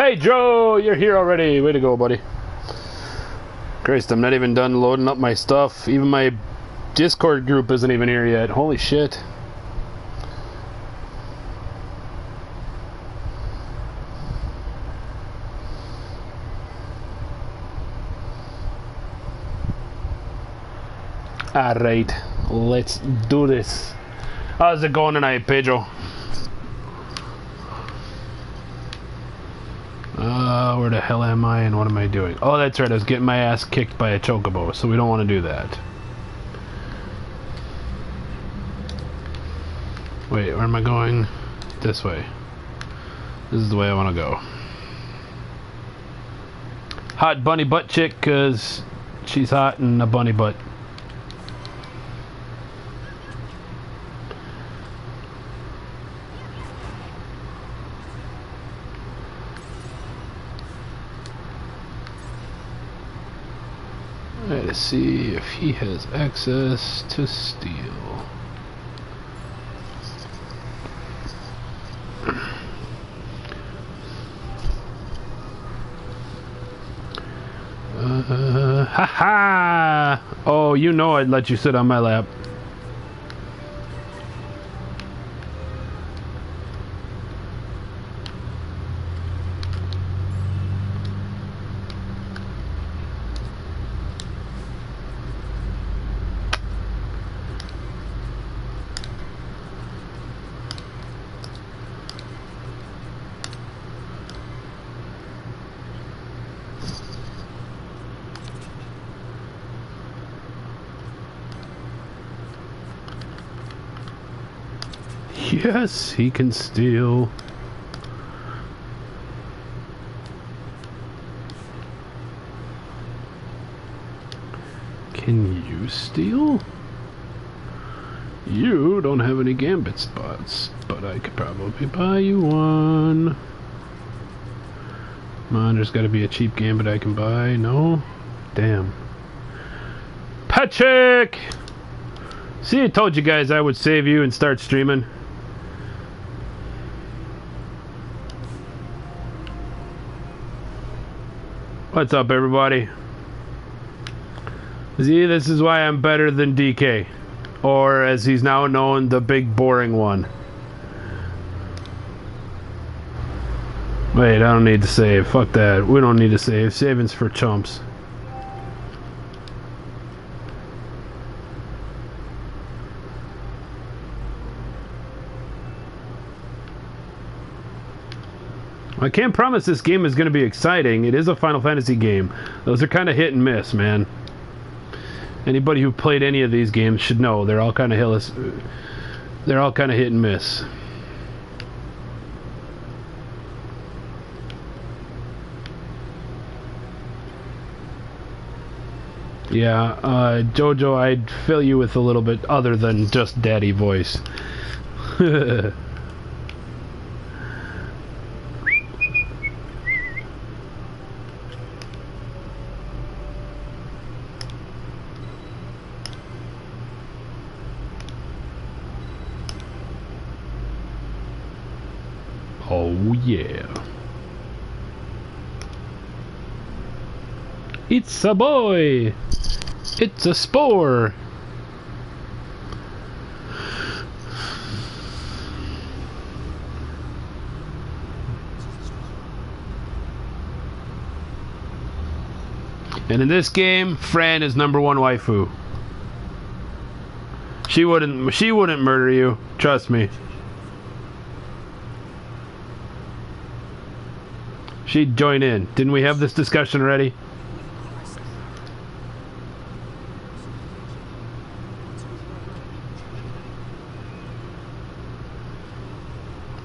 Hey Joe, you're here already. Way to go, buddy. Christ, I'm not even done loading up my stuff. Even my Discord group isn't even here yet. Holy shit. Alright, let's do this. How's it going tonight, Pedro? Where the hell am I and what am I doing? Oh, that's right, I was getting my ass kicked by a chocobo, so we don't want to do that. Wait, where am I going? This way. This is the way I want to go. Hot bunny butt chick, because she's hot and a bunny butt. Let's see if he has access to steal. Haha! Oh, you know I'd let you sit on my lap. Yes, he can steal. Can you steal? You don't have any gambit spots, but I could probably buy you one. Come on, there's got to be a cheap gambit I can buy. No? Damn. Patrick! See, I told you guys I would save you and start streaming. What's up, everybody? See, this is why I'm better than DK. Or, as he's now known, the big boring one. Wait, I don't need to save. Fuck that. We don't need to save. Saving's for chumps. I can't promise this game is going to be exciting. It is a Final Fantasy game. Those are kind of hit and miss, man. Anybody who played any of these games should know they're all kind of hit and miss. Yeah, Jojo, I'd fill you with a little bit other than just daddy voice. Oh yeah. It's a boy. It's a spore. And in this game, Fran is #1 waifu. She wouldn't murder you, trust me. She'd join in. Didn't we have this discussion already?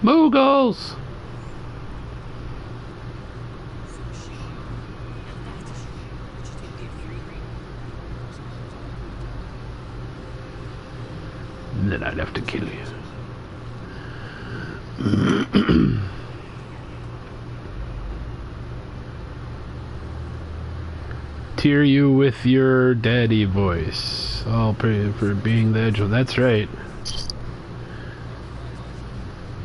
Moogles! And then I'd have to kill you. Tear you with your daddy voice. All for being the edge. That's right.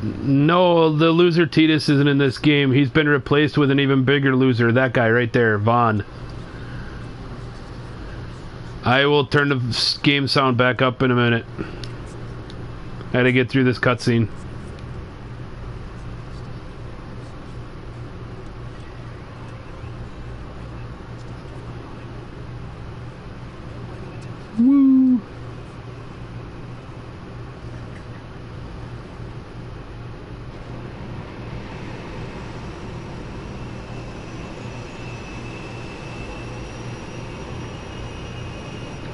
No, the loser Titus isn't in this game. He's been replaced with an even bigger loser. That guy right there, Vaughn. I will turn the game sound back up in a minute. I had to get through this cutscene. Woo!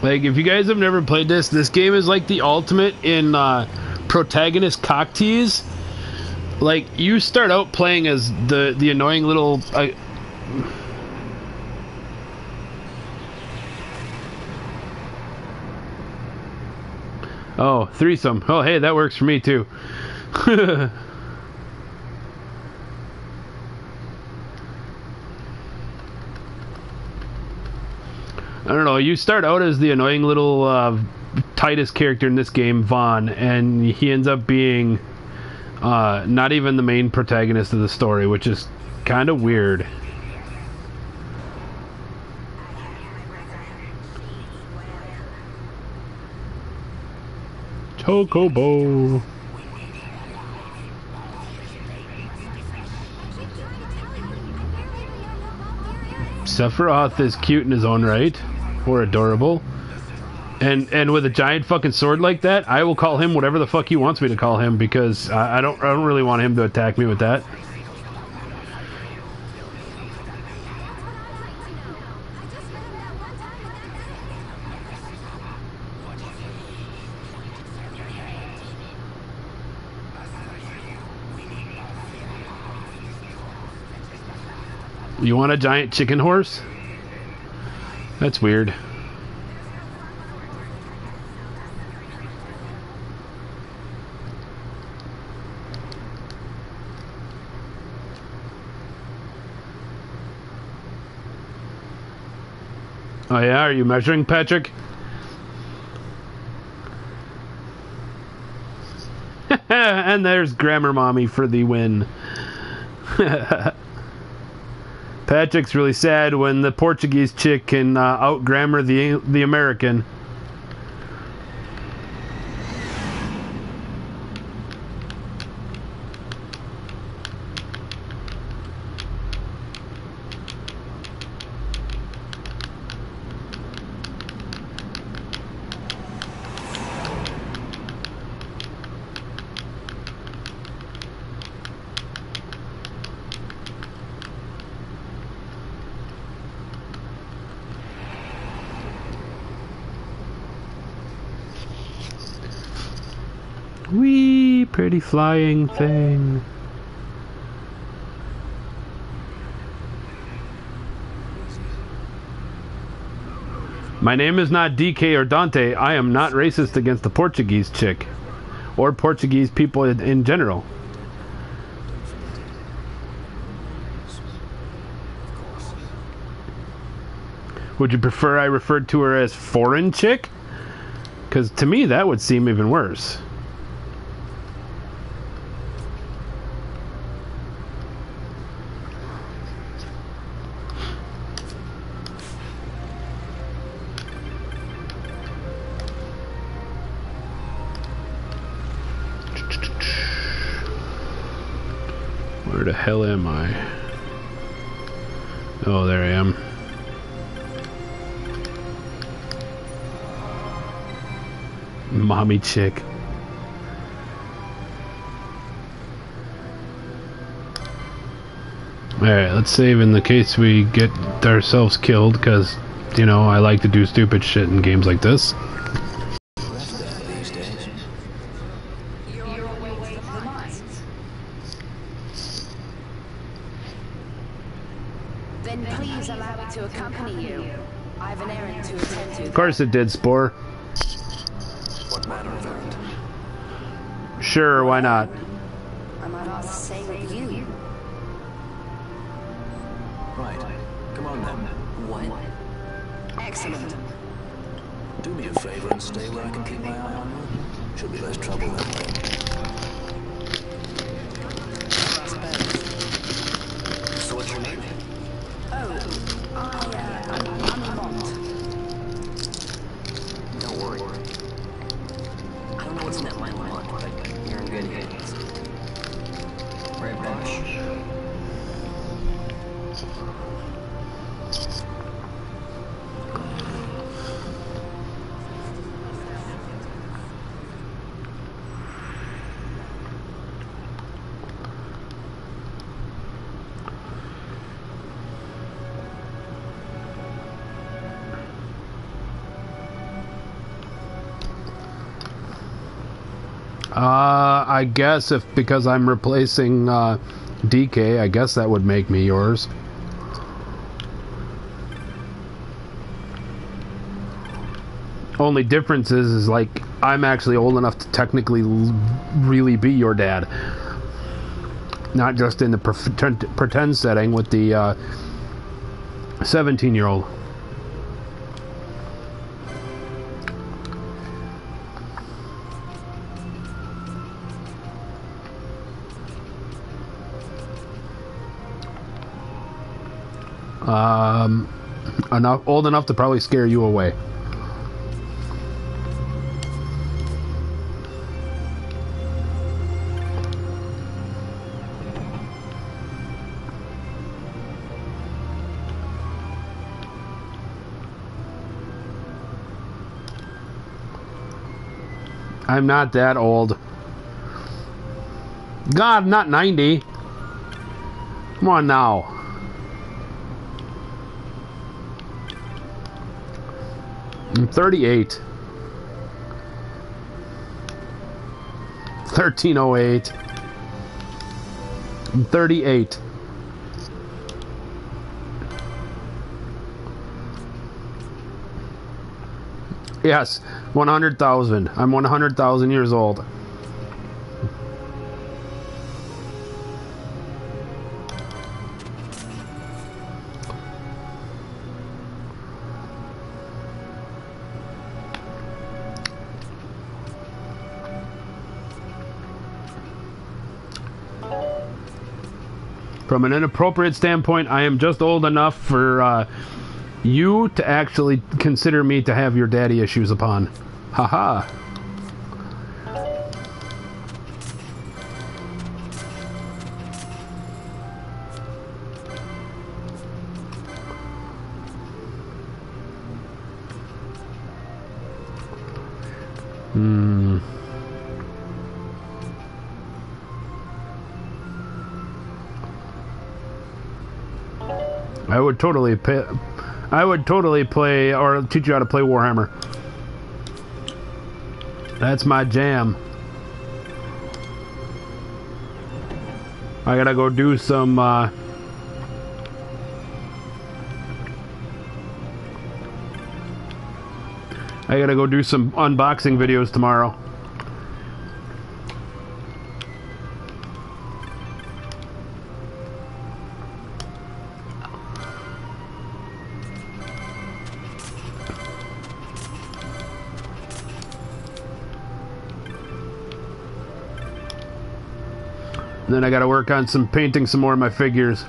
Like, if you guys have never played this game is like the ultimate in protagonist cock tease. Like, you start out playing as the annoying little... Oh, threesome. Oh, hey, that works for me, too. I don't know, you start out as the annoying little Titus character in this game, Vaughn, and he ends up being not even the main protagonist of the story, which is kind of weird. Chocobo. Sephiroth is cute in his own right, or adorable, and with a giant fucking sword like that, I will call him whatever the fuck he wants me to call him, because I don't really want him to attack me with that. You want a giant chicken horse? That's weird. Oh yeah, are you measuring, Patrick? And there's Grammar Mommy for the win. Patrick's really sad when the Portuguese chick can out-grammar the American. Wee, pretty flying thing. My name is not DK or Dante. I am not racist against the Portuguese chick. Or Portuguese people in general. Would you prefer I referred to her as foreign chick? Because to me that would seem even worse. Where the hell am I? Oh, there I am. Mommy chick. Alright, let's save in the case we get ourselves killed, because, you know, I like to do stupid shit in games like this. Then please allow me to accompany you. I have an errand to attend to. Of course it did, Spore. What manner of errand? Sure, why not? I might ask to stay with you. Right. Come on then. What? Excellent. Do me a favor and stay where I can keep my eye on you. Should be less trouble that way. I guess if because I'm replacing DK, I guess that would make me yours. Only difference is like I'm actually old enough to technically really be your dad, not just in the pretend setting with the 17-year-old. Old enough to probably scare you away. I'm not that old. God, I'm not 90. Come on now. I'm 38. 1308. I'm 38. Yes, 100,000. I'm 100,000 years old. From an inappropriate standpoint, I am just old enough for you to actually consider me to have your daddy issues upon. Haha. I would totally play or teach you how to play Warhammer. That's my jam. I gotta go do some I gotta go do some unboxing videos tomorrow. Then I gotta work on painting some more of my figures.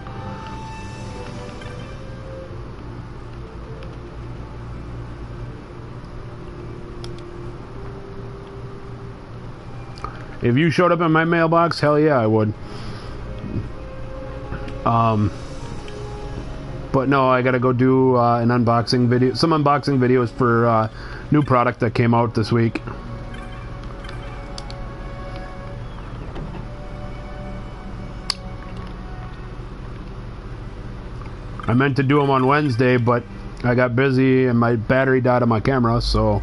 If you showed up in my mailbox, hell yeah, I would. But no, I gotta go do an unboxing video, some unboxing videos for new product that came out this week. I meant to do them on Wednesday, but I got busy and my battery died on my camera, so...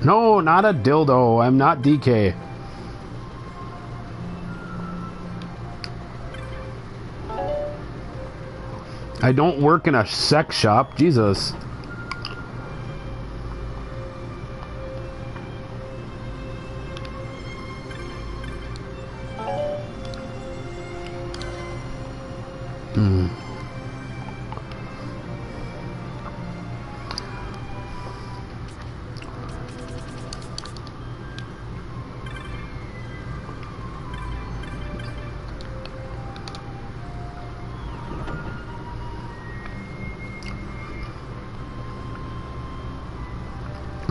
No, not a dildo. I'm not DK. I don't work in a sex shop. Jesus.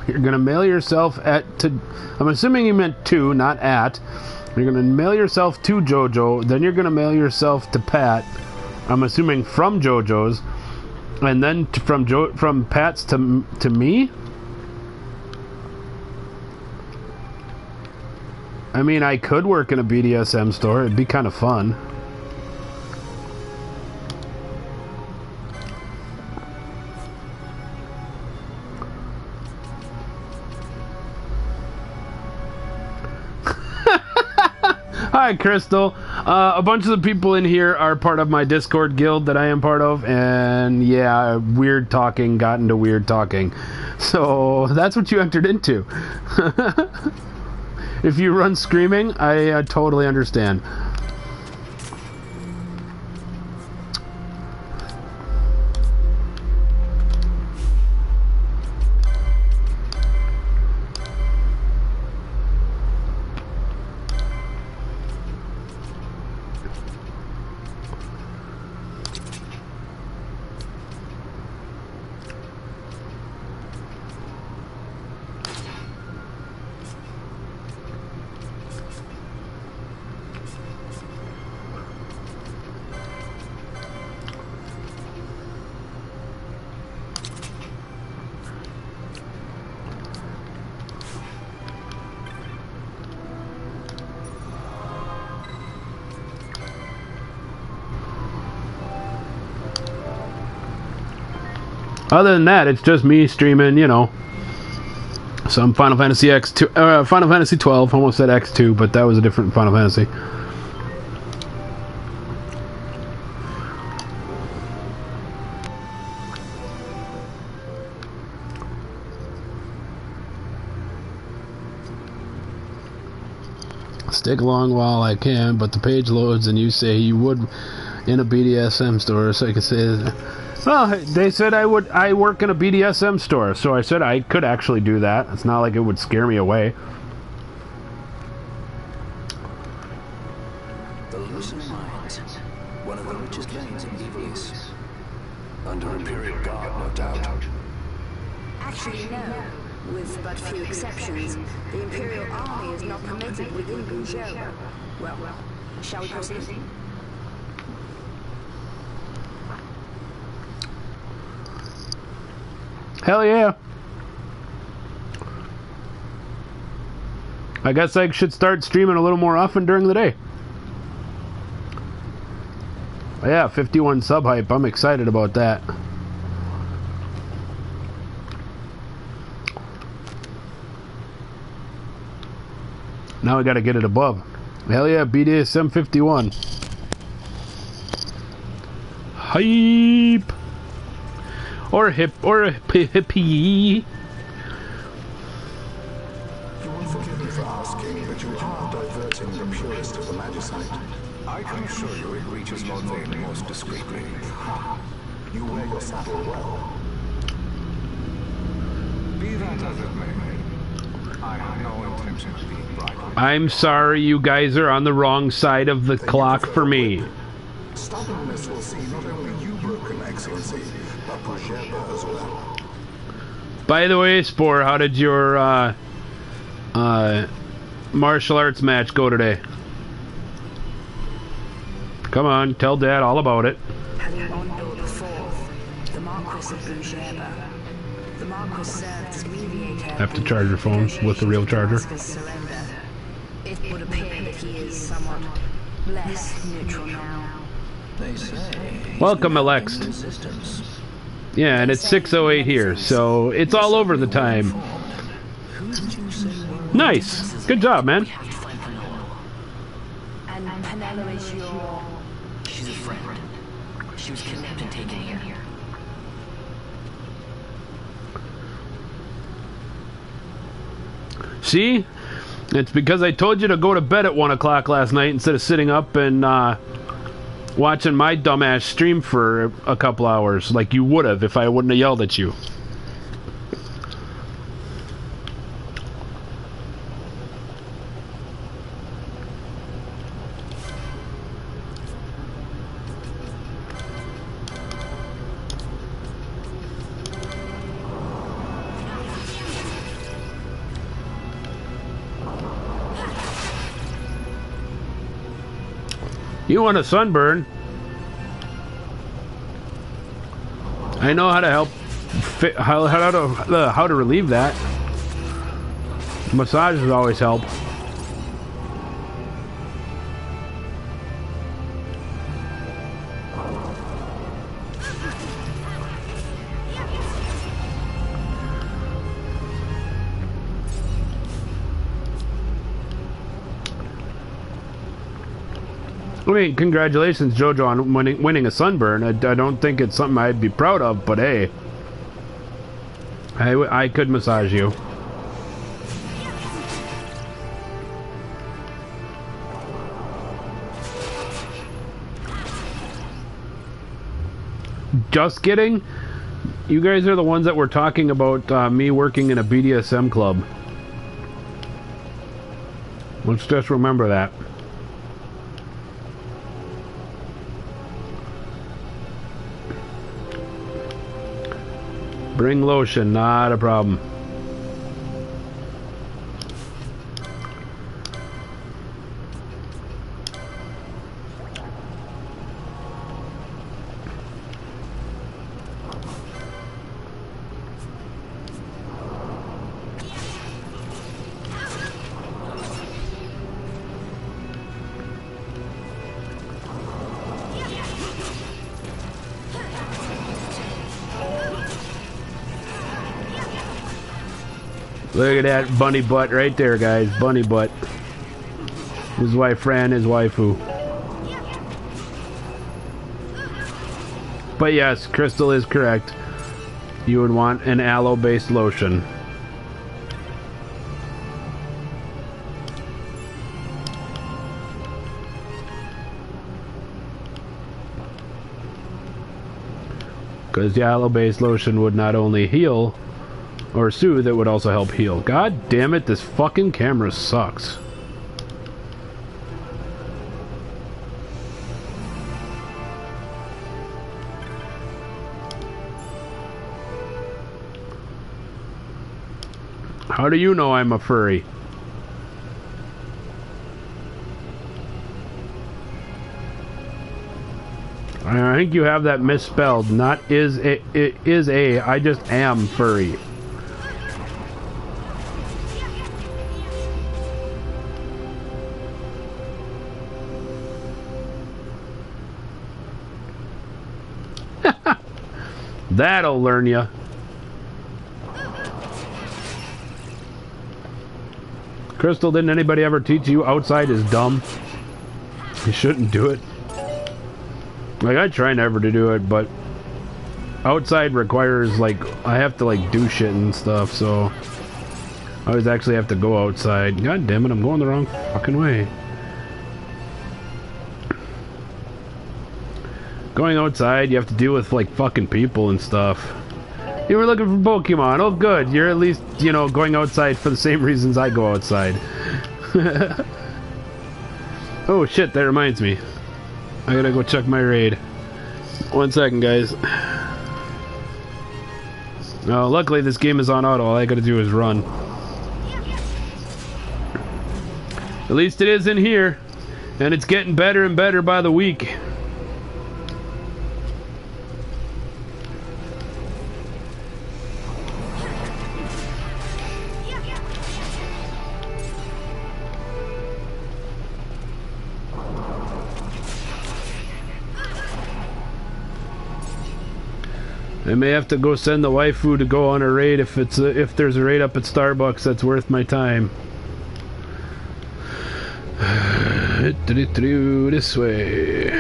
You're gonna mail yourself to. I'm assuming you meant to, not at. You're gonna mail yourself to JoJo, then you're gonna mail yourself to Pat. I'm assuming from JoJo's, and then from Pat's to me. I mean, I could work in a BDSM store. It'd be kind of fun. Hi, Crystal. A bunch of the people in here are part of my Discord guild that I am part of, and yeah, weird talking got into weird talking. So that's what you entered into. If you run screaming, I totally understand. Other than that, it's just me streaming, you know, some Final Fantasy X2, Final Fantasy XII. Almost said X2, but that was a different Final Fantasy. Stick along while I can, but the page loads and you say you would in a BDSM store, so I can say that. Well, they said I work in a BDSM store, so I said I could actually do that. It's not like it would scare me away. The Lucent Mines, one of the richest veins in Devious. Under Imperial Guard, no doubt. Actually, no. With but few exceptions, the Imperial Army is not permitted within Bouger. Well, shall we proceed? Hell yeah. I guess I should start streaming a little more often during the day. Yeah, 51 sub hype. I'm excited about that. Now I gotta get it above. Hell yeah, BDSM 51. Hype! Or hippie. You will forgive me for asking, but you are diverting the purest of the magicite. I can assure you it reaches Lord Vane most discreetly. You wear your saddle well. Be that as it may, I have no intention of being bridled. I'm sorry, you guys are on the wrong side of the clock for me. Stubbornness will see not only you broken, Excellency, but Bouger as well. By the way, Spore, how did your martial arts match go today? Come on, tell Dad all about it. Having on board before, the Marquis of Bouger. The Marquis served as mediator. Have to charge your phone with the real charger. It would appear that he is somewhat less neutral now. They say. Welcome, Alext. Resistance. Yeah, and it's 6:08 here, so it's all over the time. Who did you say were? Nice. Good job, man. And Penelo is your... She's a friend. She was kidnapped and taken here. See? It's because I told you to go to bed at 1 o'clock last night instead of sitting up and watching my dumbass stream for a couple hours like you would have if I wouldn't have yelled at you. You want a sunburn? I know how to help. How to relieve that. Massages always help. mean, congratulations, Jojo, on winning a sunburn. I don't think it's something I'd be proud of, but hey, I could massage you. Just kidding. You guys are the ones that were talking about me working in a BDSM club. Let's just remember that. Bring lotion, not a problem. Look at that bunny butt right there, guys. Bunny butt. His wife Fran, his waifu. But yes, Crystal is correct. You would want an aloe-based lotion. Because the aloe-based lotion would not only heal or soothe, it would also help heal. God damn it, this fucking camera sucks. How do you know I'm a furry? I think you have that misspelled. Not is a, it is a. I just am furry. That'll learn you. Crystal, didn't anybody ever teach you outside is dumb? You shouldn't do it. Like, I try never to do it, but outside requires, like, I have to, like, do shit and stuff, so I always actually have to go outside. God damn it, I'm going the wrong fucking way. Going outside, you have to deal with, like, fucking people and stuff. You were looking for Pokemon. Oh, good. You're at least, you know, going outside for the same reasons I go outside. Oh, shit, that reminds me. I gotta go check my raid. 1 second, guys. Oh, luckily this game is on auto. All I gotta do is run. At least it is in here. And it's getting better and better by the week. I may have to go send the waifu to go on a raid if it's if there's a raid up at Starbucks that's worth my time. This way.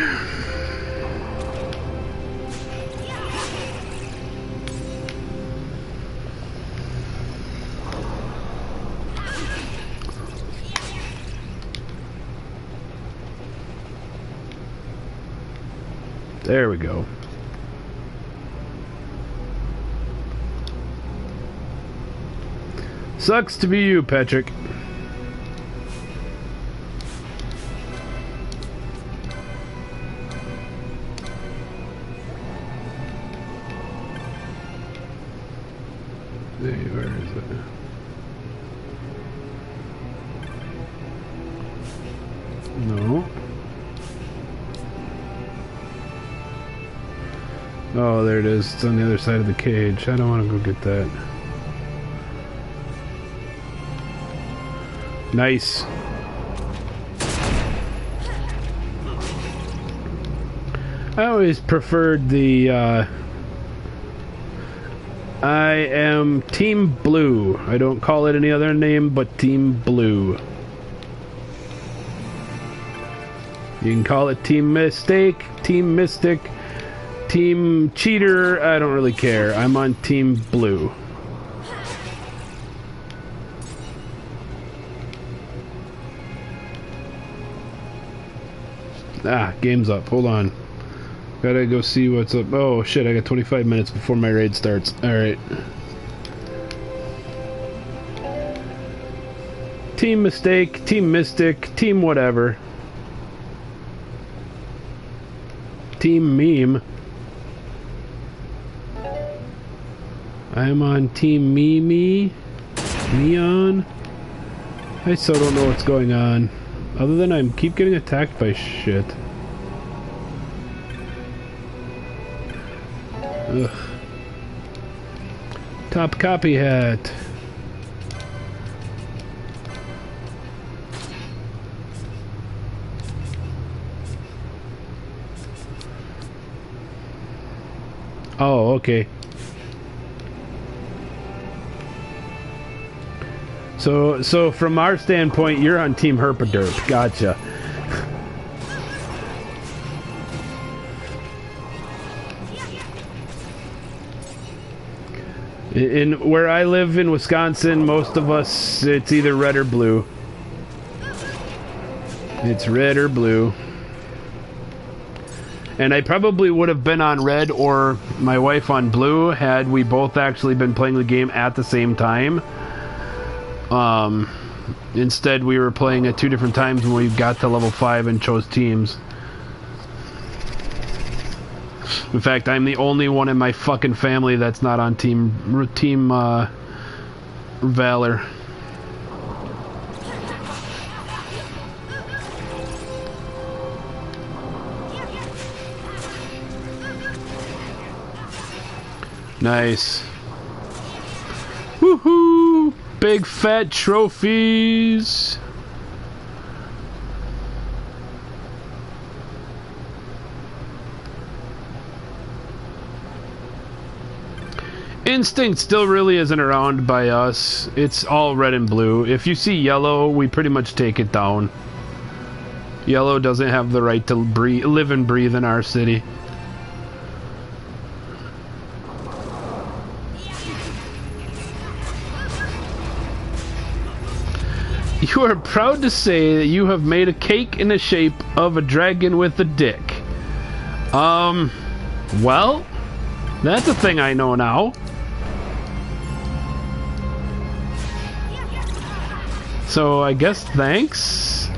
There we go. Sucks to be you, Patrick. Hey, where is it? No. Oh, there it is. It's on the other side of the cage. I don't want to go get that. Nice. I always preferred the, I am Team Blue. I don't call it any other name but Team Blue. You can call it Team Mistake, Team Mystic, Team Cheater. I don't really care. I'm on Team Blue. Ah, game's up. Hold on. Gotta go see what's up. Oh shit, I got 25 minutes before my raid starts. Alright. Team Mistake, Team Mystic, Team whatever. Team Meme. I am on Team Neon. I still don't know what's going on. Other than I keep getting attacked by shit. Ugh. Top copy hat. Oh, okay. So from our standpoint, you're on Team Herpaderp. Gotcha. In where I live in Wisconsin, most of us, it's either red or blue. It's red or blue. And I probably would have been on red or my wife on blue had we both actually been playing the game at the same time. Instead, we were playing at two different times when we got to level 5 and chose teams. In fact, I'm the only one in my fucking family that's not on Team Valor. Nice. Woohoo! Big fat trophies! Instinct still really isn't around by us. It's all red and blue. If you see yellow, we pretty much take it down. Yellow doesn't have the right to live and breathe in our city. You are proud to say that you have made a cake in the shape of a dragon with a dick. Well, that's a thing I know now. So I guess thanks.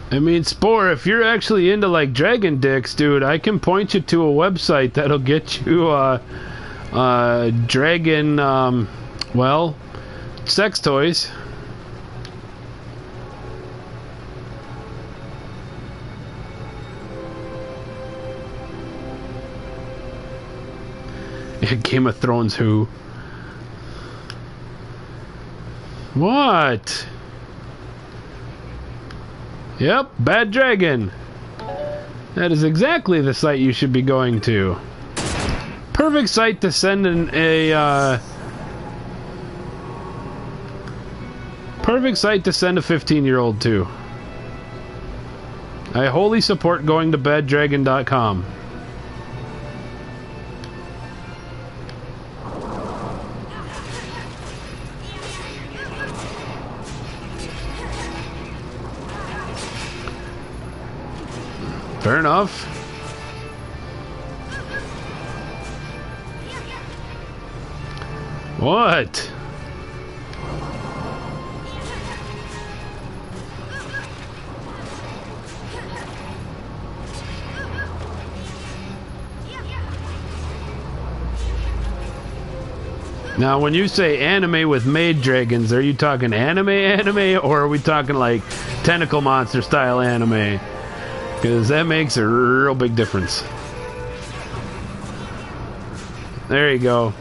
I mean, Spore, if you're actually into, like, dragon dicks, dude, I can point you to a website that'll get you, dragon, well, sex toys. Game of Thrones who? What? Yep, Bad Dragon. That is exactly the site you should be going to. Perfect site to send perfect site to send a 15-year-old to. I wholly support going to baddragon.com. Fair enough. What? Now, when you say anime with maid dragons, are you talking anime, or are we talking like tentacle monster style anime? Because that makes a real big difference. There you go.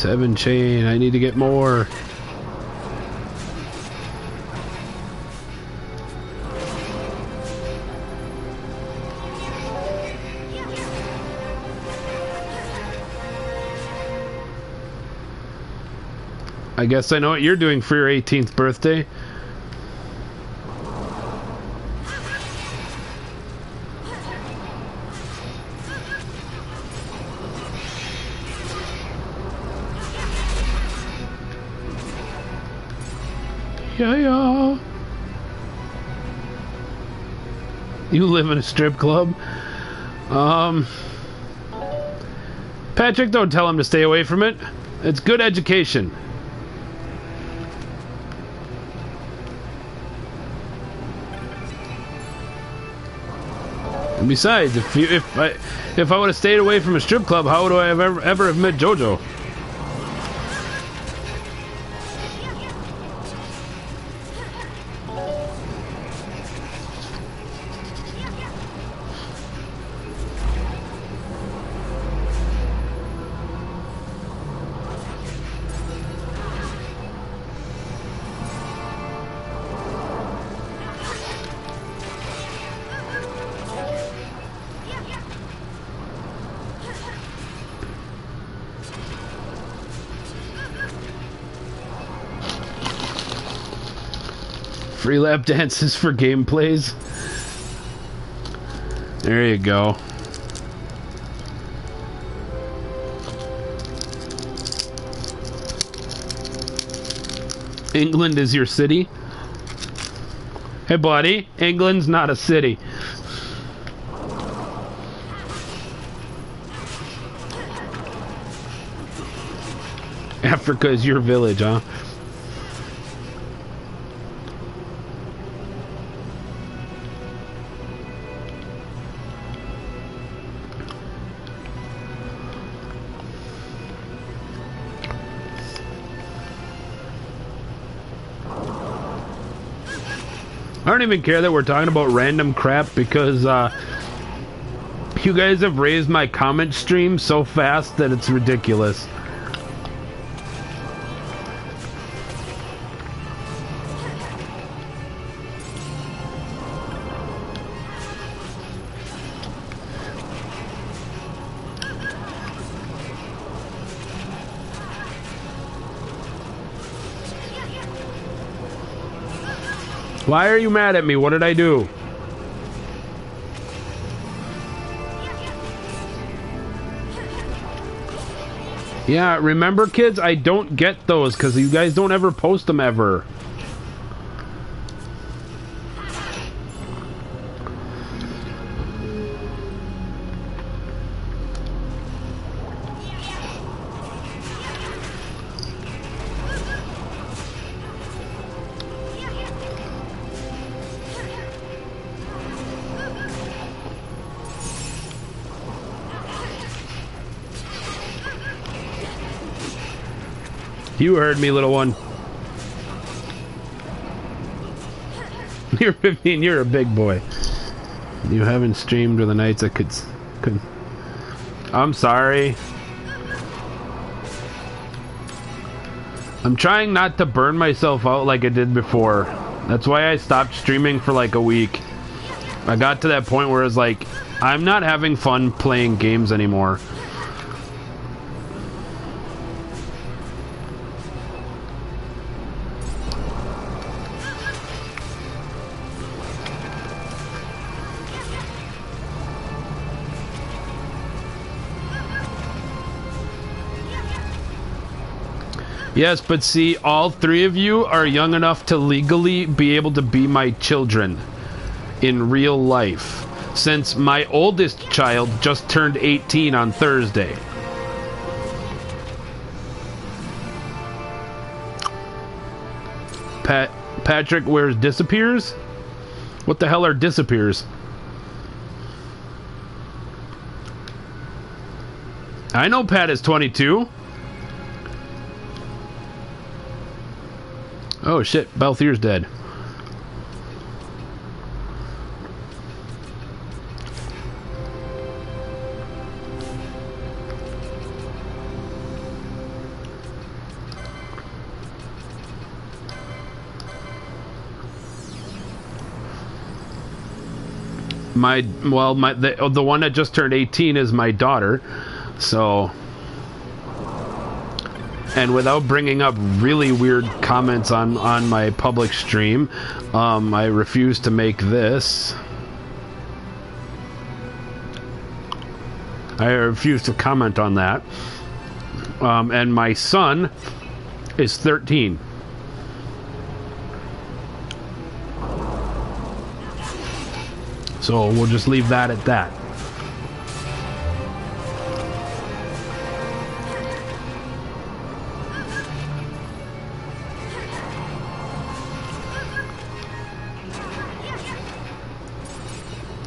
7 chain. I need to get more. I guess I know what you're doing for your 18th birthday. Yeah. You live in a strip club? Patrick, don't tell him to stay away from it. It's good education. And besides, if I would have stayed away from a strip club, how would I have ever have met JoJo? Free lap dances for gameplays. There you go. England is your city? Hey buddy, England's not a city. Africa is your village, huh? I don't even care that we're talking about random crap because you guys have raised my comment stream so fast that it's ridiculous. Why are you mad at me? What did I do? Yeah, remember kids, I don't get those because you guys don't ever post them ever. You heard me, little one. You're 15, you're a big boy. You haven't streamed or the nights I could... I'm sorry. I'm trying not to burn myself out like I did before. That's why I stopped streaming for like a week. I got to that point where it's like, I'm not having fun playing games anymore. Yes, but see, all three of you are young enough to legally be able to be my children in real life, since my oldest child just turned 18 on Thursday. Patrick wears disappears? What the hell are disappears? I know Pat is 22. Oh shit, Balthier's dead. The one that just turned 18 is my daughter. So, and without bringing up really weird comments on my public stream, I refuse to make this. I refuse to comment on that. And my son is 13. So we'll just leave that at that.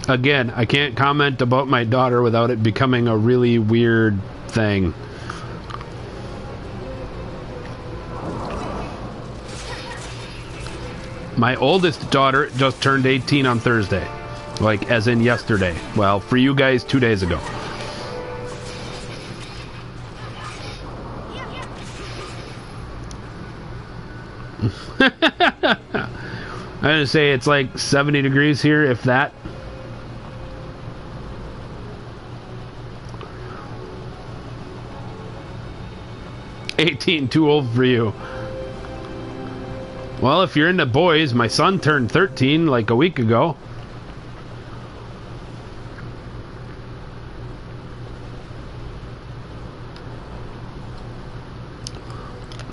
Again, I can't comment about my daughter without it becoming a really weird thing. My oldest daughter just turned 18 on Thursday. Like, as in yesterday. Well, for you guys, 2 days ago. I'm gonna say it's like 70 degrees here, if that. Too old for you. Well, if you're into boys, my son turned 13 like a week ago.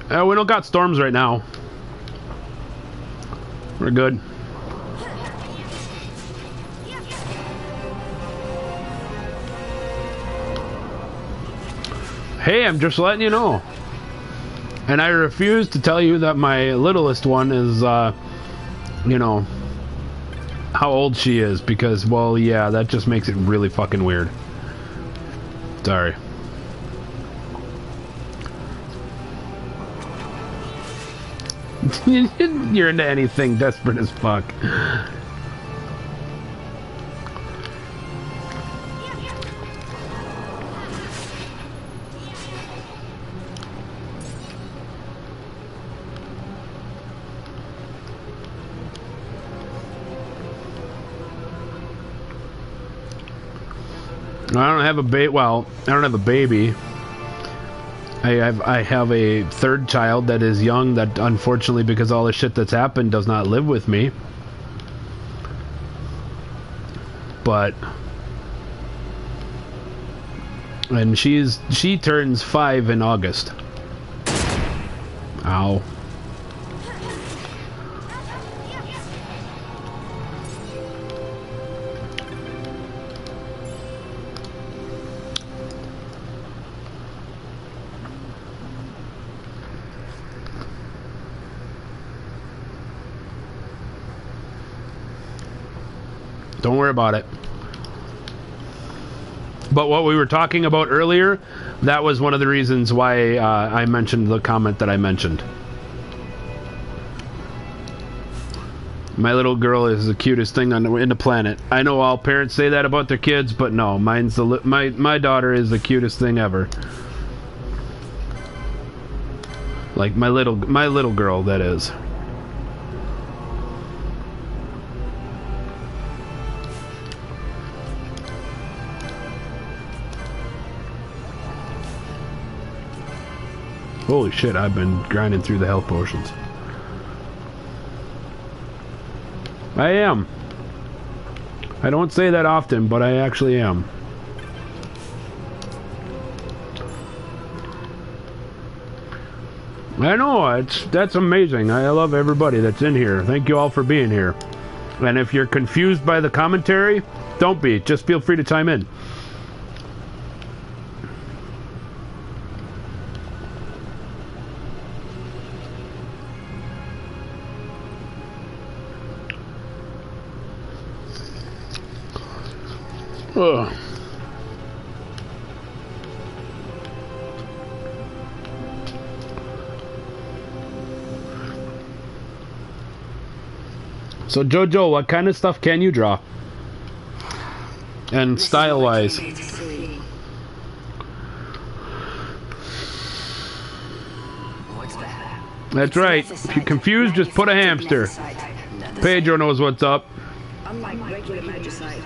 We don't got storms right now. We're good. Hey, I'm just letting you know. And I refuse to tell you that my littlest one is, you know, how old she is. Because, well, yeah, that just makes it really fucking weird. Sorry. You're into anything desperate as fuck. I don't have a well, I don't have a baby. I have a third child that is young that unfortunately, because all the shit that's happened, does not live with me. And she turns 5 in August. Ow. Don't worry about it. But what we were talking about earlier, that was one of the reasons why I mentioned the comment that I mentioned. My little girl is the cutest thing in the planet. I know all parents say that about their kids, but no, mine's my daughter is the cutest thing ever. Like my little girl, that is. Holy shit, I've been grinding through the health potions. I am. I don't say that often, but I actually am. I know, that's amazing. I love everybody that's in here. Thank you all for being here. And if you're confused by the commentary, don't be. Just feel free to chime in. Ugh. So Jojo, what kind of stuff can you draw? And style-wise? What's that? That's right. If you're confused, just put a hamster. Pedro knows what's up. Unlike regular magicite,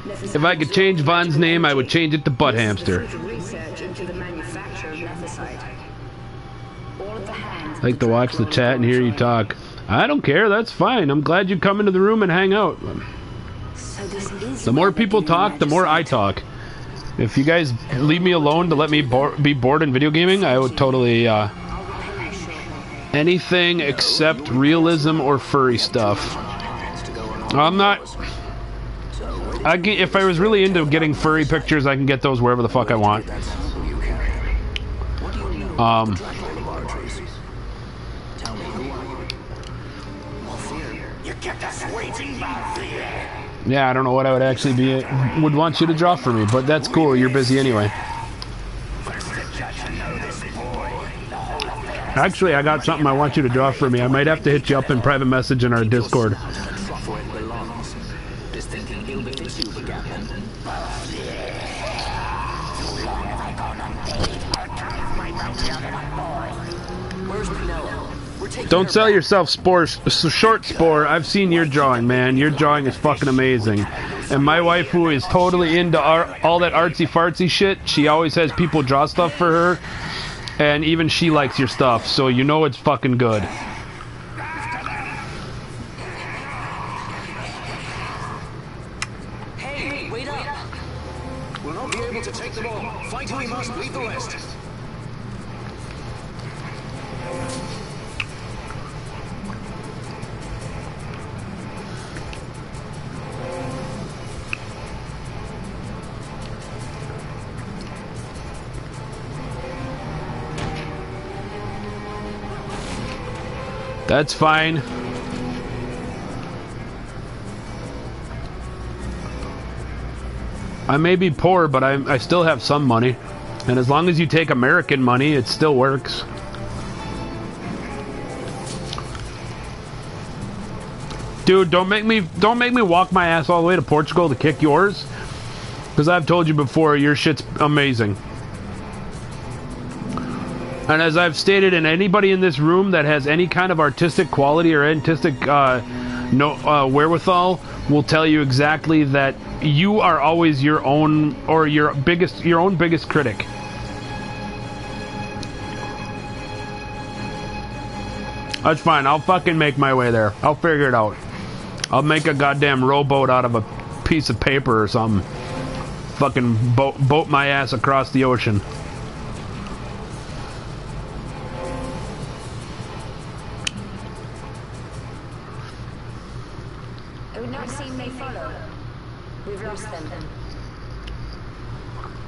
If I could change Von's name, I would change it to Butt Hamster. Research into the manufacture of lethicite. All of the hands. Like to watch the chat and hear you talk. I don't care, that's fine. I'm glad you come into the room and hang out. So this is The more people talk, the more I talk. If you guys leave me alone to let me be bored in video gaming, I would totally, anything except realism or furry stuff. I'm not... if I was really into getting furry pictures, I can get those wherever the fuck I want. Yeah, I don't know what I would actually would want you to draw for me, but that's cool. You're busy anyway. Actually, I got something I want you to draw for me. I might have to hit you up in private message in our Discord. Don't sell yourself short, Spore. I've seen your drawing, man. Your drawing is fucking amazing. And my wife, who is totally into all that artsy-fartsy shit, she always has people draw stuff for her. And even she likes your stuff, so you know it's fucking good. Hey, wait up! We'll not be able to take them all. Fight we must, leave the rest. That's fine. I may be poor, but I still have some money. And as long as you take American money, it still works. Dude, don't make me walk my ass all the way to Portugal to kick yours. Because I've told you before, your shit's amazing. And as I've stated, and anybody in this room that has any kind of artistic quality or artistic wherewithal will tell you exactly that you are always your own or your own biggest critic. That's fine. I'll fucking make my way there. I'll figure it out. I'll make a goddamn rowboat out of a piece of paper or something. Fucking boat my ass across the ocean. It would not seem they follow. We've lost them.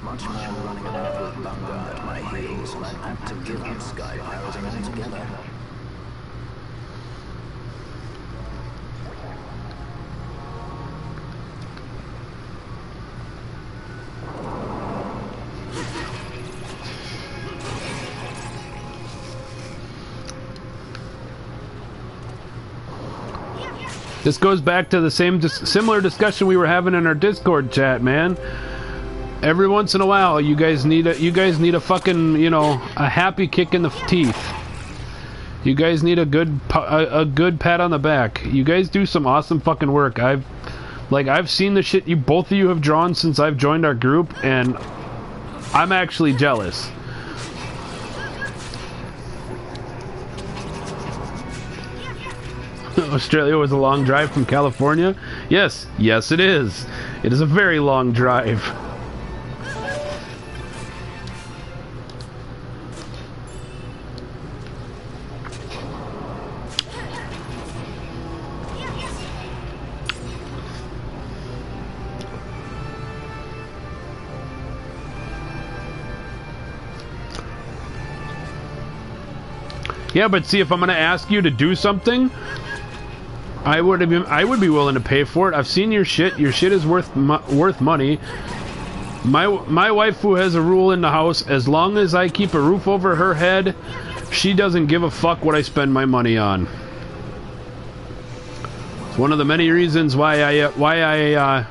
Much more running about with Bunga at my heels, and I'm apt to give up sky pirating altogether. This goes back to the similar discussion we were having in our Discord chat, man. Every once in a while, you guys need a fucking, you know, a happy kick in the teeth. You guys need a good pat on the back. You guys do some awesome fucking work. I've seen the shit both of you have drawn since I've joined our group, and I'm actually jealous. Australia was a long drive from California? Yes, yes it is. It is a very long drive. Yeah, but see, if I'm going to ask you to do something, I would be willing to pay for it. I've seen your shit. Your shit is worth money. My wife, who has a rule in the house, as long as I keep a roof over her head, she doesn't give a fuck what I spend my money on. It's one of the many reasons why I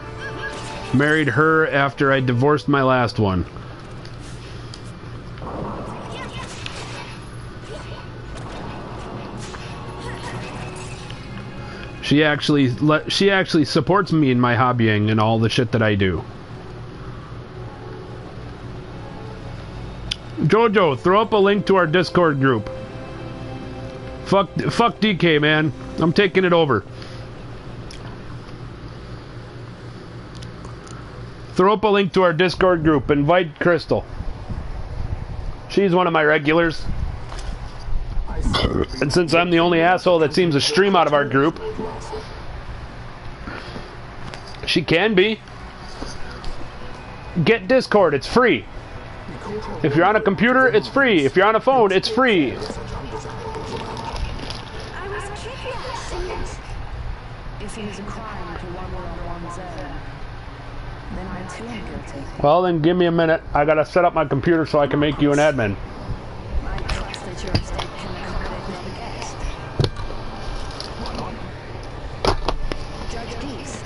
married her after I divorced my last one. She actually supports me in my hobbying and all the shit that I do. Jojo, throw up a link to our Discord group. Fuck DK, man. I'm taking it over. Throw up a link to our Discord group. Invite Crystal. She's one of my regulars. And since I'm the only asshole that seems to stream out of our group, she can be. Get Discord, it's free. If you're on a computer, it's free. If you're on a phone, it's free. I was curious. If it is a crime to wander on one's own, then I too am guilty. Well, then give me a minute. I gotta set up my computer so I can make you an admin. I trust that your estate can accommodate another guest. Judge Geese,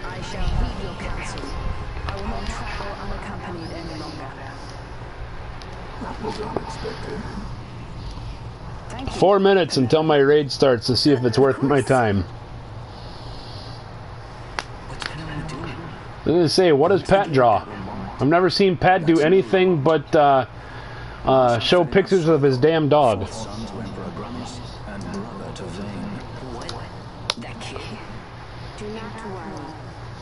I shall heed your counsel. I will not travel unaccompanied any longer. That was unexpected. Thank you. 4 minutes until my raid starts to see if it's worth my time. What's anyone doing? I'm gonna say, what does Pat draw? I've never seen Pat do anything but show pictures of his damn dog. Son to Emperor Gramus and brother to Vane. What? That kid? Do not worry.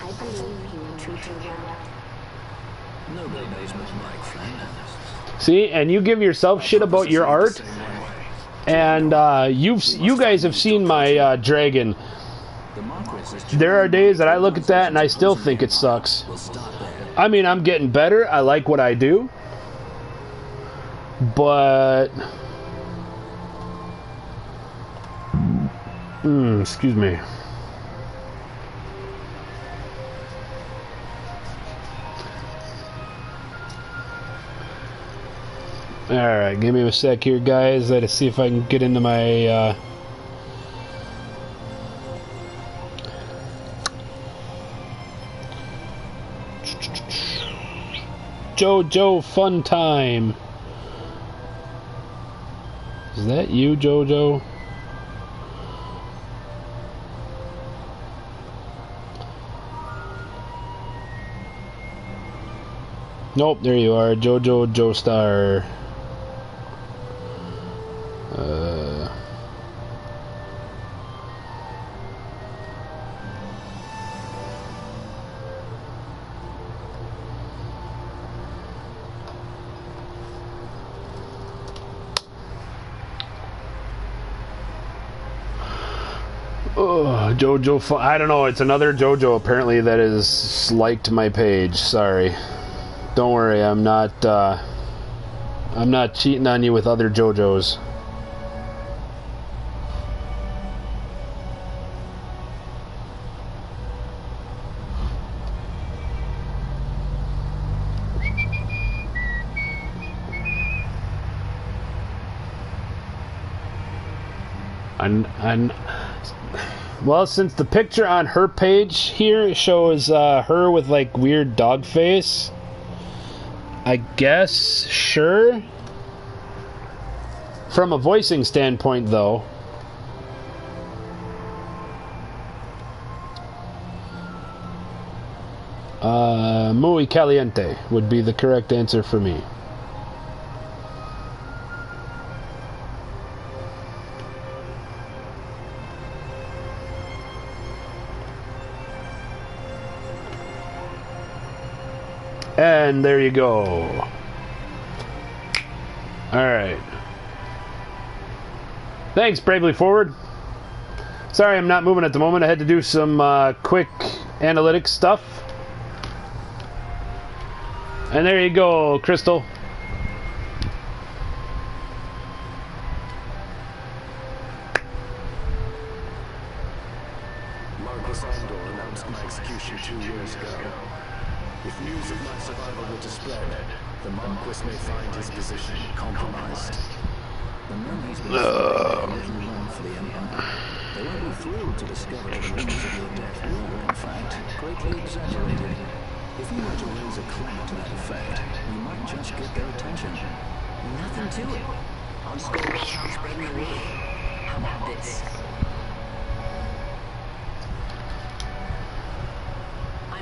I believe he will treat you well. Nobody knows what Mike, friend. See, and you give yourself shit about your art, and you guys have seen my dragon. The Marquis is There are days that I look at that and I still think it sucks. We'll start there. I mean, I'm getting better. I like what I do, but excuse me. Alright, give me a sec here, guys. Let's see if I can get into my JoJo Fun Time. Is that you, JoJo? Nope, there you are, JoJo Joestar. JoJo, I don't know. It's another JoJo apparently that has liked my page. Sorry. Don't worry. I'm not cheating on you with other JoJos. And well, since the picture on her page here shows her with like weird dog face, I guess, sure. From a voicing standpoint, though, muy caliente would be the correct answer for me. And there you go. Alright. Thanks, Bravely Forward. Sorry I'm not moving at the moment. I had to do some quick analytics stuff. And there you go, Crystal. Marcus Andor announced my execution 2 years ago. If news of my survival were to spread, the Marquis may find his position compromised. The men he's been little known for the Empire. They won't be thrilled to discover the rumors of your death were, in fact, greatly exaggerated. If you were to raise a claim to that effect, you might just get their attention. Nothing to it. I'm still spreading the word. How about this?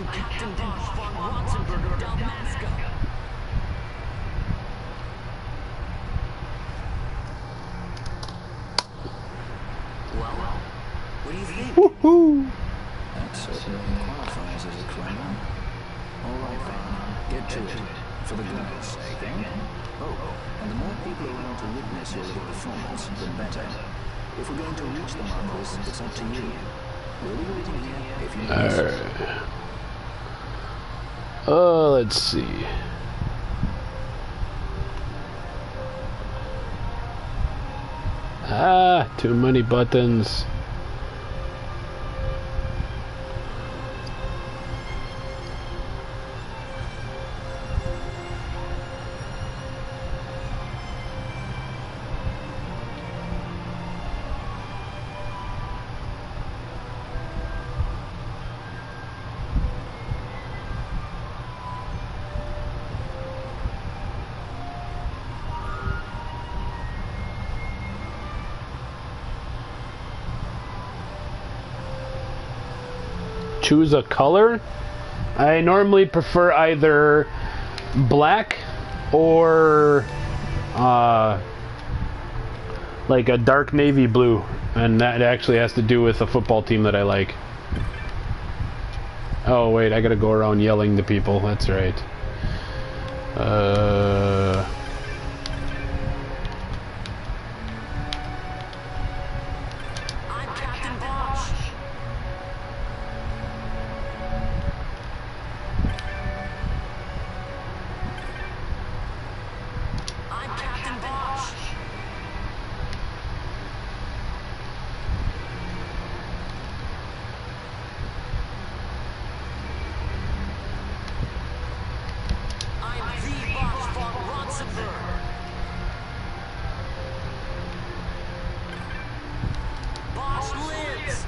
I'm Captain Bosch von Ronsenberg of Dalmasca. Well, what do you think? Woohoo! That certainly qualifies as a criminal. All right, then. Get to it. For the girl's sake, eh? Oh, and the more people around to witness your little performance, the better. If we're going to reach the Marquis, it's up to you. We'll be waiting here if you need us. Alright. Oh, let's see. Ah, too many buttons. Choose a color. I normally prefer either black or like a dark navy blue, and that actually has to do with a football team that I like. Oh wait, I gotta go around yelling to people. That's right. I'm Captain Bosch. I'm Captain Bosch. I'm the Bosch von Ronsenberg. Bosch lives.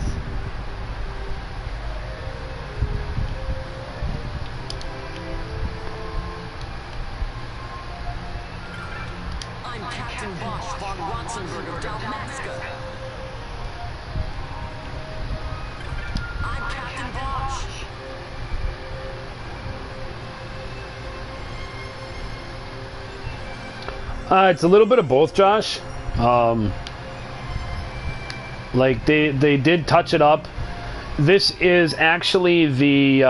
I'm Captain Bosch von Ronsenberg of Dalmasca. I'm Captain Bosch. It's a little bit of both, Josh. Like they did touch it up. This is actually the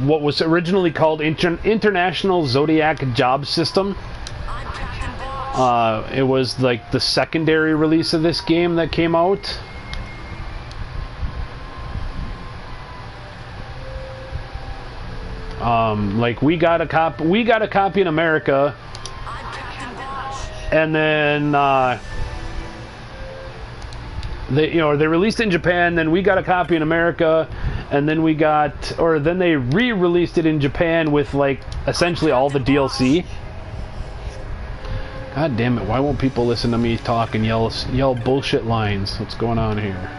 what was originally called International Zodiac Job System. I'm Captain Bosch. It was like the secondary release of this game that came out. Like we got a copy in America, I'm Captain Bosch. and then they released it in Japan. Then we got a copy in America, and then then they re-released it in Japan with like essentially all the DLC. God damn it! Why won't people listen to me talk and yell bullshit lines? What's going on here?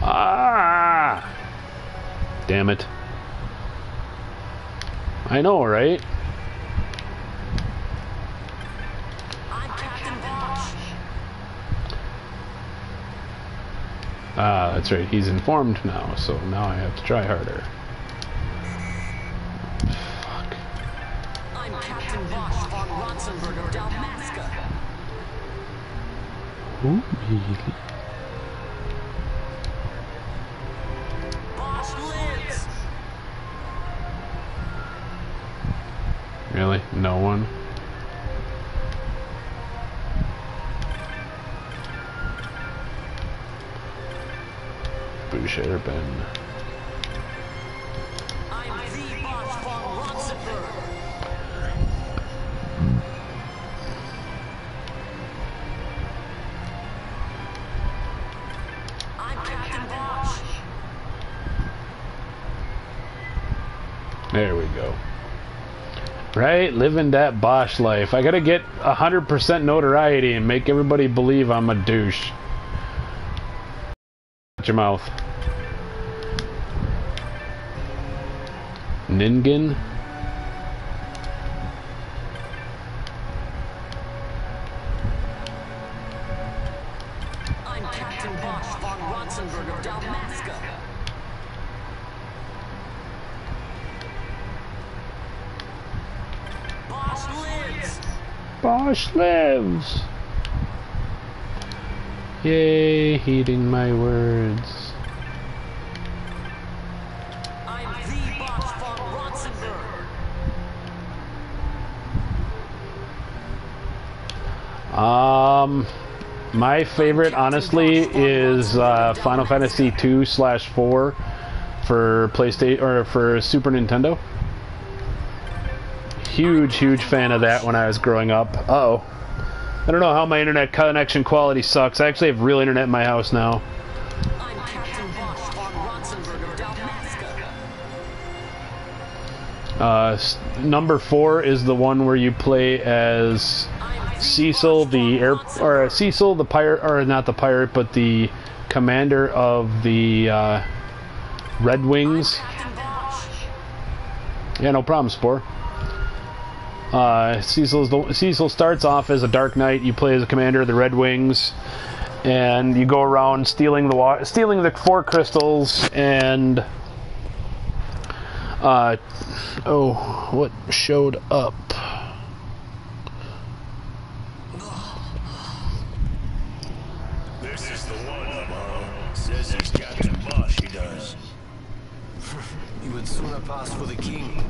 Ah! Damn it! I know, right? I'm Captain Bosch. Ah, that's right. He's informed now, so now I have to try harder. Fuck. I'm Captain Bosch von Ronsenberg of Dalmasca. Who really? Bosch lives. Really? No one? Boucher Ben. I'm the Bosch von Ronsenberg. I'm Captain Bosch. There we go. Right? Living that Bosch life. I gotta get 100% notoriety and make everybody believe I'm a douche. Shut your mouth. Ningen? Bosch lives! Yay, heeding my words. I'm the Bosch von Ronsenberg. My favorite, honestly, is Final Fantasy II/4 for PlayStation or for Super Nintendo. Huge fan of that when I was growing up. Uh-oh. I don't know how my internet connection quality sucks. I actually have real internet in my house now. I'm Captain Bosch von Ronsenberg of Dalmasca. Number 4 is the one where you play as Cecil, Cecil, the pirate, or not the pirate, but the commander of the Red Wings. Yeah, no problem, Spore. Cecil starts off as a Dark Knight. You play as a commander of the Red Wings, and you go around stealing the 4 crystals, and what showed up? This is the one, Amaro. Says he's Captain Bosch, he does. You would sooner pass for the king.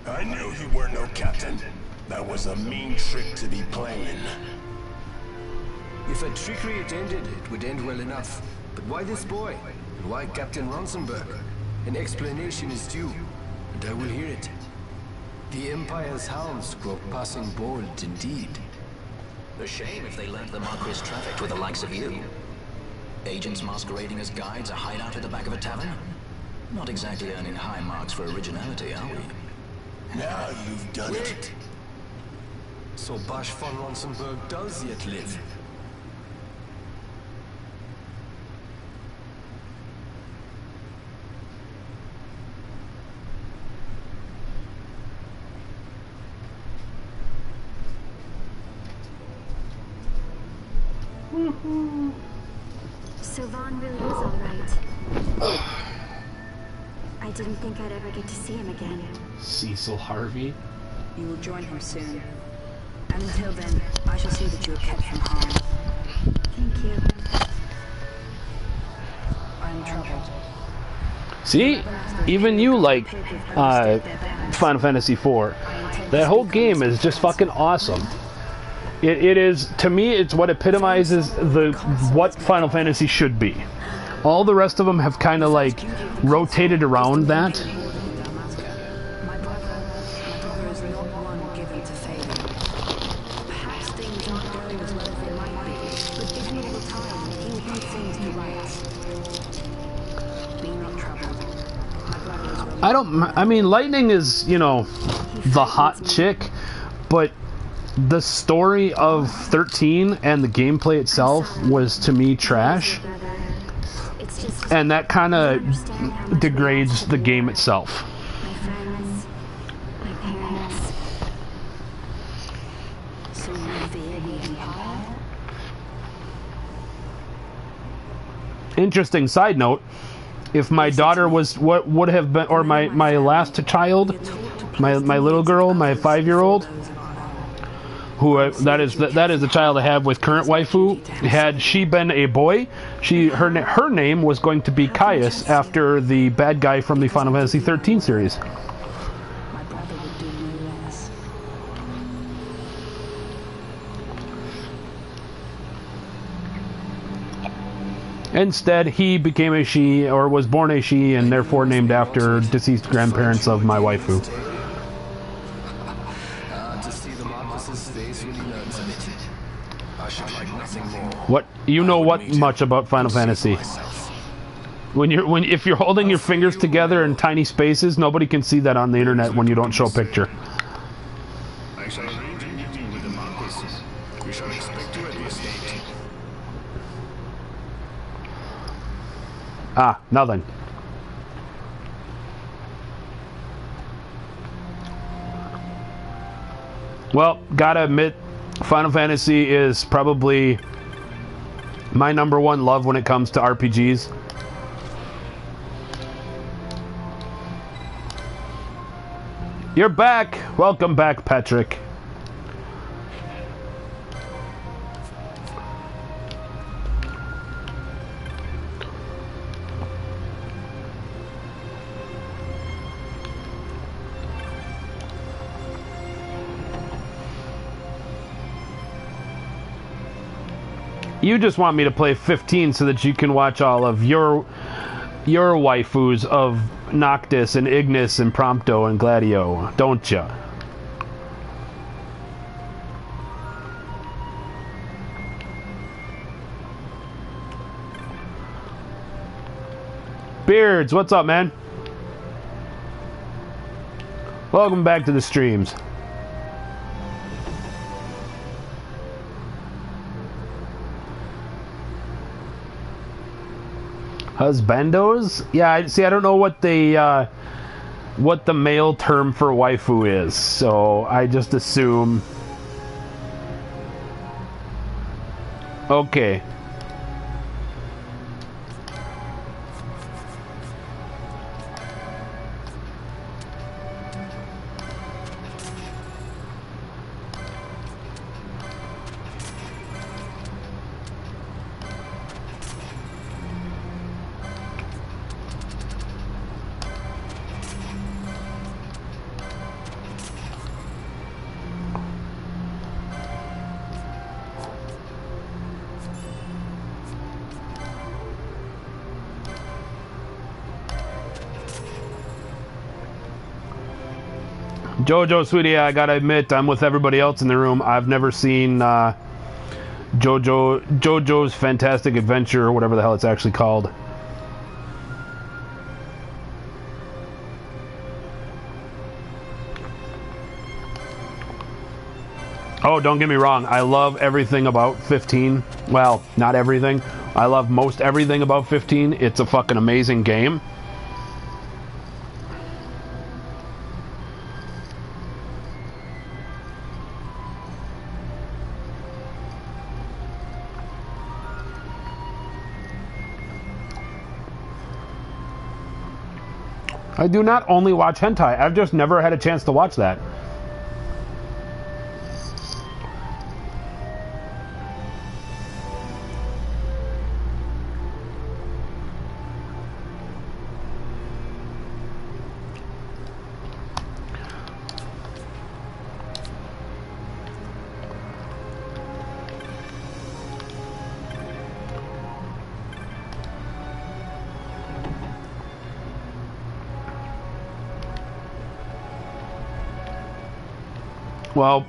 I knew you were no captain. That was a mean trick to be playing. If a trickery had ended, it would end well enough. But why this boy? And why Captain Ronsenberg? An explanation is due, and I will hear it. The Empire's hounds grow passing bold indeed. A shame if they learned the Marquis trafficked with the likes of you. Agents masquerading as guides, a hideout at the back of a tavern? Not exactly earning high marks for originality, are we? Now you've done it. Wait! So Bosch von Ronsenberg does yet live. Sylvan really is all right. I didn't think I'd ever get to see him again. Cecil Harvey. You will join him soon. And until then, I shall see that you are kept from harm. Thank you. I am troubled. See? Even you like Final Fantasy IV. That whole game is just fucking awesome. It is, to me, it's what epitomizes what Final Fantasy should be. All the rest of them have kind of like rotated around that. My brother is not one given to failing. Perhaps things aren't going as well as they might be, but give me a little time and he will put things to rights. Be not troubled. My brother is well. I mean, Lightning is, you know, the hot chick, but the story of 13 and the gameplay itself was, to me, trash. And that kind of degrades the game itself. My friends, my parents. So you fear the Empire? Interesting side note, if my daughter was what would have been, or my last child, my little girl, my 5-year-old, who that is the child I have with current waifu, had she been a boy, her name was going to be Caius, after the bad guy from the Final Fantasy XIII series. My brother would do no less. Instead, he became a she, or was born a she, and therefore named after deceased grandparents of my waifu. To see the Marquis's face when he learns of it. I should like nothing more. What you know? What much about Final Fantasy? If you're holding your fingers together in tiny spaces, nobody can see that on the internet when you don't show a picture. I shall arrange a meeting with the Marquis. We shall expect you at the estate. Ah, nothing. Well, gotta admit, Final Fantasy is probably my #1 love when it comes to RPGs. You're back! Welcome back, Patrick. You just want me to play 15 so that you can watch all of your waifus of Noctis and Ignis and Prompto and Gladio, don't ya? Beards, what's up, man? Welcome back to the streams. Husbandos? Yeah, I don't know what the male term for waifu is, so I just assume. Okay. Jojo, sweetie, I gotta admit, I'm with everybody else in the room. I've never seen JoJo's Fantastic Adventure, or whatever the hell it's actually called. Oh, don't get me wrong. I love everything about 15. Well, not everything. I love most everything about 15. It's a fucking amazing game. I do not only watch hentai. I've just never had a chance to watch that. Well,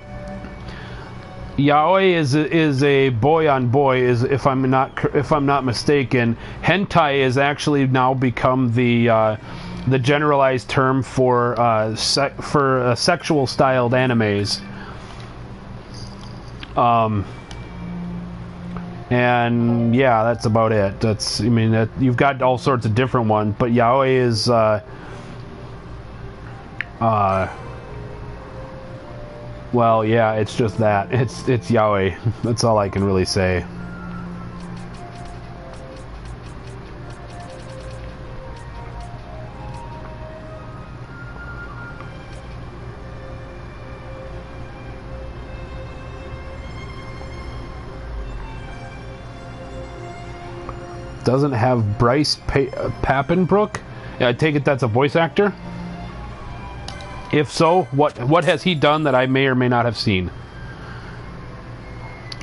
yaoi is a boy on boy, is if I'm not mistaken. Hentai is actually now become the generalized term for sexual styled animes. And yeah, that's about it. You've got all sorts of different ones, but yaoi is well, yeah, it's just that. It's yaoi. That's all I can really say. Doesn't have Bryce Papenbrook? Yeah, I take it that's a voice actor? If so, what has he done that I may or may not have seen?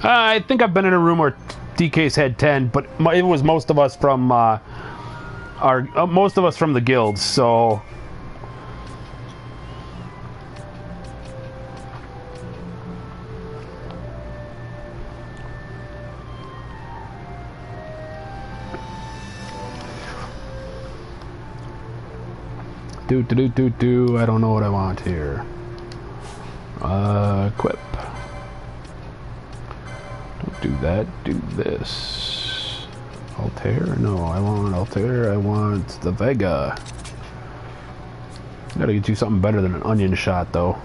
I think I've been in a room where DK's had 10, but it was most of us from the guilds, so. I don't know what I want here. Equip. Don't do that. Do this. Altair? No, I want Altair. I want the Vega. Gotta get you something better than an onion shot, though.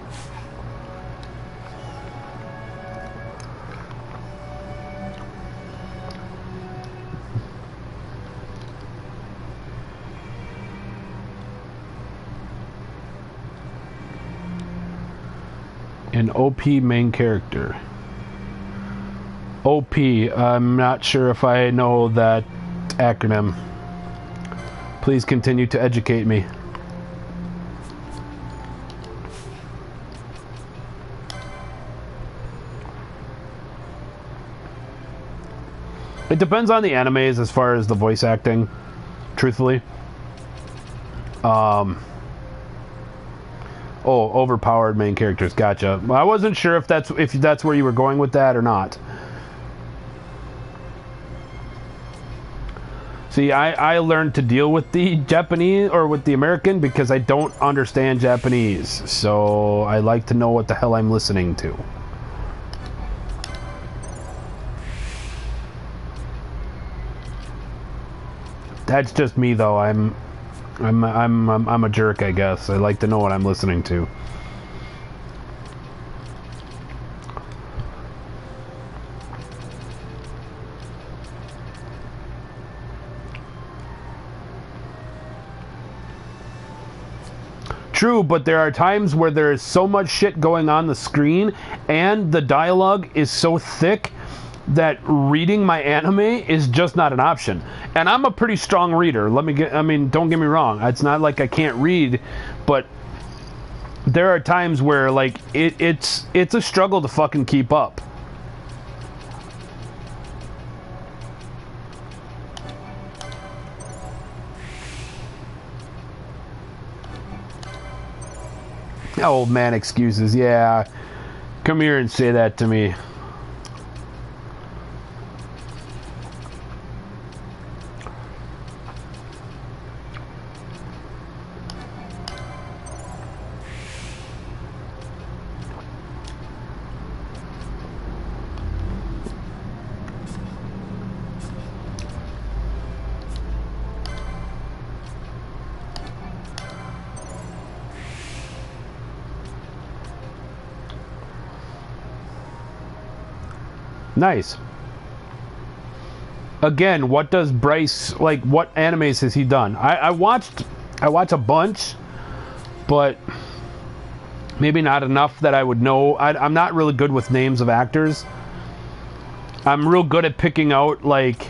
An OP main character. OP, I'm not sure if I know that acronym. Please continue to educate me. It depends on the animes as far as the voice acting, truthfully. Oh, overpowered main characters. Gotcha. Well, I wasn't sure if that's where you were going with that or not. See, I learned to deal with the Japanese or with the American because I don't understand Japanese. So I like to know what the hell I'm listening to. That's just me, though. I'm a jerk, I guess. I like to know what I'm listening to. True, but there are times where there is so much shit going on the screen and the dialogue is so thick that reading my anime is just not an option. And I'm a pretty strong reader. Don't get me wrong. It's not like I can't read, but there are times where like it's a struggle to fucking keep up. Old man excuses. Yeah. Come here and say that to me. Nice. Again, what does Bryce like? What animes has he done? I watch a bunch, but maybe not enough that I would know. I'm not really good with names of actors. I'm real good at picking out like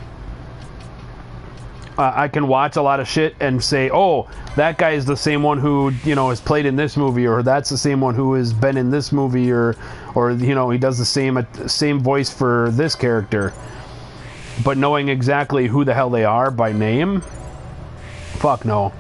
I can watch a lot of shit and say, oh, that guy is the same one who has played in this movie, or that's the same one who has been in this movie, or he does the same voice for this character. But knowing exactly who the hell they are by name, fuck no.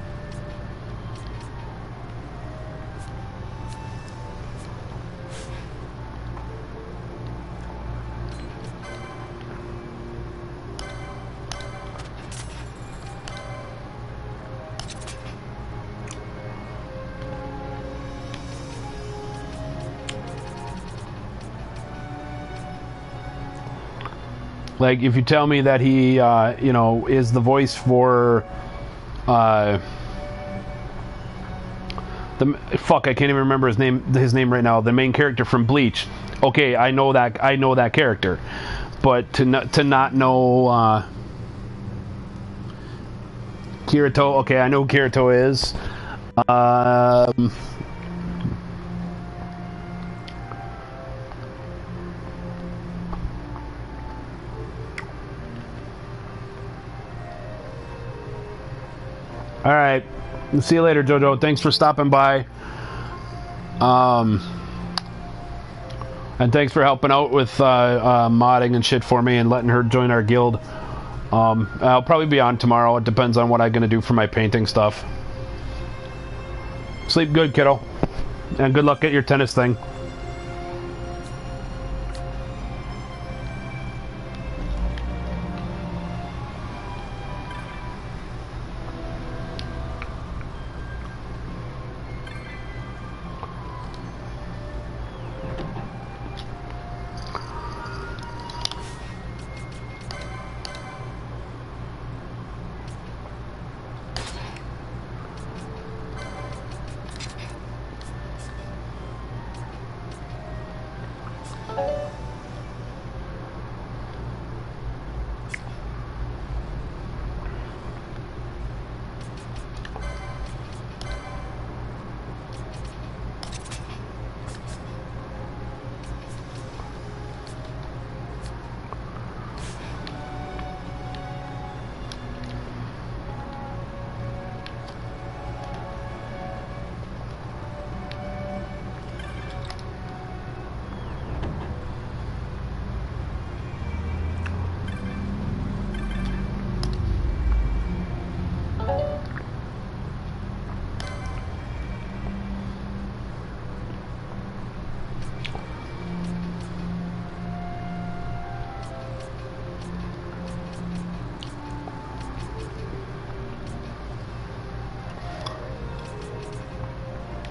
Like, if you tell me that he, is the voice for, I can't even remember his name right now. The main character from Bleach. Okay, I know that character, but to not know Kirito. Okay, I know who Kirito is. All right. See you later, Jojo. Thanks for stopping by. And thanks for helping out with modding and shit for me and letting her join our guild. I'll probably be on tomorrow. It depends on what I'm going to do for my painting stuff. Sleep good, kiddo. And good luck at your tennis thing.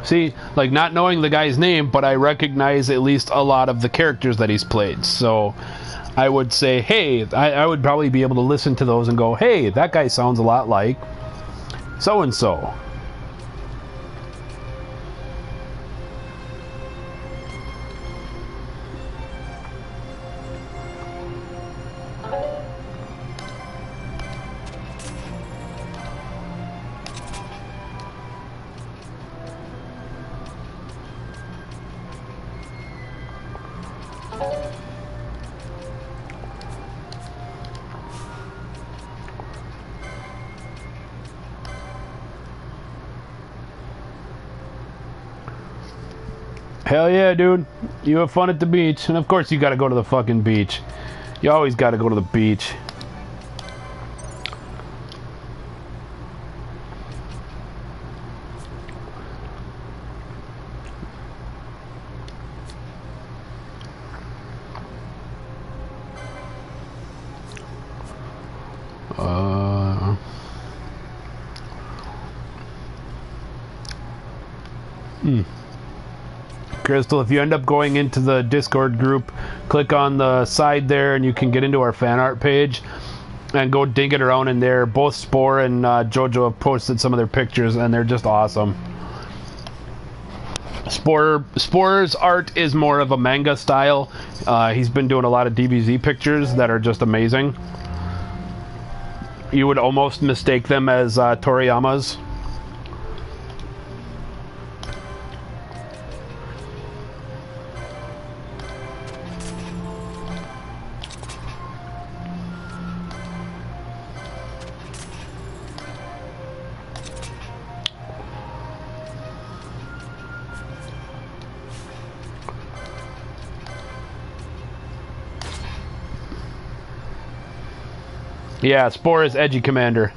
See, like, not knowing the guy's name, but I recognize at least a lot of the characters that he's played. So I would say, hey, I would probably be able to listen to those and go, hey, that guy sounds a lot like so-and-so. Hell yeah, dude. You have fun at the beach. And of course you gotta go to the fucking beach. You always gotta go to the beach. Crystal, if you end up going into the Discord group, click on the side there and you can get into our fan art page and go dig it around in there. Both Spore and Jojo have posted some of their pictures and they're just awesome. Spore's art is more of a manga style. He's been doing a lot of DBZ pictures that are just amazing. You would almost mistake them as Toriyama's. Yeah, Spore is Edgy Commander.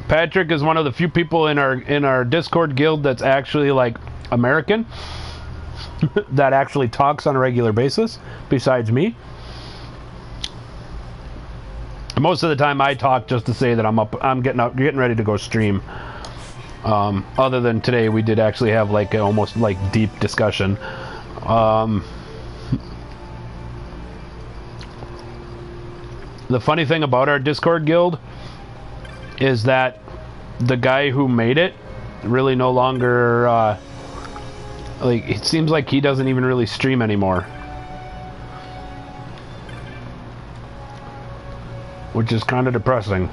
Patrick is one of the few people in our Discord guild that's actually like American that actually talks on a regular basis besides me. Most of the time I talk just to say that I'm getting ready to go stream. Other than today, we did actually have like almost like deep discussion. The funny thing about our Discord guild is that the guy who made it really no longer like, it seems like he doesn't even really stream anymore, which is kind of depressing.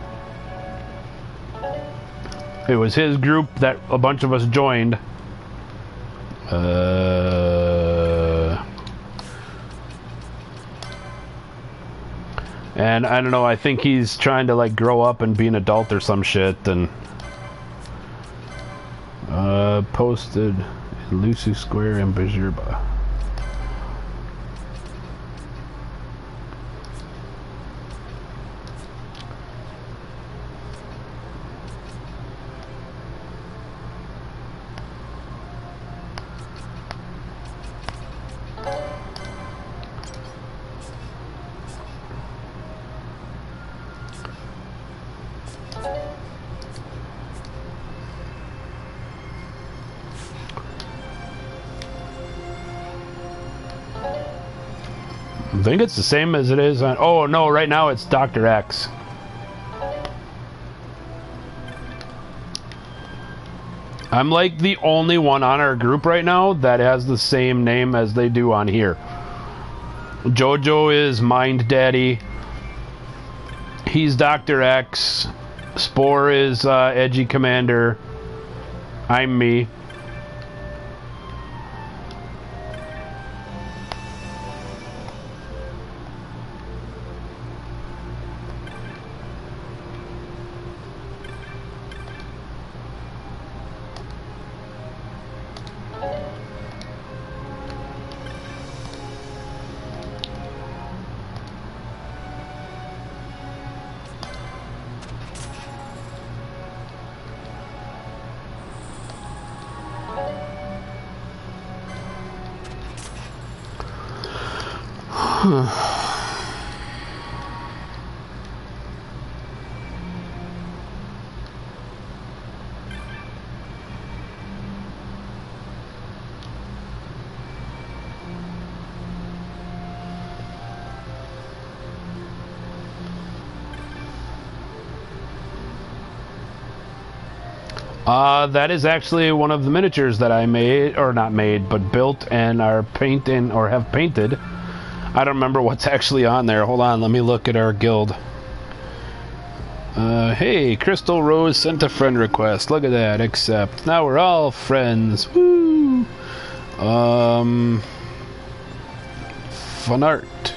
It was his group that a bunch of us joined. And I don't know, I think he's trying to like grow up and be an adult or some shit, and posted in Lucy Square in Bajirba. I think it's the same as it is on... Oh, no, right now it's Dr. X. I'm like the only one on our group right now that has the same name as they do on here. Jojo is Mind Daddy. He's Dr. X. Spore is Edgy Commander. I'm me. That is actually one of the miniatures that I made, or not made, but built and are painting, or have painted. I don't remember what's actually on there. Hold on, let me look at our guild. Hey, Crystal Rose sent a friend request. Look at that, accept. Now we're all friends. Woo! Fun art.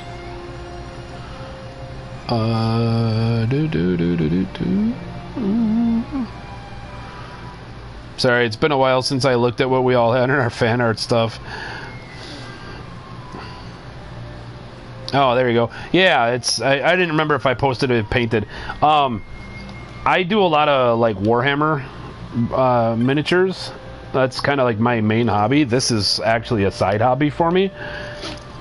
Sorry, it's been a while since I looked at what we all had in our fan art stuff. Oh, there you go. Yeah, it's I didn't remember if I posted it painted. I do a lot of like Warhammer miniatures. That's kind of like my main hobby. This is actually a side hobby for me.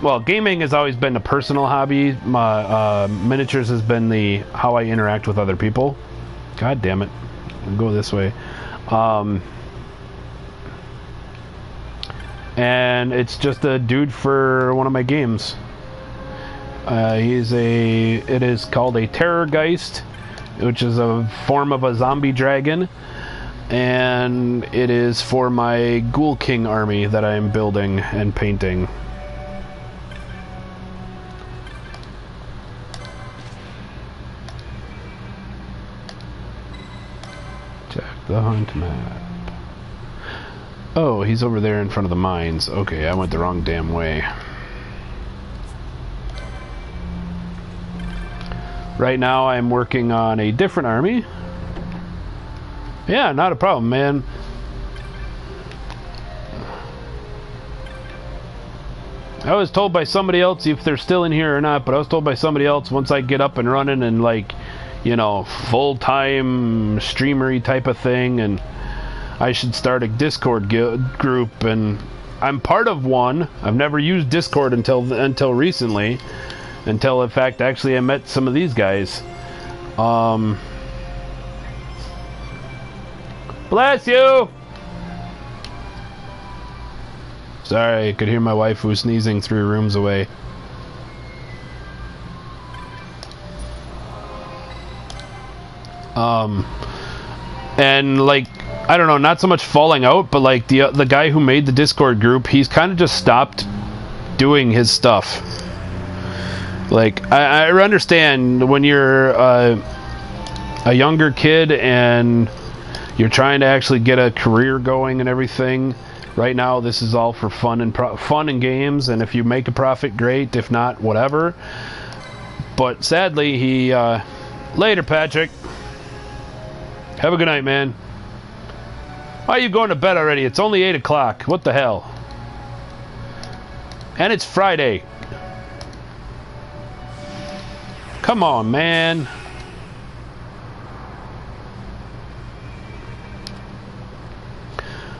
Well, gaming has always been a personal hobby. My miniatures has been the how I interact with other people. God damn it. I'll go this way. And it's just a dude for one of my games. It is called a Terrorgeist, which is a form of a zombie dragon, and it is for my Ghoul King army that I am building and painting. Check the hunt map. Oh, he's over there in front of the mines. Okay, I went the wrong damn way. Right now I'm working on a different army. Yeah, not a problem, man. I was told by somebody else, if they're still in here or not, but I was told by somebody else once I get up and running and like, you know, full-time streamery type of thing, and I should start a Discord group, and I'm part of one. I've never used Discord until recently. Until, in fact, actually I met some of these guys. Bless you! Sorry, I could hear my wife who's sneezing 3 rooms away. And, like, I don't know, not so much falling out, but, like, the guy who made the Discord group, he's kind of just stopped doing his stuff. Like, I understand when you're a younger kid and you're trying to actually get a career going and everything. Right now, this is all for fun and games, and if you make a profit, great. If not, whatever. But sadly, he later, Patrick. Have a good night, man. Why are you going to bed already? It's only 8 o'clock. What the hell? And it's Friday. Come on, man.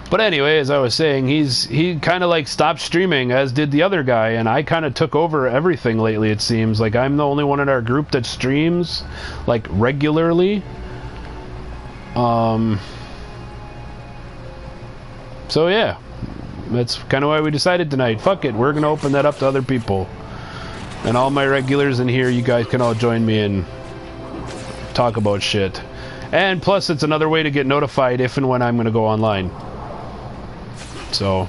But anyway, as I was saying, he kind of like stopped streaming, as did the other guy, and I kind of took over everything lately, it seems. Like, I'm the only one in our group that streams, like, regularly. So yeah, that's kind of why we decided tonight. Fuck it, we're going to open that up to other people. And all my regulars in here, you guys can all join me and talk about shit. And plus, it's another way to get notified if and when I'm going to go online. So...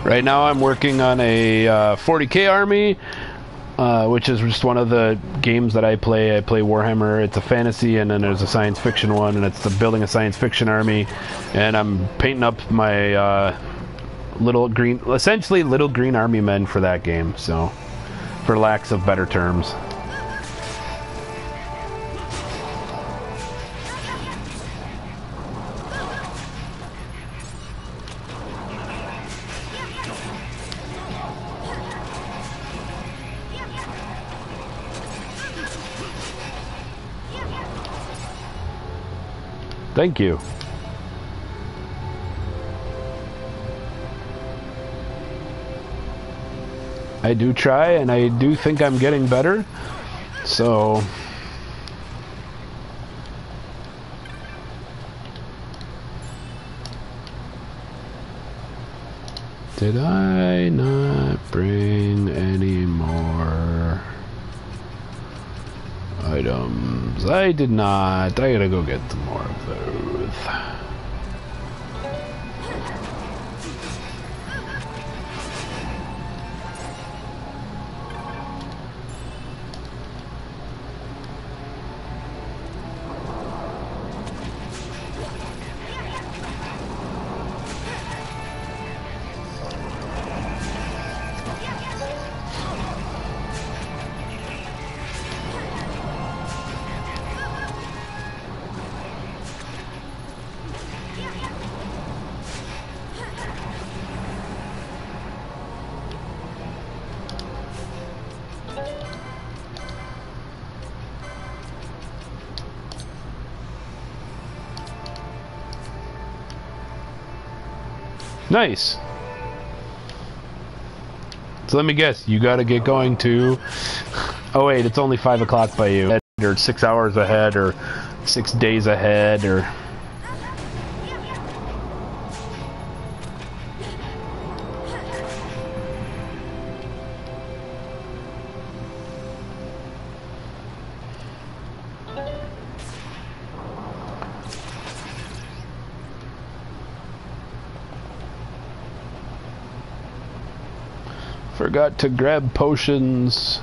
Right now I'm working on a 40k army, which is just one of the games that I play. I play Warhammer. It's a fantasy, and then there's a science fiction one, and it's the building a science fiction army. And I'm painting up my essentially little green army men for that game. So, for lacks of better terms. Thank you. I do try, and I do think I'm getting better. So... Did I not bring any more items? I did not. I gotta go get some more of those. Nice. So let me guess, you gotta get going to... Oh wait, it's only 5 o'clock by you. Or 6 hours ahead, or 6 days ahead, or... Forgot to grab potions.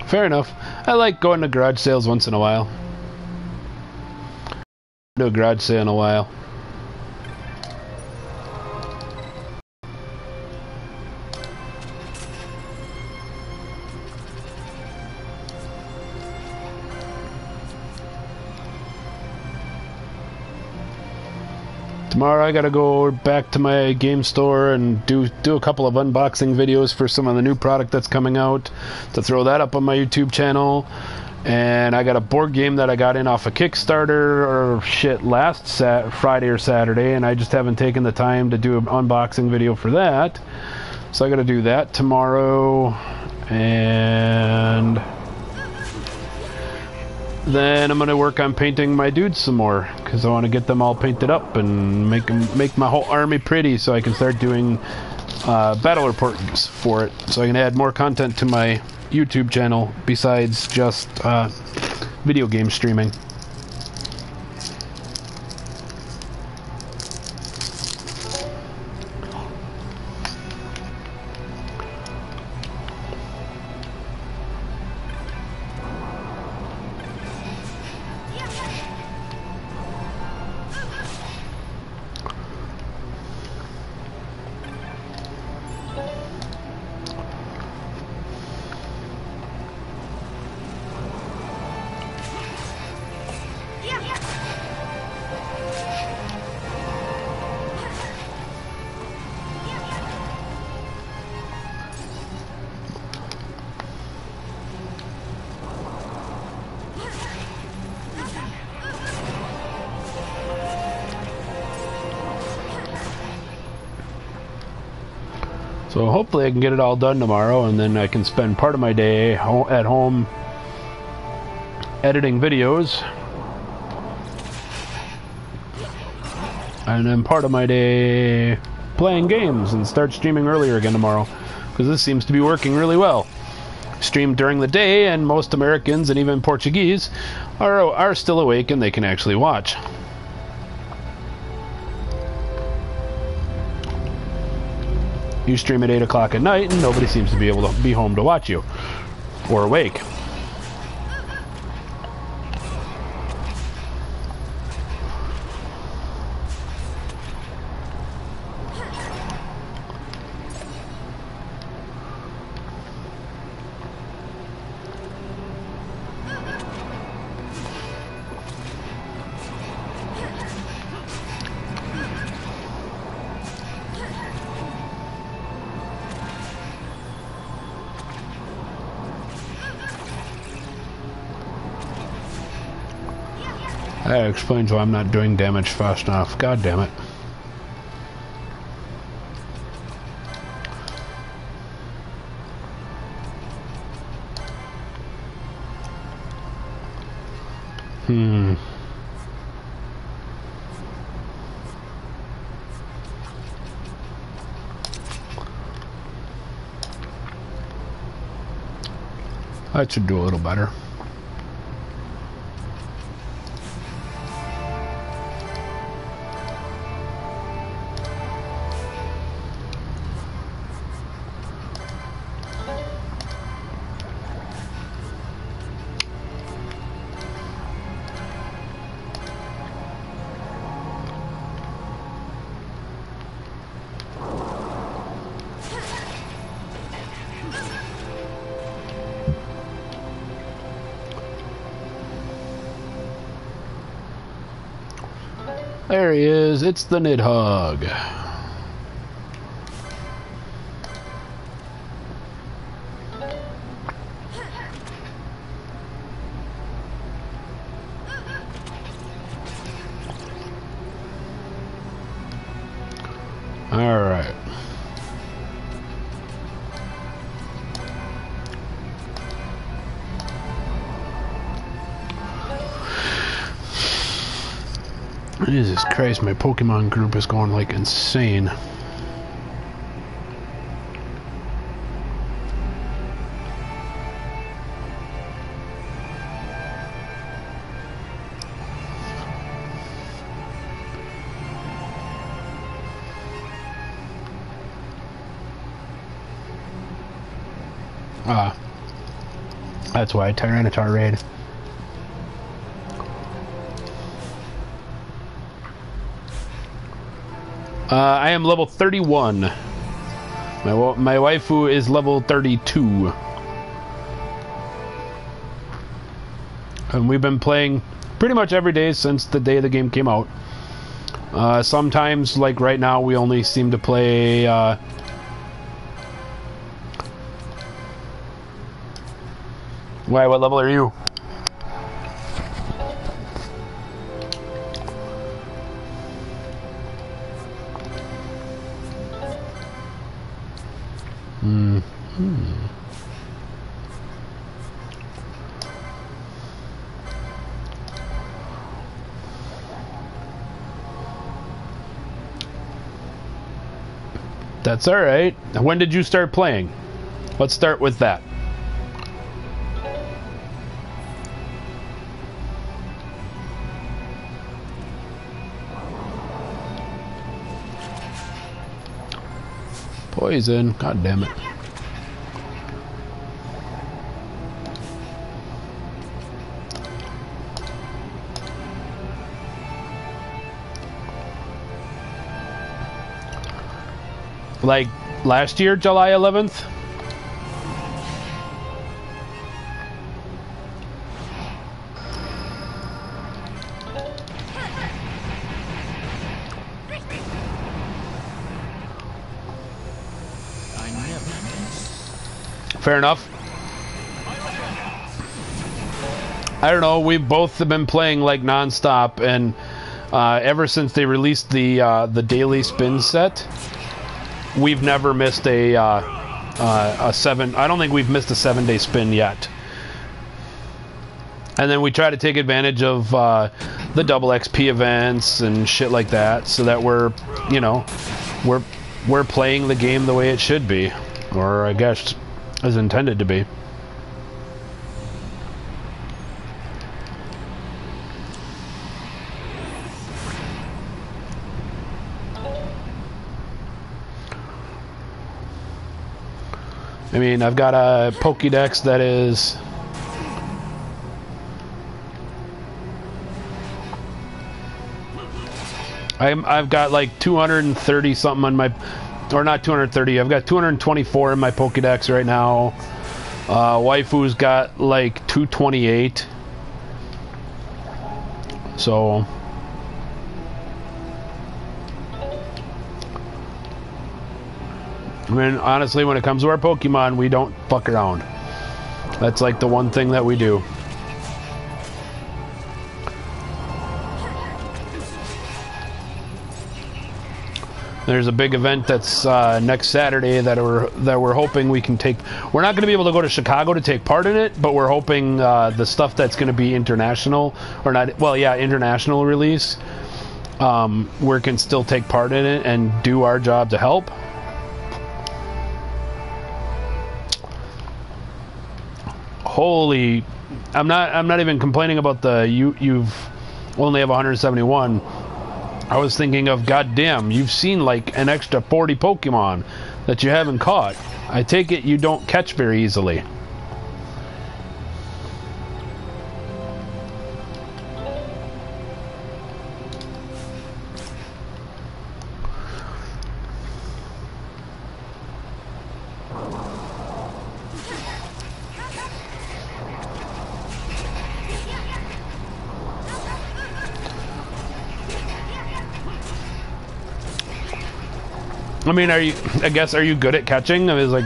Fair enough. I like going to garage sales once in a while. Do a garage sale in a while. Tomorrow I gotta go back to my game store and do a couple of unboxing videos for some of the new product that's coming out, to throw that up on my YouTube channel. And I got a board game that I got in off a Kickstarter or shit last Friday or Saturday, and I just haven't taken the time to do an unboxing video for that. So I gotta do that tomorrow, and then I'm gonna work on painting my dudes some more, because I want to get them all painted up and make my whole army pretty, so I can start doing battle reports for it, so I can add more content to my YouTube channel besides just video game streaming. So hopefully I can get it all done tomorrow, and then I can spend part of my day at home editing videos, and then part of my day playing games, and start streaming earlier again tomorrow, because this seems to be working really well. Stream during the day, and most Americans and even Portuguese are still awake and they can actually watch. You stream at 8 o'clock at night, and nobody seems to be able to be home to watch you. Or awake. That explains why I'm not doing damage fast enough. God damn it. That should do a little better. There he is. It's the Nidhogg. All right. Jesus Christ, my Pokemon group is going like insane. That's why Tyranitar raid. I am level 31. My waifu is level 32. And we've been playing pretty much every day since the day the game came out. Sometimes, like right now, we only seem to play... Why, what level are you? That's alright. When did you start playing? Let's start with that. Poison. God damn it. Like last year, July 11th? Fair enough. I don't know, we both have been playing like non-stop, and ever since they released the daily spin set, we've never missed a 7. I don't think we've missed a 7-day spin yet. And then we try to take advantage of the double XP events and shit like that, so that we're, you know, we're playing the game the way it should be, or I guess as intended to be. I mean, I've got a Pokédex that is... I've got like 230 something on my... Or not 230, I've got 224 in my Pokédex right now. Waifu's got like 228. So... I mean, honestly, when it comes to our Pokemon, we don't fuck around. That's like the one thing that we do. There's a big event that's next Saturday that we're hoping we can take. We're not going to be able to go to Chicago to take part in it, but we're hoping the stuff that's going to be international or not. Well, yeah, international release. We can still take part in it and do our job to help. Holy, I'm not even complaining about the you've only have 171. I was thinking of, goddamn, you've seen like an extra 40 Pokemon that you haven't caught. I take it you don't catch very easily. I mean, are you good at catching? I mean, like,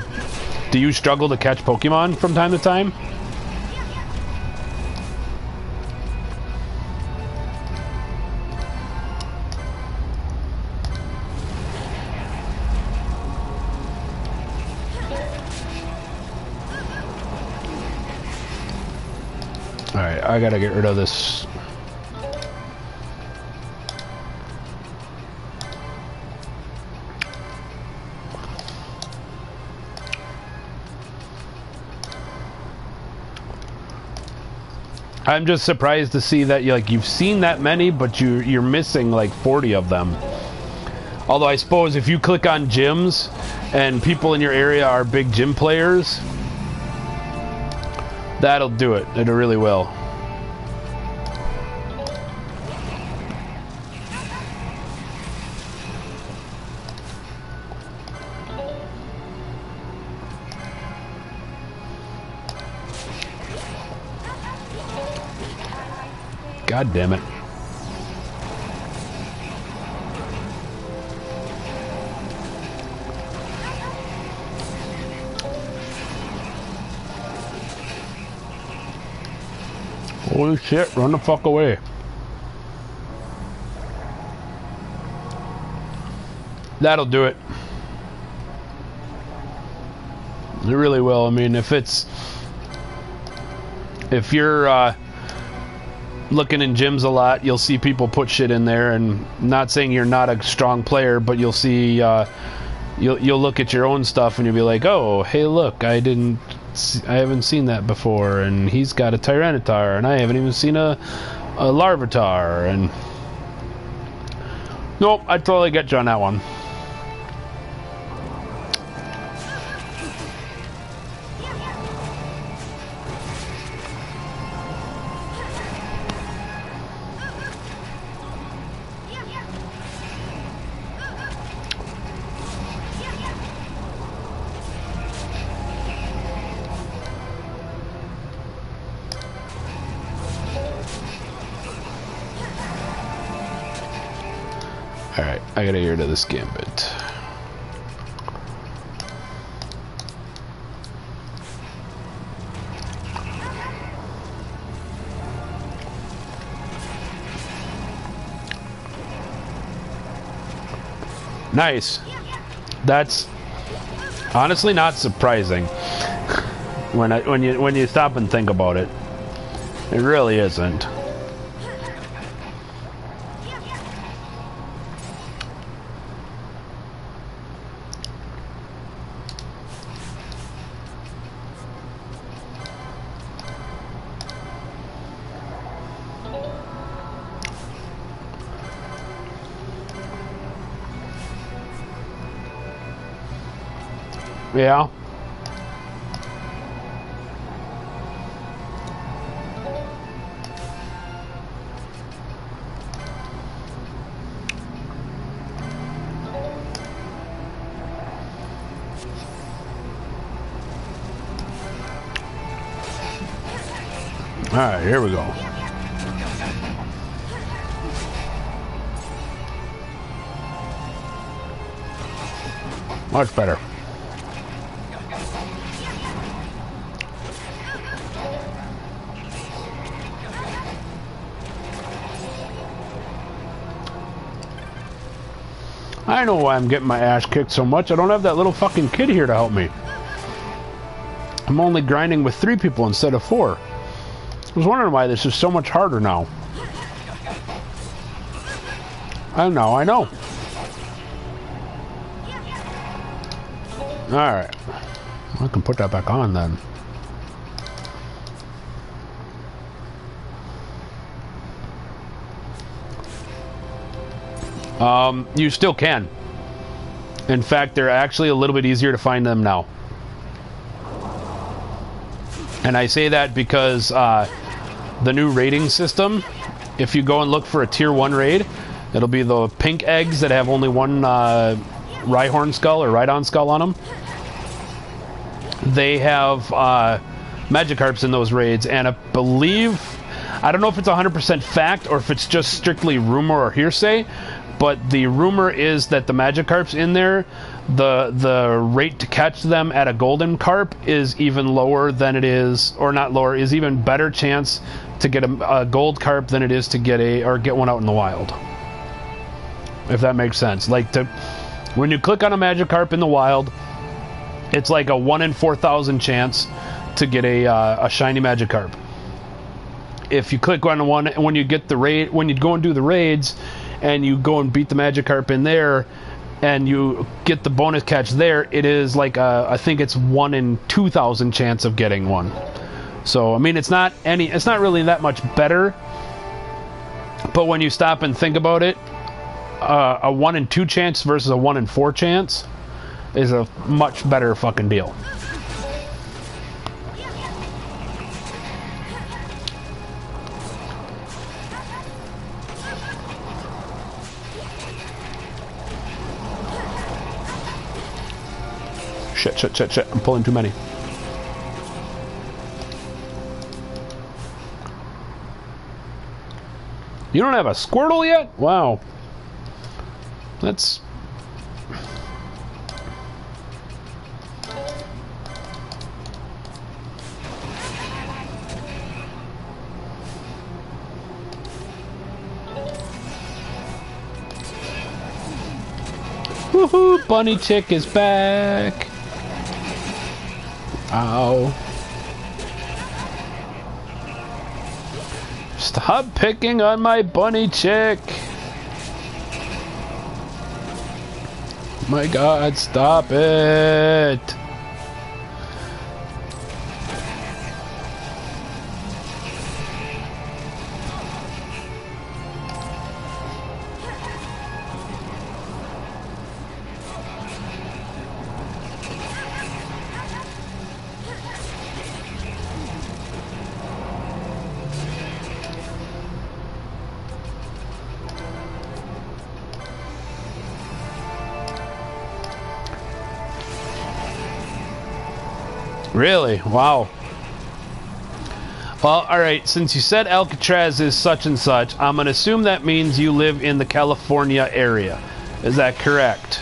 do you struggle to catch Pokemon from time to time? Alright, I gotta get rid of this. I'm just surprised to see that you've seen that many, but you're missing like 40 of them. Although I suppose if you click on gyms and people in your area are big gym players, that'll do it. It really will. God damn it. Holy shit, run the fuck away. That'll do it. It really will. I mean, if you're looking in gyms a lot, you'll see people put shit in there, and not saying you're not a strong player, but you'll see you'll look at your own stuff and you'll be like, oh, hey, look, I haven't seen that before, and he's got a Tyranitar, and I haven't even seen a Larvitar, and nope, I totally get you on that one. Alright, I gotta get rid of this Gambit. Nice. That's honestly not surprising when you stop and think about it. It really isn't. Yeah. Alright, here we go. Much better. I know why I'm getting my ass kicked so much. I don't have that little fucking kid here to help me. I'm only grinding with 3 people instead of 4. I was wondering why this is so much harder now. I know. Alright. I can put that back on then. You still can. In fact, they're actually a little bit easier to find them now. And I say that because the new rating system, if you go and look for a tier 1 raid, it'll be the pink eggs that have only one Rhyhorn skull or Rhydon skull on them. They have Magikarps in those raids, and I believe, I don't know if it's 100% fact or if it's just strictly rumor or hearsay, but the rumor is that the Magikarps in there, the rate to catch them at a golden carp is even lower than it is, or not lower, is even better chance to get a gold carp than it is to get one out in the wild. If that makes sense. Like, when you click on a Magikarp in the wild, it's like a 1 in 4,000 chance to get a shiny Magikarp. If you click on one, when you get the raid, when you go and do the raids, and you go and beat the Magikarp in there, and you get the bonus catch there, it is like I think it's 1 in 2,000 chance of getting one. So I mean, it's not really that much better. But when you stop and think about it, a 1 in 2 chance versus a 1 in 4 chance is a much better fucking deal. Shit. I'm pulling too many. You don't have a Squirtle yet? Wow. That's... Woohoo! Bunny Chick is back! Ow. Stop picking on my bunny chick! My God, stop it! Really? Wow. Well, alright, since you said Alcatraz is such and such, I'm going to assume that means you live in the California area. Is that correct?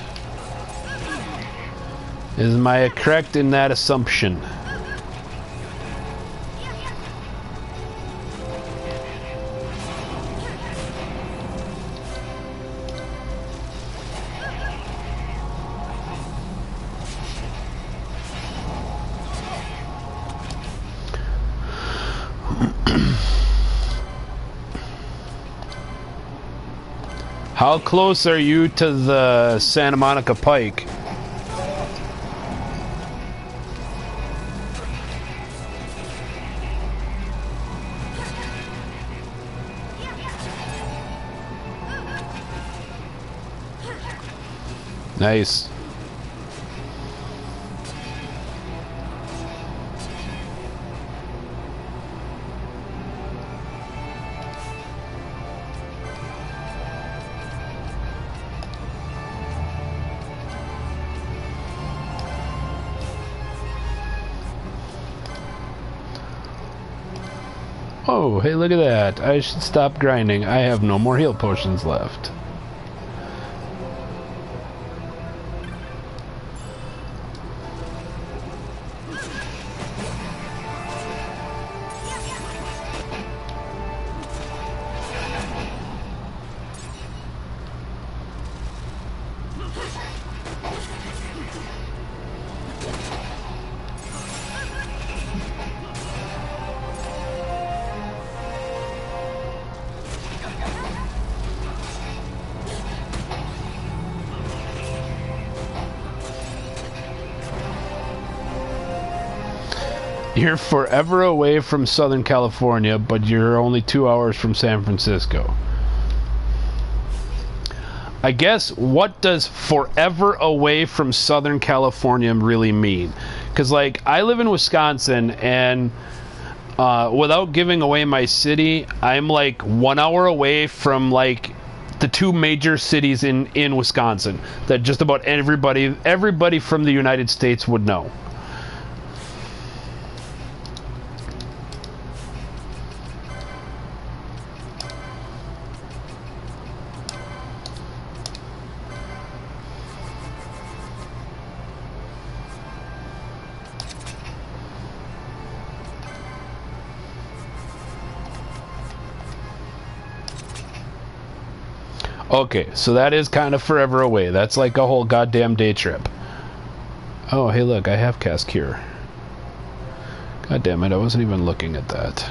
Am I correct in that assumption? How close are you to the Santa Monica Pike? Nice. Oh, hey, look at that. I should stop grinding. I have no more heal potions left. You're forever away from Southern California, but you're only 2 hours from San Francisco. I guess, what does forever away from Southern California really mean? Because, like, I live in Wisconsin, and without giving away my city, I'm like 1 hour away from, like, the two major cities in Wisconsin that just about everybody from the United States would know. Okay, so that is kind of forever away. That's like a whole goddamn day trip. Oh, hey, look, I have cask here. God damn it, I wasn't even looking at that.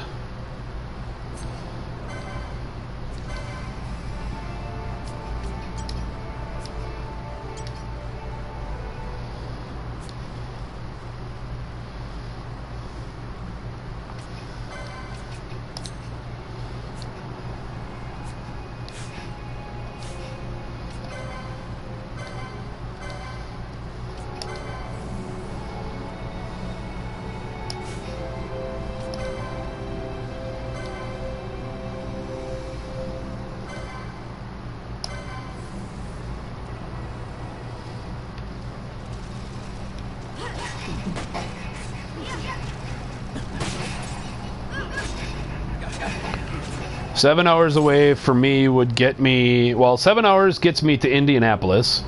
Seven hours away for me would get me... Well, 7 hours gets me to Indianapolis.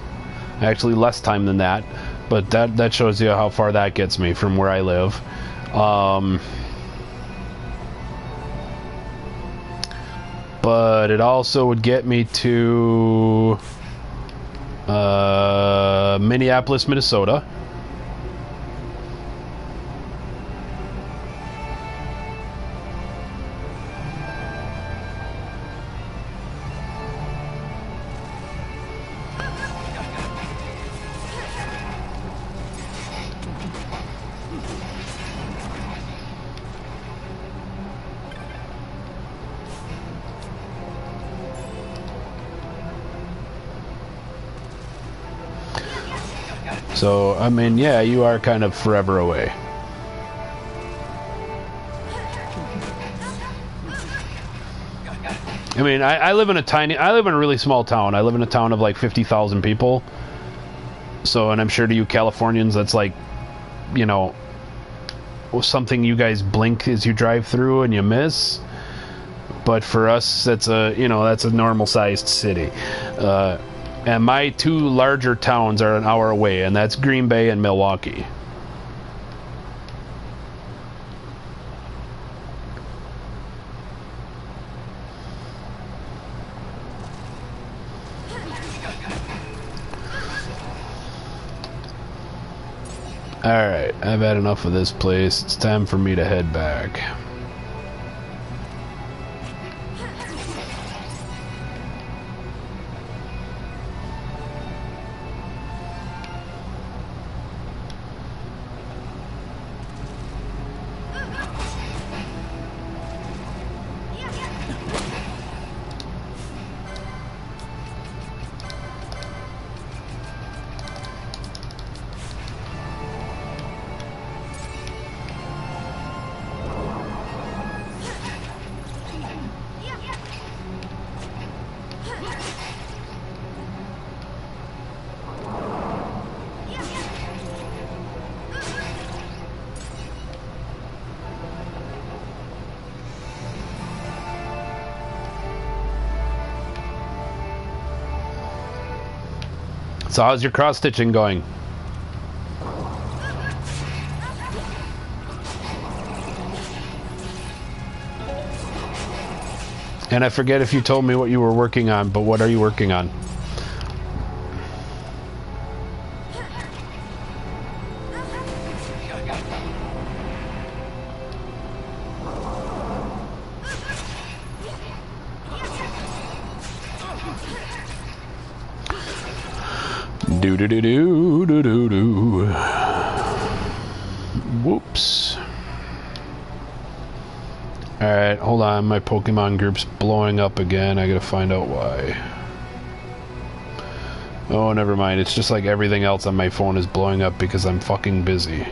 Actually, less time than that. But that shows you how far that gets me from where I live. But it also would get me to... Minneapolis, Minnesota. So, I mean, yeah, you are kind of forever away. I mean, I live in a really small town. I live in a town of like 50,000 people. So, and I'm sure to you Californians, that's like, you know, something you guys blink as you drive through and you miss. But for us, that's a normal sized city. And my two larger towns are an hour away, and that's Green Bay and Milwaukee. Alright, I've had enough of this place. It's time for me to head back. So how's your cross stitching going? And I forget if you told me what you were working on, but what are you working on? Do-do-do-do-do-do-do. Whoops. Alright, hold on. My Pokemon group's blowing up again. I gotta find out why. Oh, never mind. It's just like everything else on my phone is blowing up because I'm fucking busy.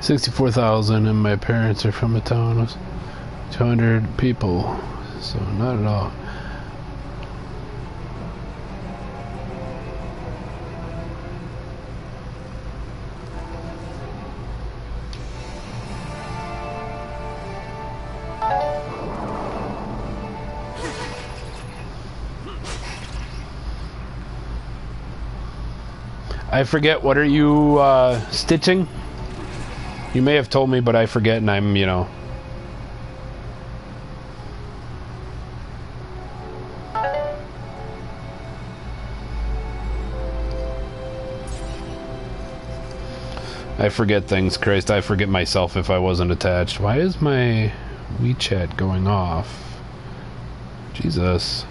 $64,000, and my parents are from a town of 200 people, so not at all. I forget, what are you stitching? You may have told me, but I forget, and I'm, you know... I forget things, Christ. I forget myself if I wasn't attached. Why is my WeChat going off? Jesus.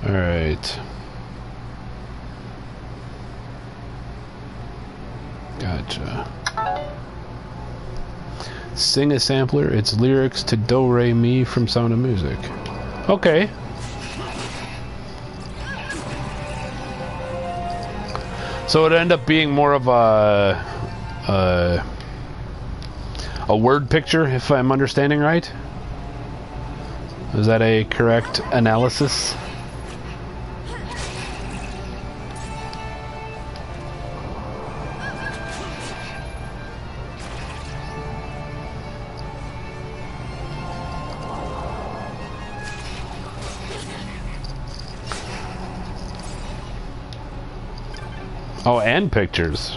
Alright. Gotcha. Sing a sampler, it's lyrics to Do Re Mi from Sound of Music. Okay. So it ended up being more of a word picture, if I'm understanding right? Is that a correct analysis? Oh, and pictures.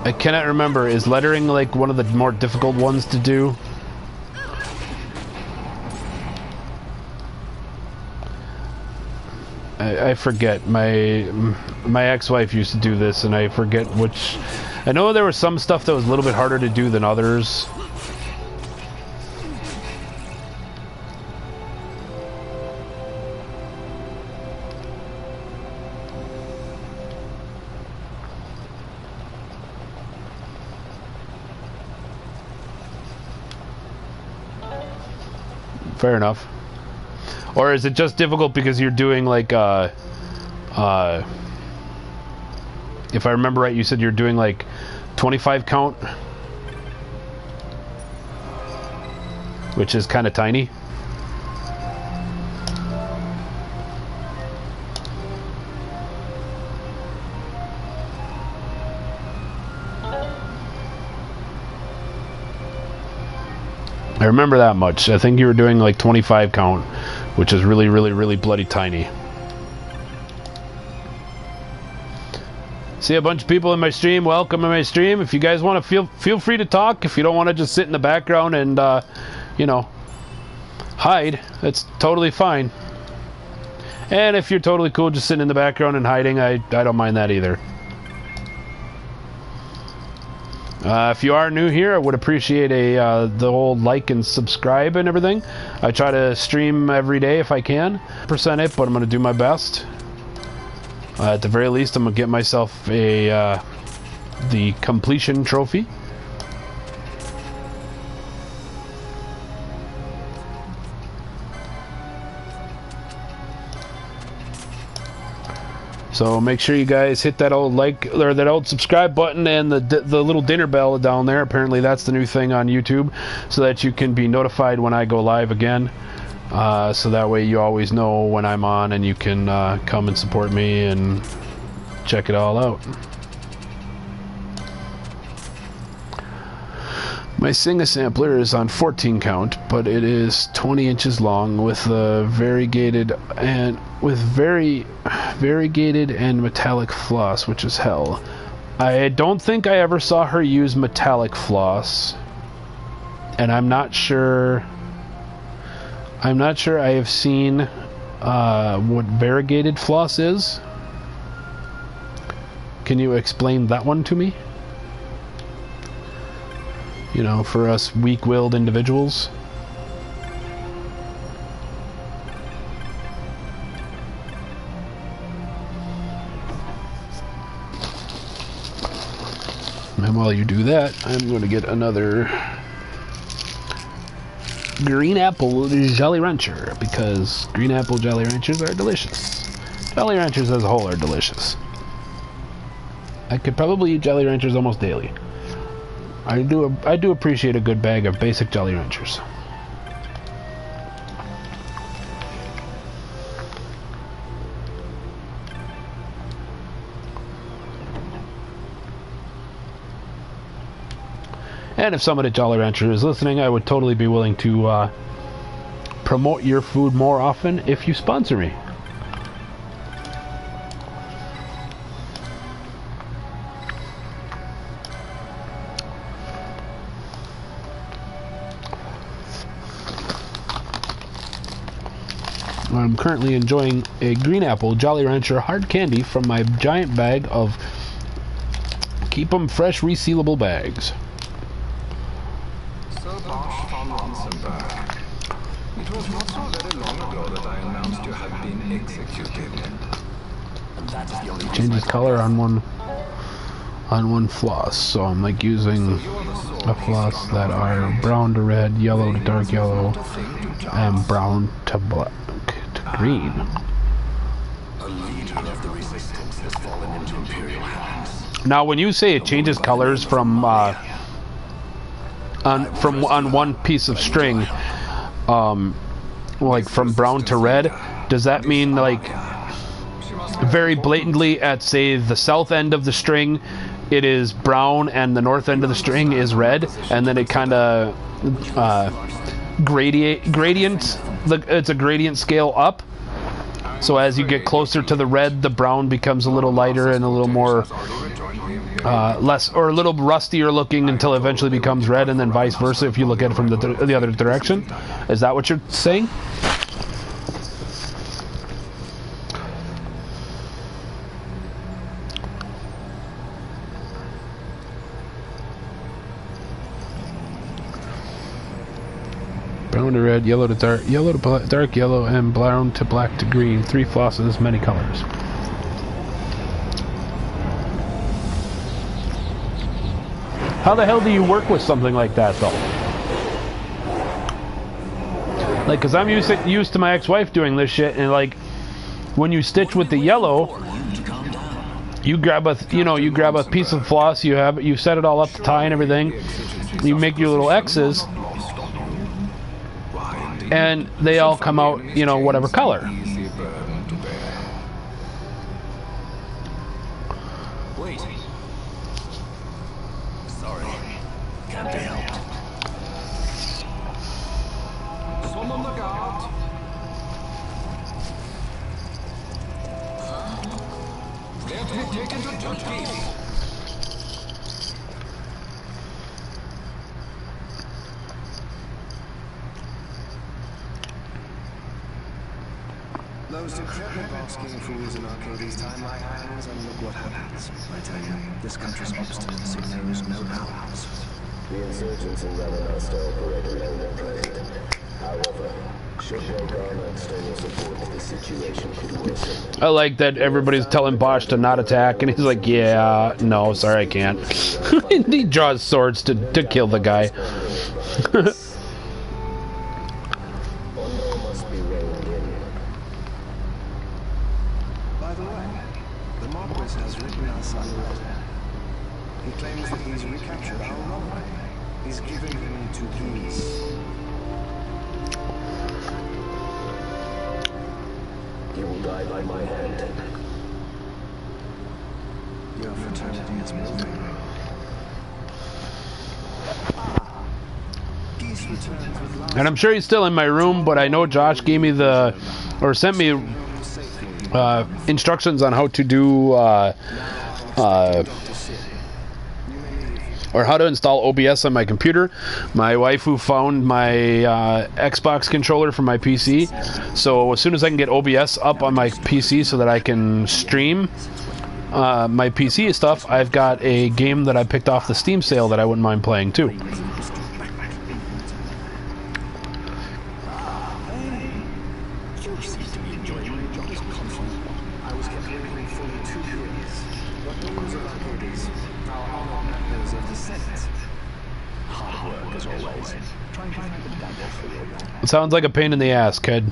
I cannot remember. Is lettering like one of the more difficult ones to do? I forget. My ex-wife used to do this, and I forget which. I know there was some stuff that was a little bit harder to do than others. Fair enough. Or is it just difficult because you're doing like if I remember right, you said you're doing like 25 count, which is kind of tiny. I remember that much. I think you were doing like 25 count, which is really, really, really bloody tiny. See a bunch of people in my stream. Welcome to my stream. If you guys want to feel free to talk. If you don't want to just sit in the background and you know, hide, that's totally fine. And if you're totally cool just sitting in the background and hiding, I don't mind that either. If you are new here, I would appreciate the old like and subscribe and everything. I try to stream every day if I can. Percent it, but I'm going to do my best. At the very least, I'm going to get myself the completion trophy. So make sure you guys hit that old like or that old subscribe button and the little dinner bell down there. Apparently that's the new thing on YouTube, so that you can be notified when I go live again. So that way you always know when I'm on and you can come and support me and check it all out. My Singa sampler is on 14 count, but it is 20 inches long with a variegated and metallic floss, which is hell. I don't think I ever saw her use metallic floss, and I'm not sure I have seen what variegated floss is. Can you explain that one to me? You know, for us weak-willed individuals. And while you do that, I'm going to get another green apple Jolly Rancher, because green apple Jolly Ranchers are delicious. Jolly Ranchers as a whole are delicious. I could probably eat Jolly Ranchers almost daily. I do appreciate a good bag of basic Jolly Ranchers. And if someone at Jolly Rancher is listening, I would totally be willing to promote your food more often if you sponsor me. I'm currently enjoying a green apple Jolly Rancher hard candy from my giant bag of Keep 'em Fresh resealable bags. So Bosch von Ronsenberg. It was not so very long ago that I announced you had been executed. That is the only Changes color on one floss, so I'm like using a floss that are brown to red, yellow to dark yellow, and brown to black to green. A leader of the resistance has fallen into Imperial hands. Now, when you say it changes colors from on one piece of string, like from brown to red, does that mean like very blatantly at, say, the south end of the string it is brown and the north end of the string is red, and then it kind of it's a gradient scale up, so as you get closer to the red, the brown becomes a little lighter and a little more less, or a little rustier looking, until it eventually becomes red, and then vice versa if you look at it from the other direction. Is that what you're saying? Brown to red, yellow to dark yellow, and brown to black to green. 3 flosses, many colors. How the hell do you work with something like that, though? Like, cause I'm used to my ex-wife doing this shit, and like, when you stitch with the yellow, you grab a piece of floss, you set it all up to tie and everything. You make your little X's, and they all come out, whatever color. Wait. Sorry. Can't be helped. Summon the guard. Let me take it to judgment. Those decrepit basking fools in Arcadia's time my hands, and look what happens. I tell you, this country's obstinacy knows no bounds. The insurgents in Revan are still operating under present. However, should they garner external support, the situation could worsen. I like that everybody's telling Bosch to not attack, and he's like, yeah, no, sorry, I can't. He draws swords to kill the guy. Marquis has written us a letter. He claims that he's recaptured our runway. He's given him to peace. You will die by my hand. Your fraternity is moving. Geese returns with last And I'm sure he's still in my room, but I know Josh gave me sent me instructions on how to do or how to install OBS on my computer. My wife who found my Xbox controller for my PC, so as soon as I can get OBS up on my PC so that I can stream my PC stuff, I've got a game that I picked off the Steam sale that I wouldn't mind playing too. It sounds like a pain in the ass, kid.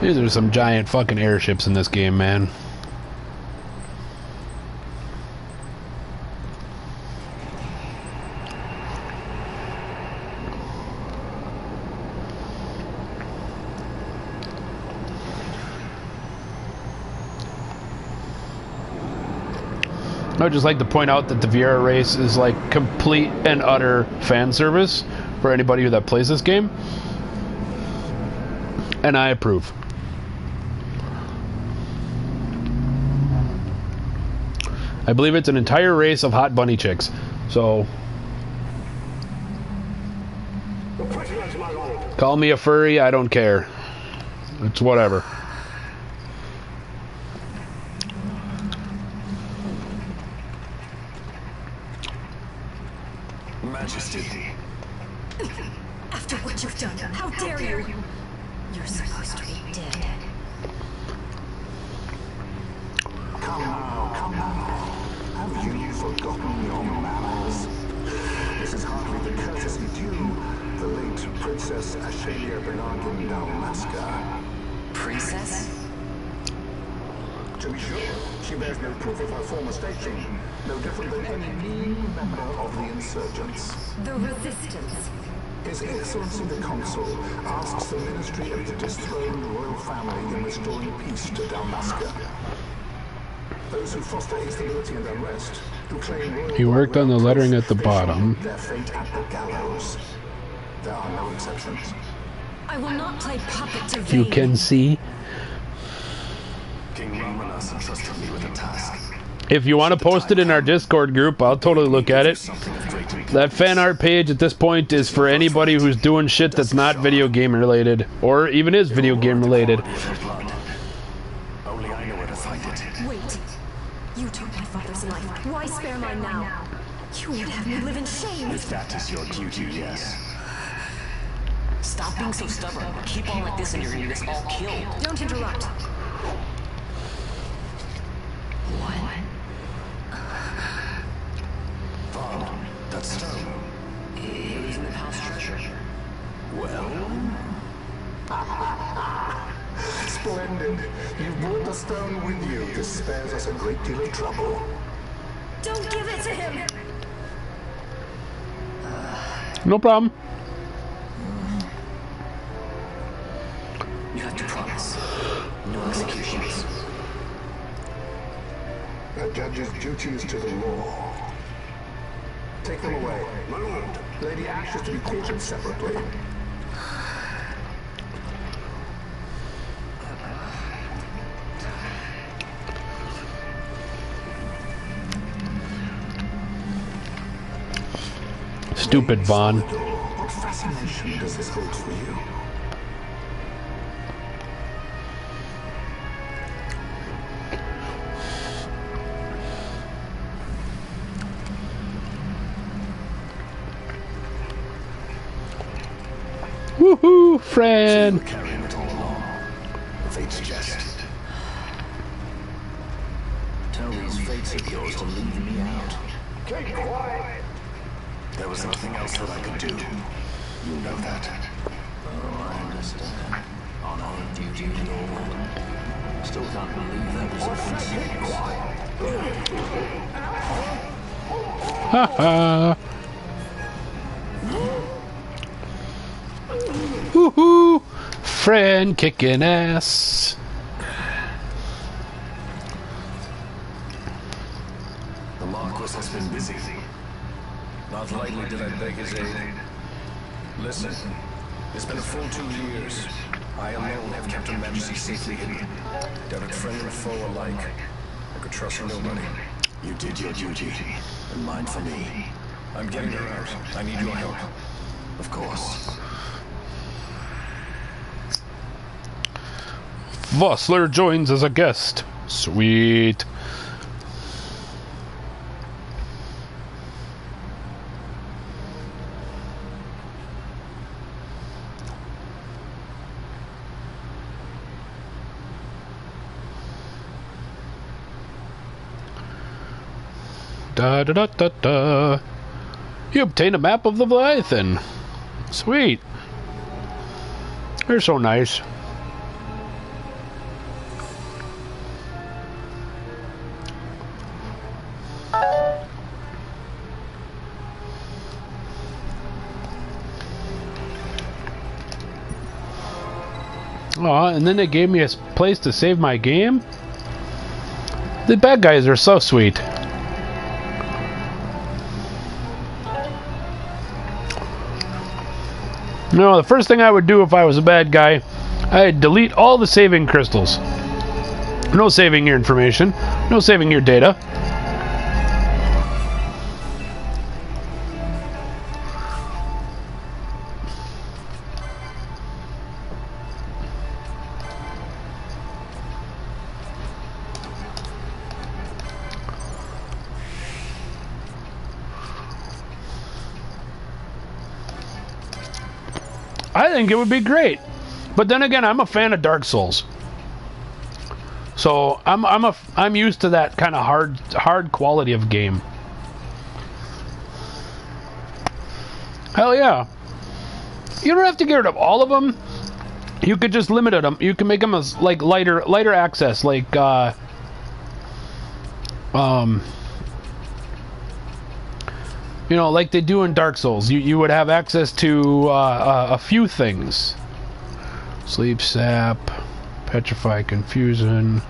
These are some giant fucking airships in this game, man. I would just like to point out that the Vieira race is like complete and utter fan service for anybody that plays this game. And I approve. I believe it's an entire race of hot bunny chicks. So call me a furry, I don't care. It's whatever. Majesty. After what you've done, how dare you? You're supposed to be dead. Come now. Have you forgotten your manners? This is hardly the courtesy due the late Princess Ashelia Benargin Dalmasca. Princess? To be sure, she bears no proof of her former station, no different than any mean member of the insurgents. The resistance. His Excellency the Consul asks the Ministry of the dethroned royal family in restoring peace to Dalmasca. Those who foster instability and unrest, who claim royal He worked on the lettering at the bottom. their fate at the gallows. There are no exceptions. I will not play puppet to You Vane. can see. King Ramanas entrusted me with a task. If you want to post it in our Discord group, I'll totally look at it. Something of great importance. That fan art page at this point is for anybody who's doing shit that's not video game related, or even is video game related. Only I know where to find it. Wait. You took my father's life. Why spare mine now? You would have me live in shame. If that is your duty, yes. Stop being so stubborn. Keep on like this and you're gonna get us all killed. Don't interrupt. Found that stone. Isn't the palace treasure? Well, Splendid. You've brought the stone with you. This spares us a great deal of trouble. Don't give it to him. No problem. You have to promise. No executions. A judge's duty is to the law. Take them away. My lord. Lady Ash is to be quartered separately. Stupid Vaughn. What fascination does this hold for you? Woohoo, You friend! were carrying it all along. The fate's jest. Tell these fates of yours to leave me out. Keep quiet. There was nothing else that I could do. You know that. Oh, I understand. Honor, duty, and all that. Still can't believe that was offensive. Haha! Woohoo! Friend kicking ass. The Marquis has been busy. Not lightly did I beg his aid. Listen, it's been a full 2 years. I alone have kept Her Majesty safely hidden. Doubted friend and foe alike. I could trust nobody. You did your duty, and mine for me. I'm getting her out. I need your help. Of course. Vossler joins as a guest. Sweet. Da da da da da. You obtain a map of the Leviathan. Sweet. They're so nice. Aw, and then they gave me a place to save my game? The bad guys are so sweet. No, the first thing I would do if I was a bad guy, I'd delete all the saving crystals. No saving your information. No saving your data. I think it would be great, but then again, I'm a fan of Dark Souls, so I'm used to that kind of hard quality of game. Hell yeah! You don't have to get rid of all of them. You could just limit them. You can make them as like lighter access, like you know, like they do in Dark Souls. You would have access to a few things. Sleep Sap, Petrify Confusion.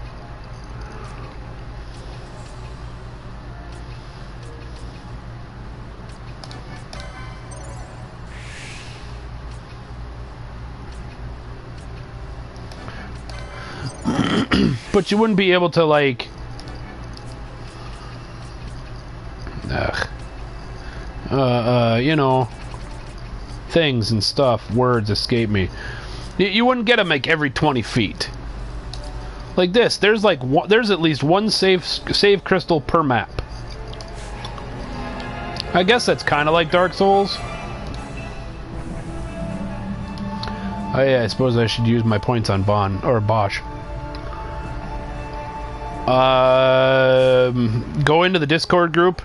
But you wouldn't be able to, like... you know, things and stuff, words escape me. You wouldn't get them like every 20 feet. Like this, there's like there's at least one save crystal per map. I guess that's kind of like Dark Souls. Oh yeah, I suppose I should use my points on Bosch. Go into the Discord group.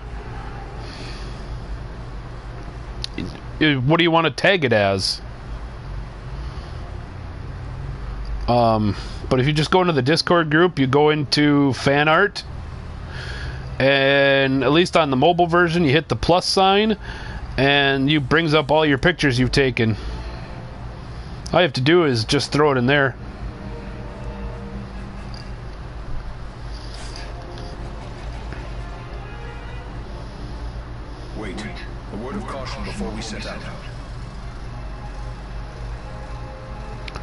What do you want to tag it as? But if you just go into the Discord group, you go into fan art, and at least on the mobile version, you hit the plus sign, and you brings up all your pictures you've taken. All you have to do is just throw it in there. Wait, a word of caution before we set out.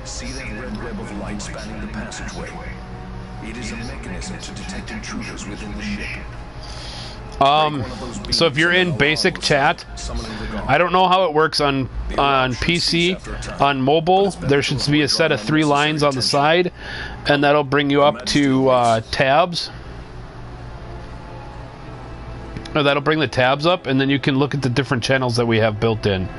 See that red web of light spanning the passageway? It is a mechanism to detect intruders within the ship. So if you're in basic chat, I don't know how it works on PC. On mobile, there should be a set of 3 lines on the side, and that'll bring you up to tabs. Or that'll bring the tabs up, and then you can look at the different channels that we have built in.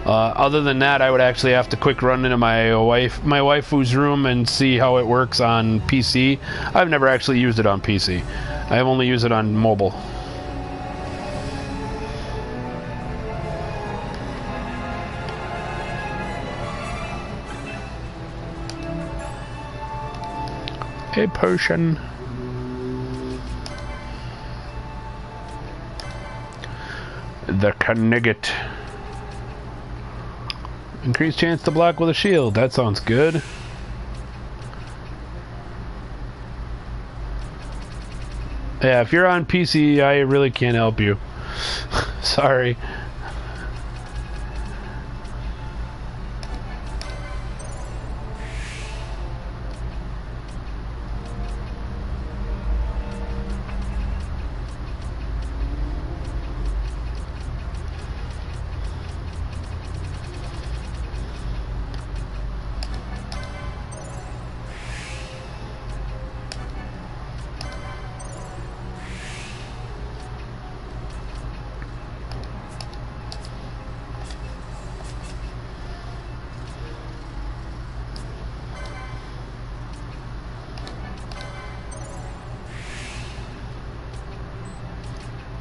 Other than that, I would actually have to quick run into my waifu's room and see how it works on PC. I've never actually used it on PC. I have only used it on mobile. A potion. The Knigget. Increased chance to block with a shield. That sounds good. Yeah, if you're on PC, I really can't help you. Sorry.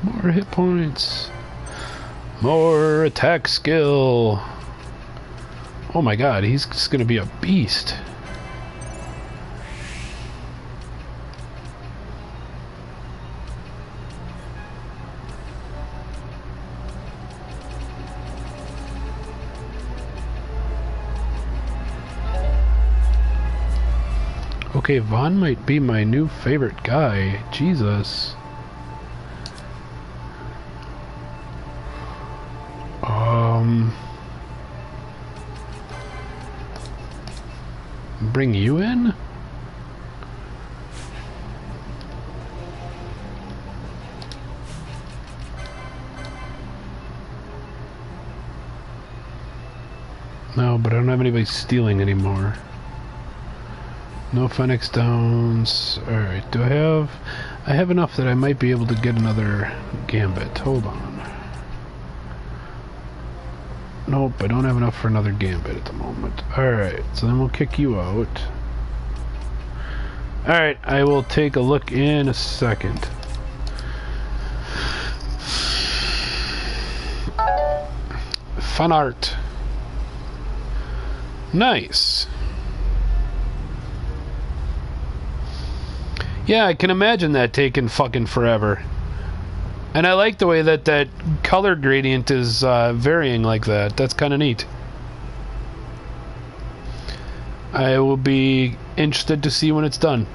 More hit points. More attack skill. Oh my god, he's just gonna be a beast. Okay, Vaughn might be my new favorite guy. Jesus. Bring you in? No, but I don't have anybody stealing anymore. No Phoenix Downs. Alright, do I have... I have enough that I might be able to get another Gambit. Hold on. Nope, I don't have enough for another Gambit at the moment. Alright, so then we'll kick you out. Alright, I will take a look in a second. Fun art. Nice. Yeah, I can imagine that taking fucking forever. And I like the way that that color gradient is varying like that. That's kind of neat. I will be interested to see when it's done.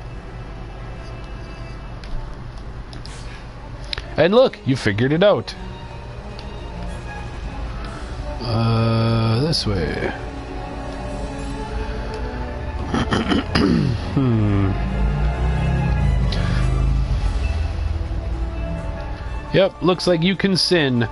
And look, you figured it out. This way. Yep, looks like you can sin.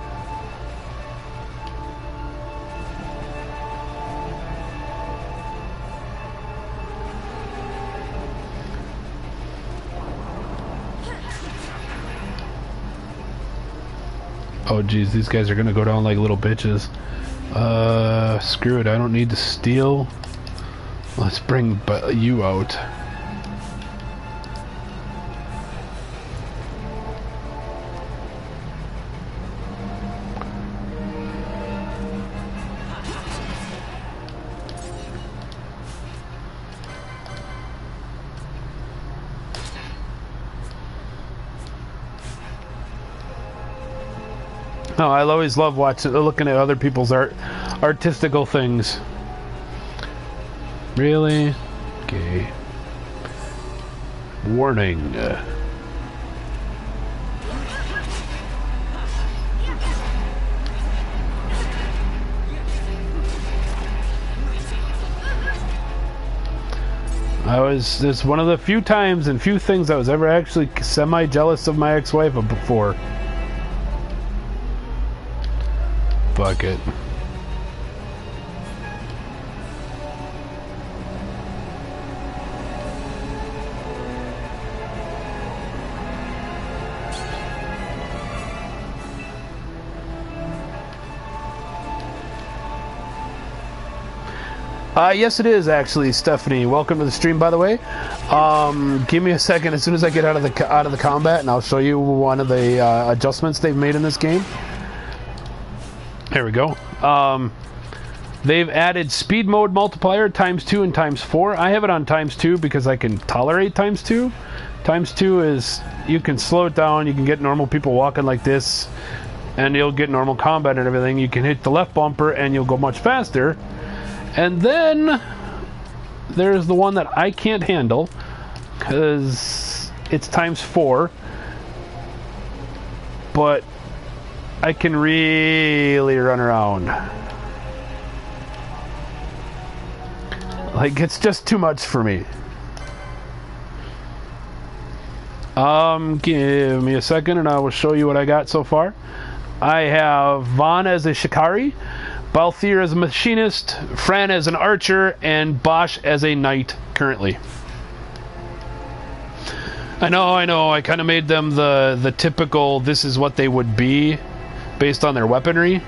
Oh geez, these guys are gonna go down like little bitches. Screw it, I don't need to steal. Let's bring you out. No, I always love looking at other people's artistical things. Really? Okay. Warning. It's one of the few times and few things I was ever actually semi-jealous of my ex-wife before. Fuck it. Yes, it is actually, Stephanie. Welcome to the stream, by the way. Give me a second as soon as I get out of the combat, and I'll show you one of the adjustments they've made in this game. There we go. They've added speed mode multiplier ×2 and ×4. I have it on ×2 because I can tolerate ×2. ×2 is you can slow it down. You can get normal people walking like this, and you'll get normal combat and everything. You can hit the left bumper, and you'll go much faster. And then there's the one that I can't handle because it's ×4, but I can really run around. Like, it's just too much for me. Give me a second and I will show you what I got so far. I have Vaughn as a Shikari, Balthier as a machinist, Fran as an archer, and Bosch as a knight currently. I know, I kind of made them the typical, this is what they would be based on their weaponry.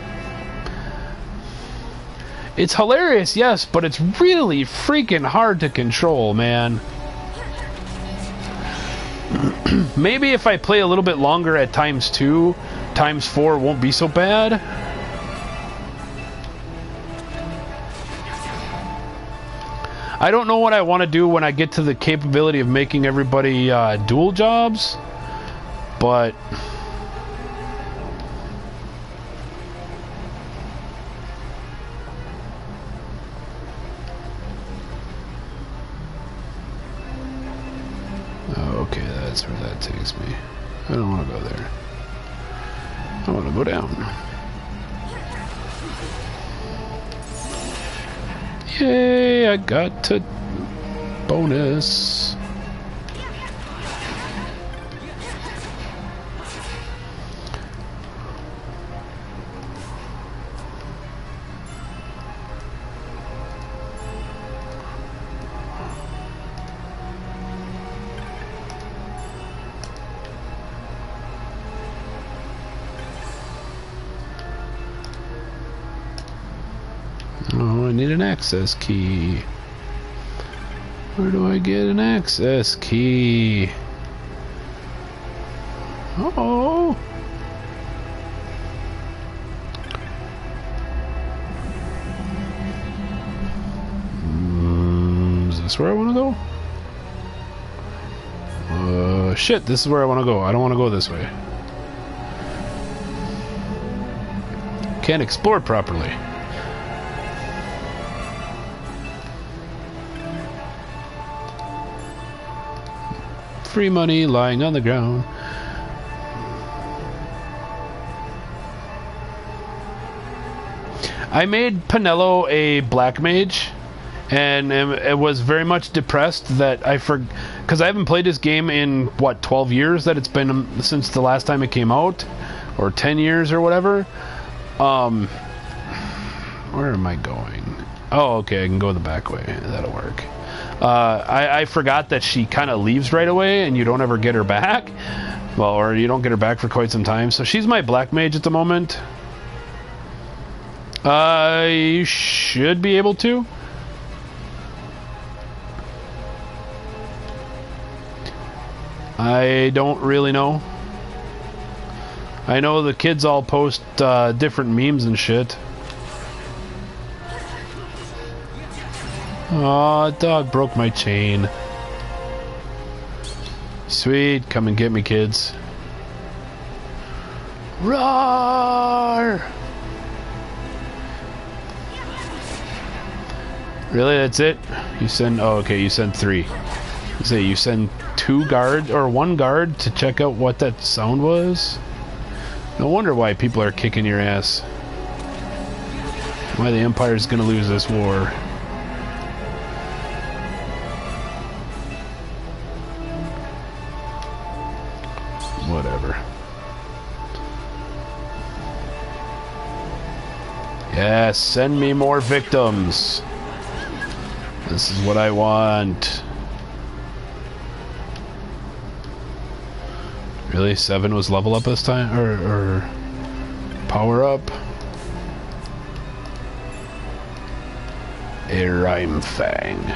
It's hilarious, yes, but it's really freaking hard to control, man. Maybe if I play a little bit longer at ×2, ×4 won't be so bad. I don't know what I want to do when I get to the capability of making everybody dual jobs, but okay, that's where that takes me. I don't want to go there. I want to go down. Yay, I got to bonus. Oh, I need an access key. Where do I get an access key? Uh-oh. Is this where I want to go? Shit, this is where I want to go. I don't want to go this way. Can't explore properly. Free money lying on the ground. I made Pinello a black mage, and it was very much depressed that because I haven't played this game in what 12 years that it's been since the last time it came out, or 10 years or whatever. Where am I going? Oh, okay, I can go the back way. That'll work. I forgot that she kind of leaves right away and you don't ever get her back. Well, or you don't get her back for quite some time. So she's my black mage at the moment. You should be able to. I don't really know. I know the kids all post different memes and shit. Aw, dog broke my chain. Sweet, come and get me, kids. Roar! Really, that's it? You send, oh, okay, you send 3. Say you send 2 guard, or 1 guard to check out what that sound was? No wonder why people are kicking your ass. Why the Empire's gonna lose this war. Whatever. Yes, send me more victims. This is what I want. Really? 7 was level up this time? Or power up? A rhyme fang.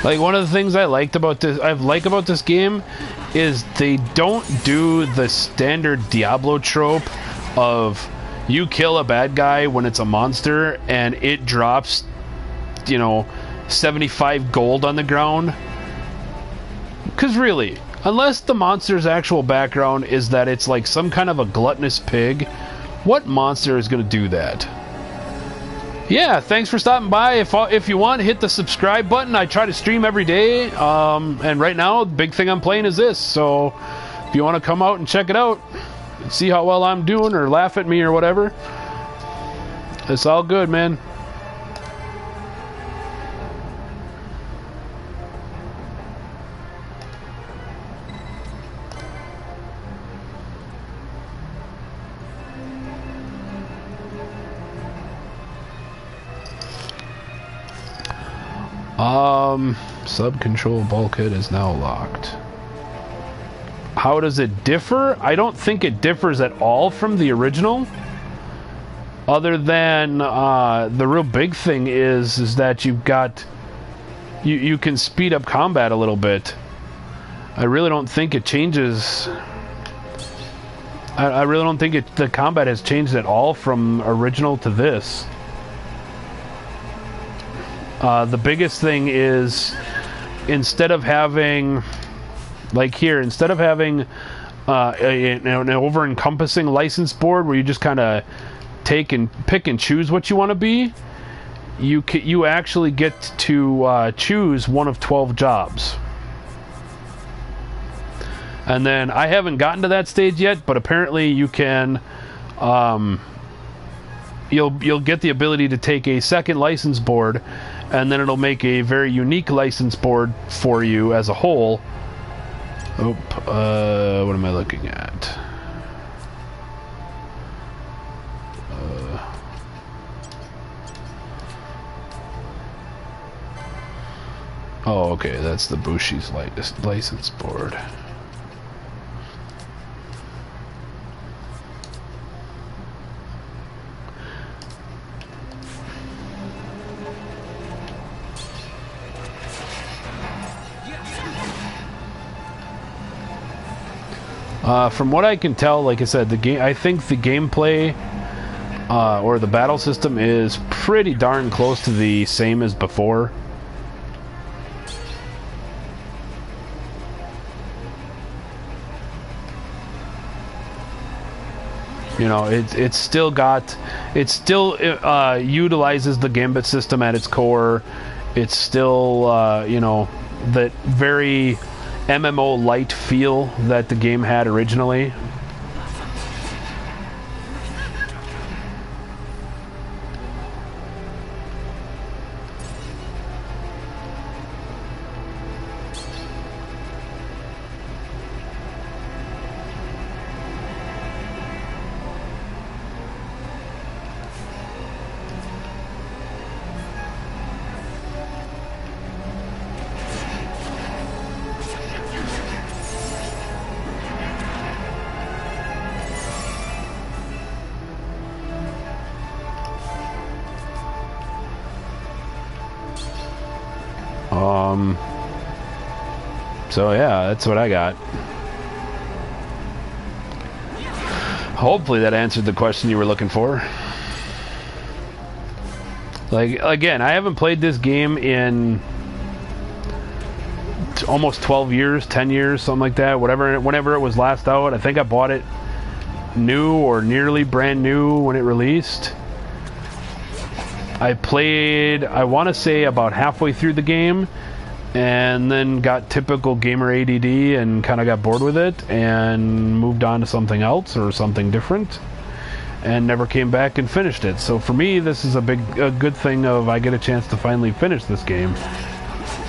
Like, one of the things I like about this game is they don't do the standard Diablo trope of you kill a bad guy when it's a monster and it drops, 75 gold on the ground. Because really, unless the monster's actual background is that it's like some kind of a gluttonous pig, what monster is going to do that? Yeah, thanks for stopping by. If you want, hit the subscribe button. I try to stream every day, and right now, the big thing I'm playing is this. So, if you want to come out and check it out, and see how well I'm doing, or laugh at me, or whatever, it's all good, man. Sub-control bulkhead is now locked. How does it differ? I don't think it differs at all from the original. Other than the real big thing is that you've got you can speed up combat a little bit. I really don't think it changes. I really don't think the combat has changed at all from original to this. The biggest thing is, instead of having, like here, instead of having an over-encompassing license board where you just kind of take and pick and choose what you want to be, you actually get to choose one of 12 jobs. And then I haven't gotten to that stage yet, but apparently you can. You'll get the ability to take a second license board, and then it'll make a very unique license board for you as a whole. What am I looking at? Oh, okay, that's the Bushi's license board. From what I can tell, like I said, I think the gameplay or the battle system is pretty darn close to the same as before. It still utilizes the gambit system at its core. It's still that very MMO light feel that the game had originally. So yeah, that's what I got. Hopefully that answered the question you were looking for. Like, again, I haven't played this game in almost 12 years, 10 years, something like that. Whenever it was last out. I think I bought it new or nearly brand new when it released. I played, I want to say, about halfway through the game, and then got typical gamer ADD and kind of got bored with it and moved on to something else or something different. and never came back and finished it. So for me, this is a good thing of I get a chance to finally finish this game,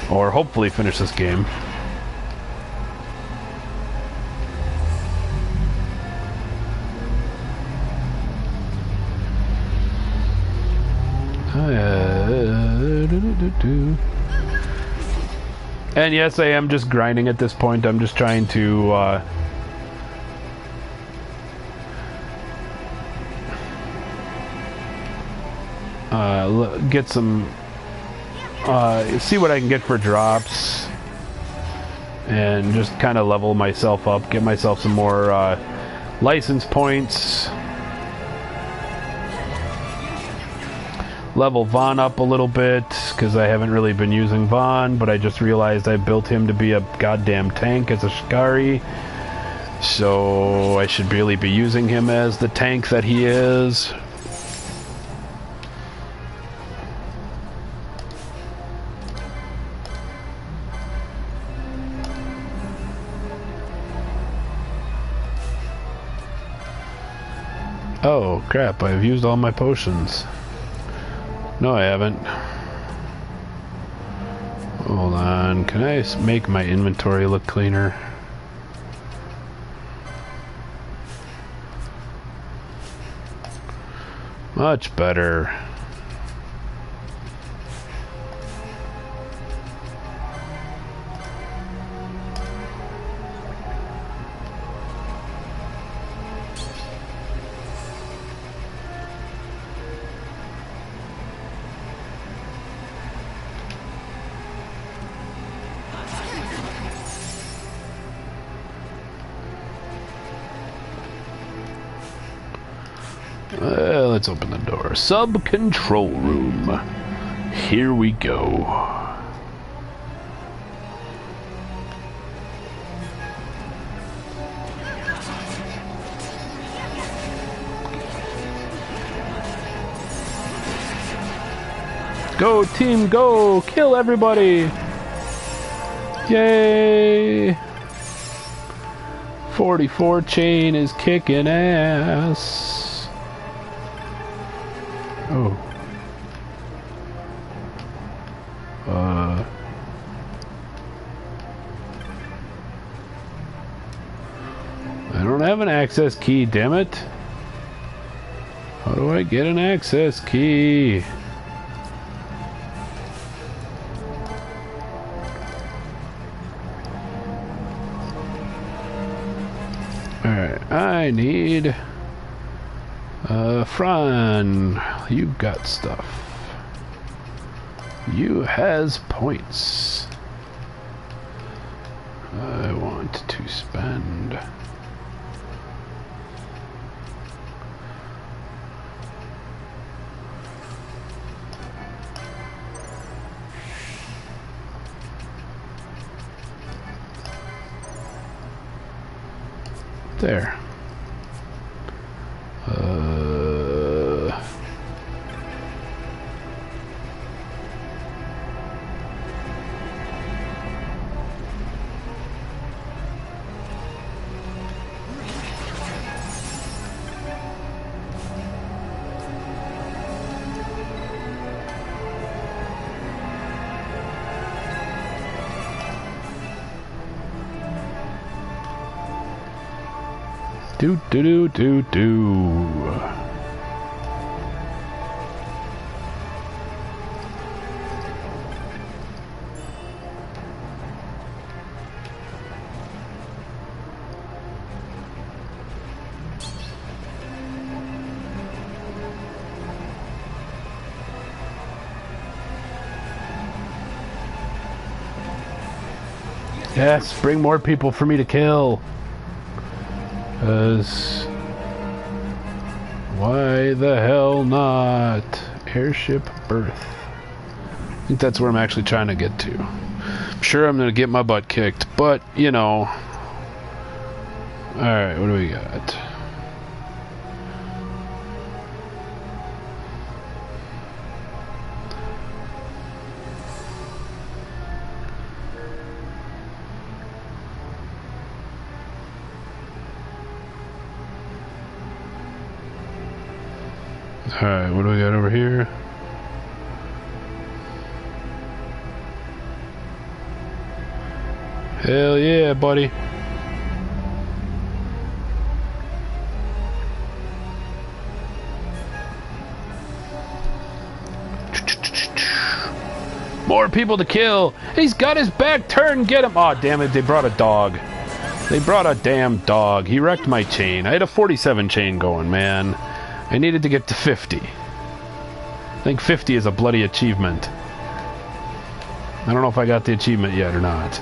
or hopefully finish this game. And yes, I am just grinding at this point. I'm just trying to get some see what I can get for drops, and just kind of level myself up, get myself some more license points, level Vaughn up a little bit, because I haven't really been using Vaughn, but I just realized I built him to be a goddamn tank as a Shikari, so I should really be using him as the tank that he is. Oh crap, I've used all my potions. No, I haven't. Hold on, can I make my inventory look cleaner? Much better. Let's open the door. Sub-control room. Here we go. Go, team, go! Kill everybody! Yay! 44 chain is kicking ass. Oh. I don't have an access key, damn it. How do I get an access key? Alright, I need Fran, you got stuff. You has points. I want to spend. There. Do do do do do. Yes, bring more people for me to kill. Why the hell not? Airship berth. I think that's where I'm actually trying to get to. I'm sure I'm gonna get my butt kicked, but you know. Alright, what do we got? Alright, what do we got over here? Hell yeah, buddy. More people to kill. He's got his back turned. Get him. Oh, damn it. They brought a dog. They brought a damn dog. He wrecked my chain. I had a 47 chain going, man. I needed to get to 50. I think 50 is a bloody achievement. I don't know if I got the achievement yet or not.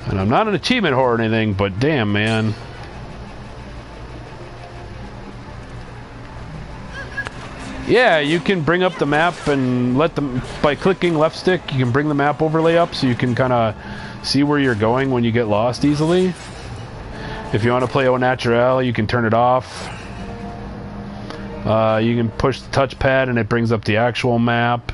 And I'm not an achievement whore or anything, but damn, man. Yeah, you can bring up the map and let them, by clicking left stick, you can bring the map overlay up so you can kind of see where you're going when you get lost easily. If you want to play au naturel, you can turn it off. You can push the touchpad and it brings up the actual map.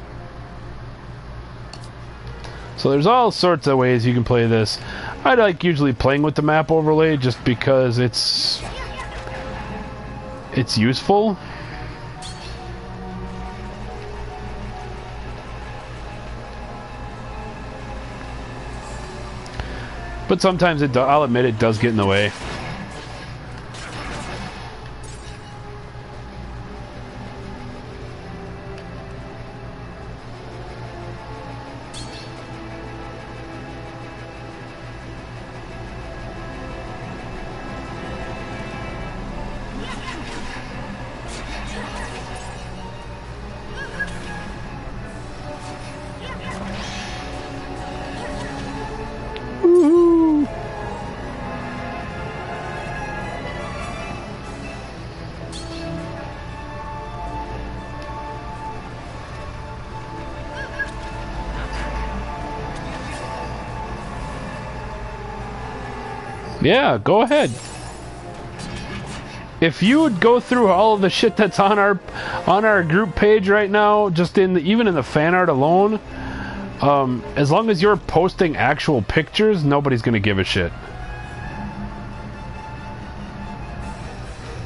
So there's all sorts of ways you can play this. I like usually playing with the map overlay just because it's useful. But sometimes I'll admit it does get in the way. Yeah, go ahead. If you would go through all of the shit that's on our group page right now, just even in the fan art alone, as long as you're posting actual pictures, nobody's gonna give a shit.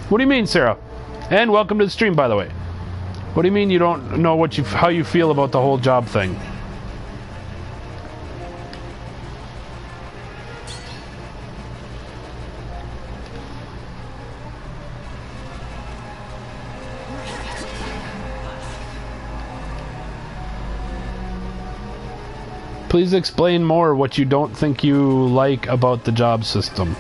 What do you mean, Sarah? And welcome to the stream, by the way. What do you mean you don't know how you feel about the whole job thing? Please explain more what you don't think you like about the job system.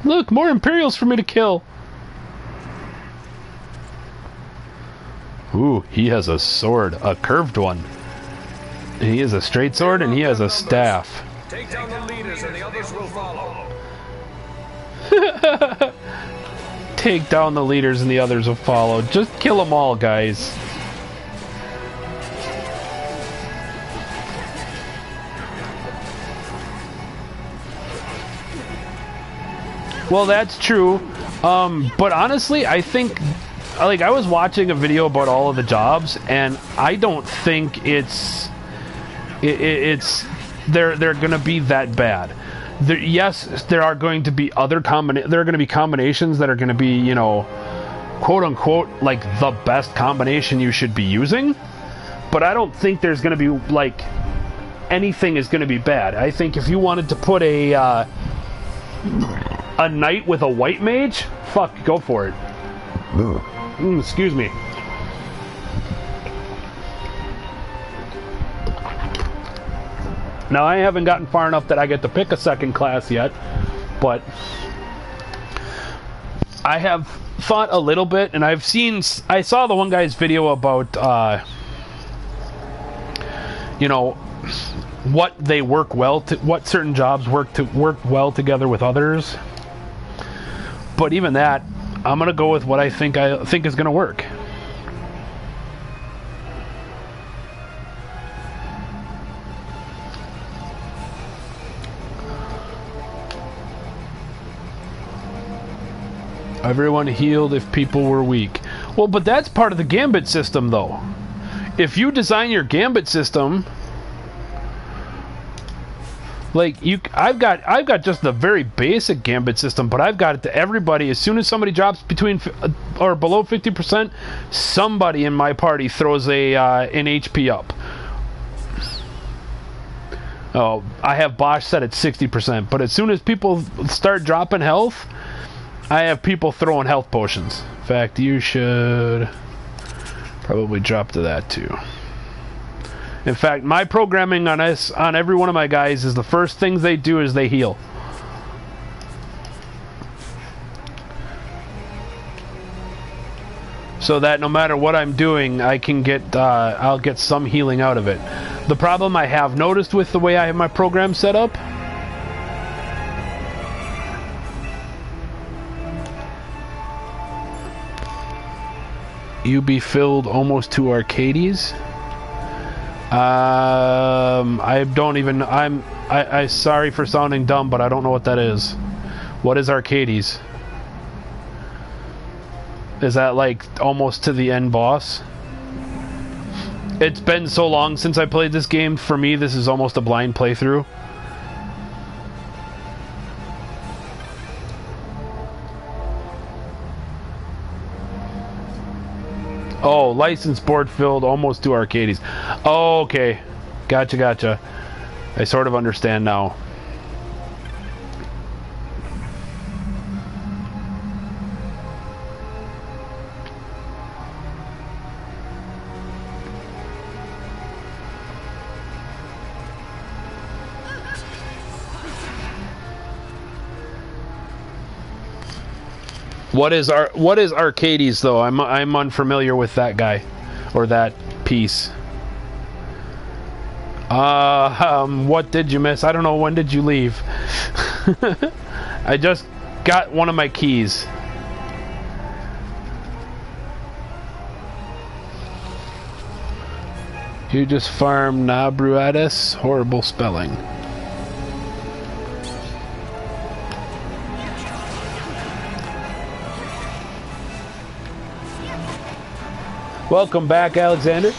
Look, more Imperials for me to kill. Ooh, he has a sword, a curved one. And he has a straight sword and he has a staff. Take down the leaders and the others will follow. Take down the leaders and the others will follow. Just kill them all, guys. Well, that's true. But honestly, I think, like, I was watching a video about all of the jobs, and I don't think they're going to be that bad. Yes, there are going to be combinations that are going to be, you know, quote unquote, like the best combination you should be using. But I don't think there's going to be like anything is going to be bad. I think if you wanted to put a knight with a white mage, fuck, go for it. Excuse me. Now, I haven't gotten far enough that I get to pick a second class yet, but I have thought a little bit, and I saw the one guy's video about, you know, what certain jobs work well together with others. But even that, I'm gonna go with what I think is gonna work. Everyone healed if people were weak. Well, but that's part of the gambit system, though. if you design your gambit system, like I've got just the very basic gambit system, but I've got it to everybody. As soon as somebody drops between or below 50%, somebody in my party throws an HP up. Oh, I have Bosch set at 60%, but as soon as people start dropping health, I have people throwing health potions. In fact, you should probably drop to that too. In fact, my programming on every one of my guys is the first things they do is they heal. So that no matter what I'm doing, I can get I'll get some healing out of it. The problem I have noticed with the way I have my program set up, you be filled almost to Arcades. I don't even. I sorry for sounding dumb, but I don't know what that is. What is Arcades? Is that like almost to the end boss? It's been so long since I played this game. For me, this is almost a blind playthrough. Oh, license board filled almost to Arcades. Oh, okay. Gotcha. I sort of understand now. What is Arcades though? I'm unfamiliar with that guy or that piece. What did you miss? I don't know. When did you leave? I just got one of my keys. You just farmed Nabruadis? Horrible spelling. Welcome back, Alexander.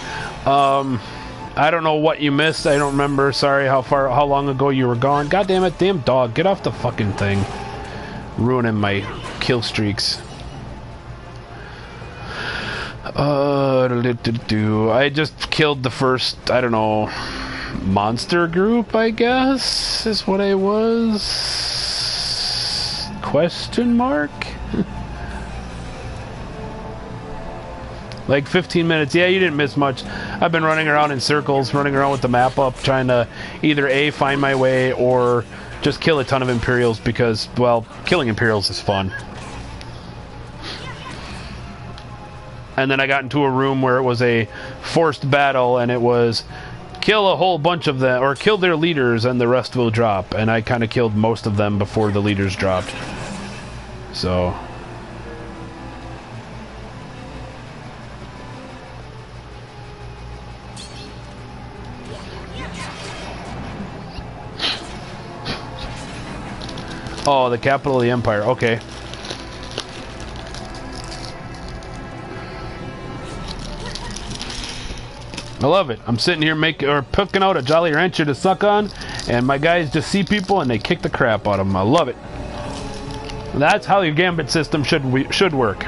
I don't know what you missed. I don't remember. Sorry how long ago you were gone. God damn it, damn dog. Get off the fucking thing. Ruining my kill streaks. I just killed the first, I don't know, monster group, I guess, is what I was. Question mark? Like 15 minutes. Yeah, you didn't miss much. I've been running around in circles, running around with the map up, trying to either A, find my way, or just kill a ton of Imperials because, well, killing Imperials is fun. And then I got into a room where it was a forced battle, and it was kill a whole bunch of them, or kill their leaders, and the rest will drop. And I kind of killed most of them before the leaders dropped. So... Oh, the capital of the empire. Okay. I love it. I'm sitting here picking out a Jolly Rancher to suck on, and my guys just see people and they kick the crap out of them. I love it. That's how your gambit system should work.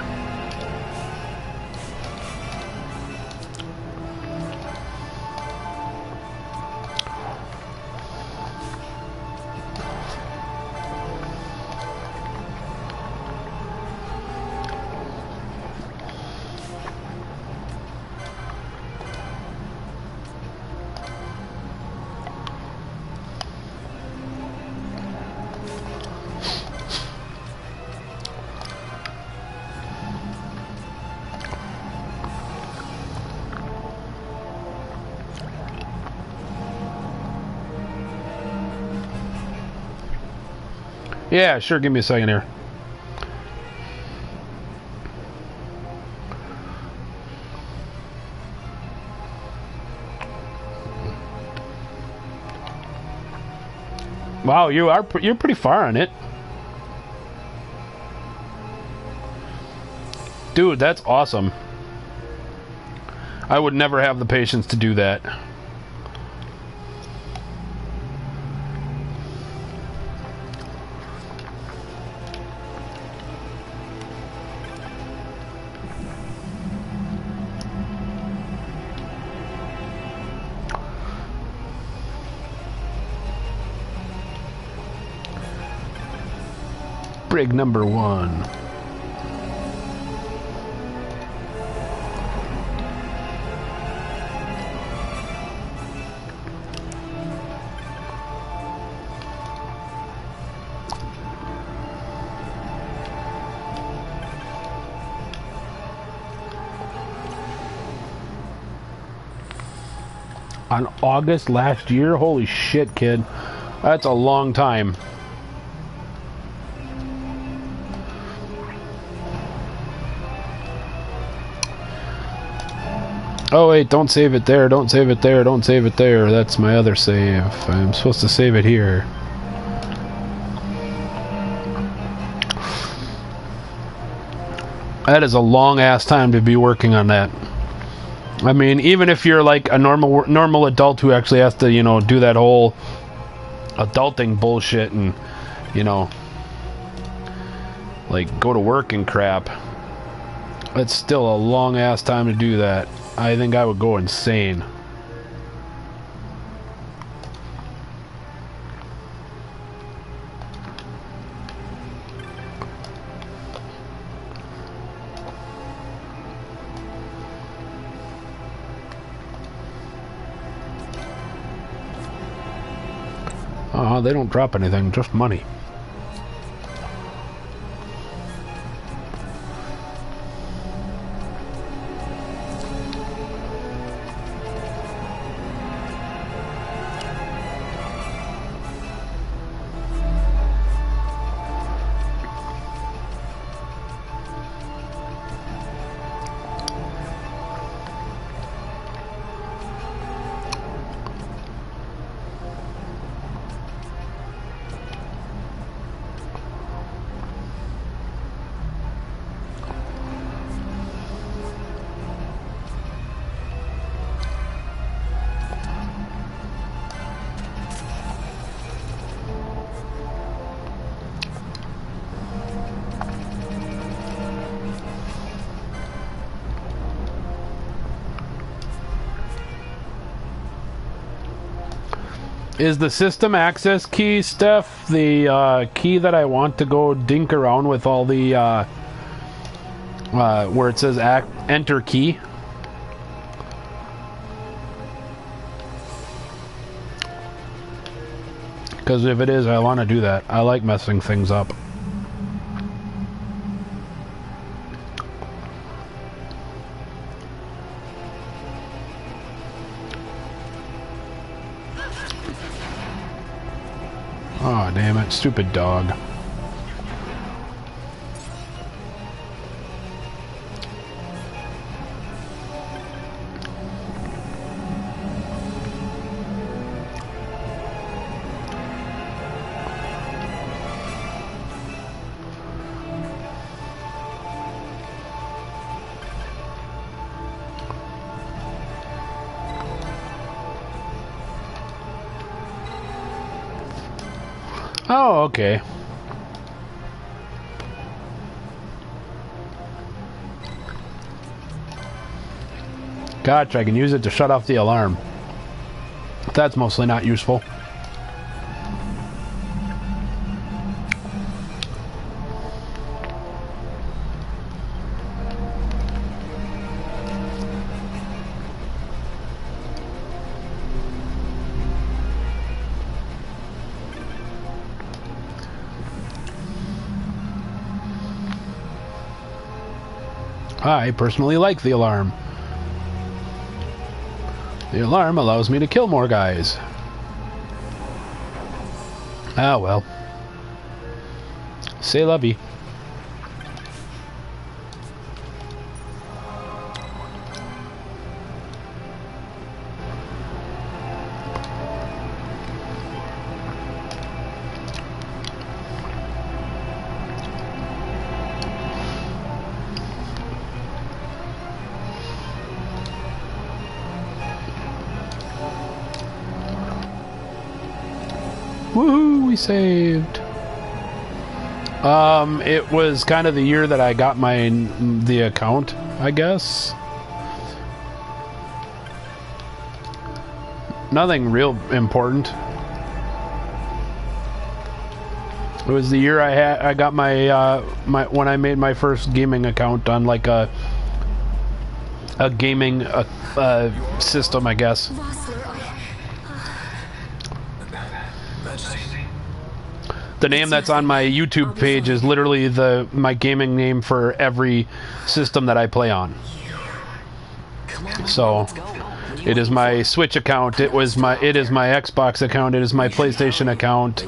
Yeah, sure. Give me a second here. Wow, you're pretty far on it. Dude, that's awesome. I would never have the patience to do that. Brig number 1. On August last year? Holy shit, kid. That's a long time. Oh wait, don't save it there, don't save it there, don't save it there. That's my other save. I'm supposed to save it here. That is a long ass time to be working on that. I mean, even if you're like a normal adult who actually has to, you know, do that whole adulting bullshit and, you know, like go to work and crap, it's still a long ass time to do that. I think I would go insane. They don't drop anything, just money. Is the system access key, Steph, the key that I want to go dink around with all the where it says enter key? Because if it is, I want to do that. I like messing things up. Oh, damn it. Stupid dog. Oh, okay. Gotcha, I can use it to shut off the alarm. That's mostly not useful. I personally like the alarm. The alarm allows me to kill more guys. Ah, well. C'est la vie. Woohoo, we saved. It was kind of the year that I got the account, I guess. Nothing real important. It was the year I got my when I made my first gaming account on like a gaming system, I guess. The name that's on my YouTube page is literally my gaming name for every system that I play on. So it is my Switch account, it is my Xbox account, it is my PlayStation account.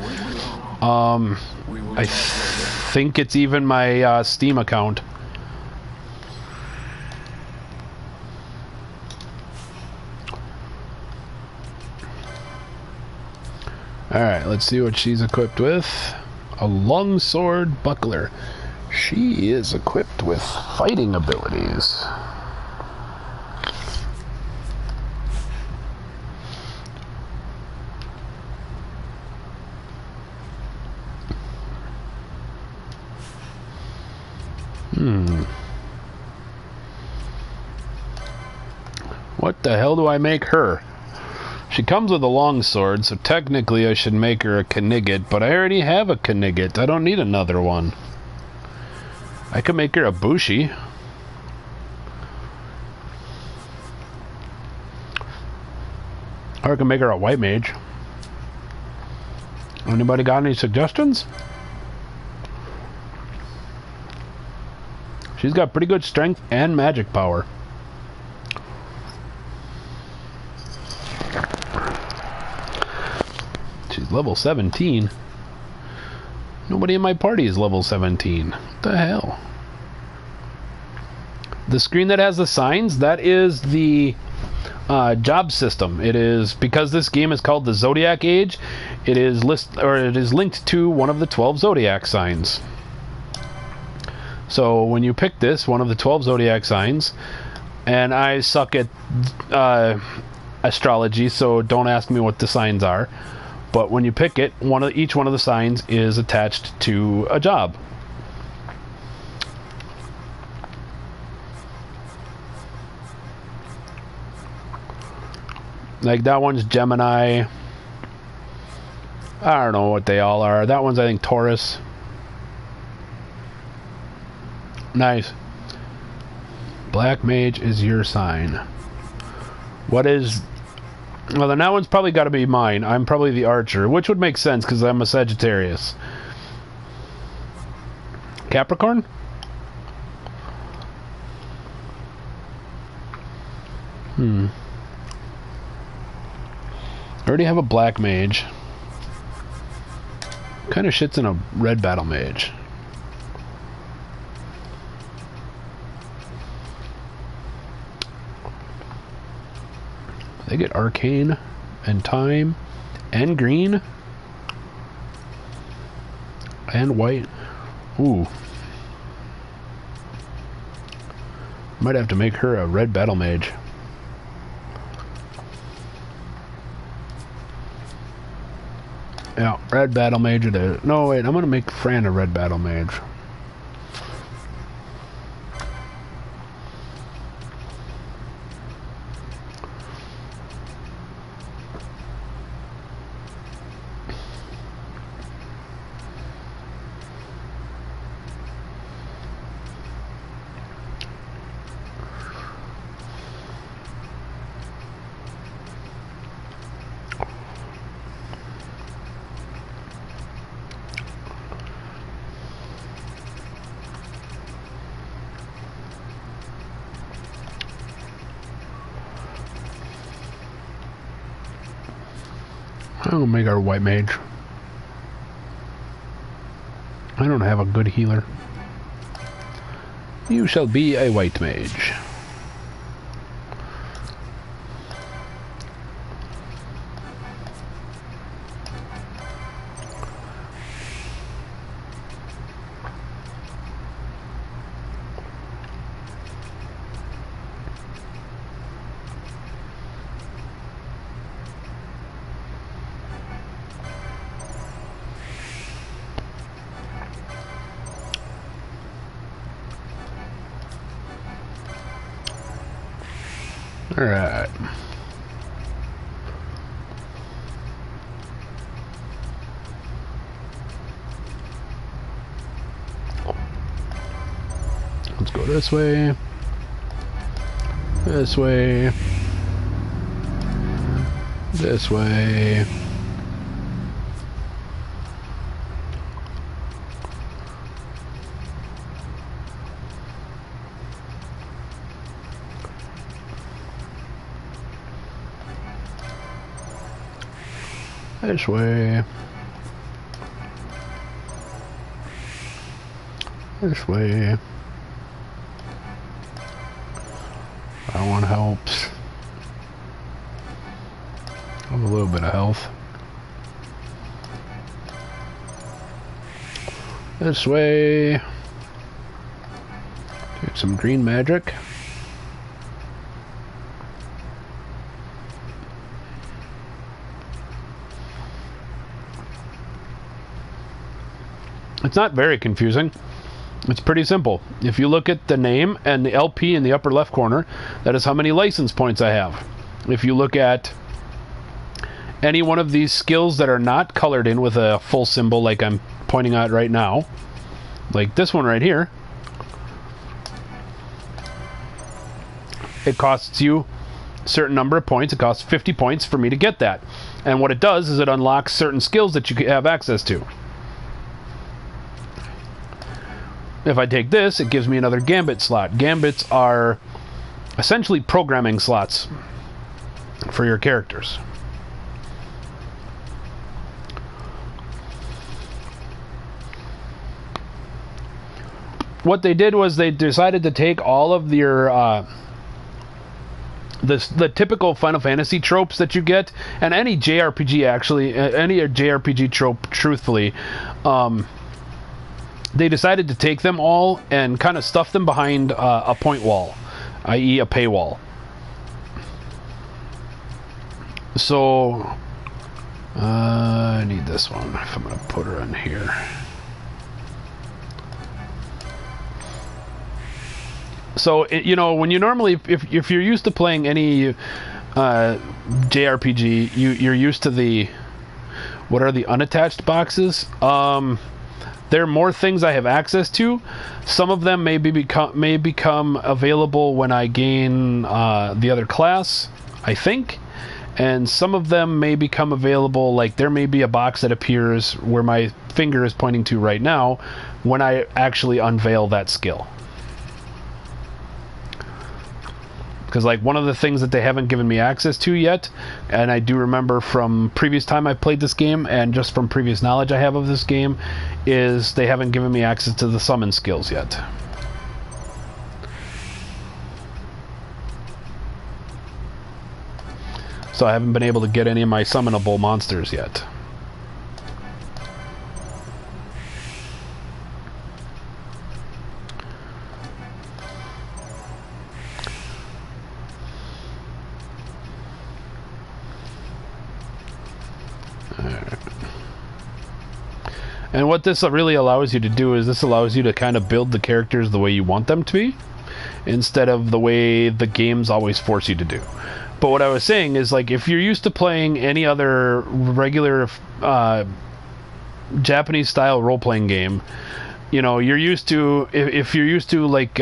I think it's even my Steam account. Alright, let's see what she's equipped with. A longsword buckler. She is equipped with fighting abilities. What the hell do I make her? She comes with a longsword, so technically I should make her a Knigget, but I already have a Knigget. I don't need another one. I could make her a Bushi. Or I can make her a White Mage. Anybody got any suggestions? She's got pretty good strength and magic power. She's level 17. Nobody in my party is level 17. What the hell? The screen that has the signs, that is the job system. It is, because this game is called the Zodiac Age, it is linked to one of the 12 Zodiac signs. So when you pick this, one of the 12 Zodiac signs, and I suck at astrology, so don't ask me what the signs are. But when you pick it, each one of the signs is attached to a job. Like that one's Gemini. I don't know what they all are. That one's, I think, Taurus. Nice. Black Mage is your sign. What is... Well, then that one's probably got to be mine. I'm probably the Archer, which would make sense because I'm a Sagittarius. Capricorn? I already have a Black Mage. Kind of shits in a Red Battle Mage. They get Arcane and Time and Green and White. Ooh. Might have to make her a Red Battle Mage. Yeah, Red Battle Mage it is. No, wait, I'm gonna make Fran a Red Battle Mage. I'm gonna make our White Mage. I don't have a good healer. You shall be a White Mage. Alright. Let's go this way. This way. This way. This way. This way. That one helps. I have a little bit of health. This way. Take some green magic. It's not very confusing. It's pretty simple. If you look at the name and the LP in the upper left corner, that is how many license points I have. If you look at any one of these skills that are not colored in with a full symbol like I'm pointing out right now, like this one right here, it costs you a certain number of points. It costs 50 points for me to get that. And what it does is it unlocks certain skills that you have access to. If I take this, it gives me another gambit slot. Gambits are essentially programming slots for your characters. What they did was they decided to take all of your the typical Final Fantasy tropes that you get, and any JRPG actually, any JRPG trope, truthfully, they decided to take them all and kind of stuff them behind a point wall, i.e. a paywall. So, I need this one if I'm going to put her in here. So, you know, when you normally, if you're used to playing any JRPG, you're used to the, what are the unattached boxes? There are more things I have access to. Some of them may become available when I gain the other class, I think. And some of them may become available, like there may be a box that appears where my finger is pointing to right now when I actually unveil that skill. Because like one of the things that they haven't given me access to yet, and I do remember from previous time I played this game and just from previous knowledge I have of this game, is they haven't given me access to the summon skills yet. So I haven't been able to get any of my summonable monsters yet. And what this really allows you to do is this allows you to kind of build the characters the way you want them to be, instead of the way the games always force you to do. But what I was saying is, like, if you're used to playing any other regular Japanese style role-playing game, you know, you're used to, if you're used to like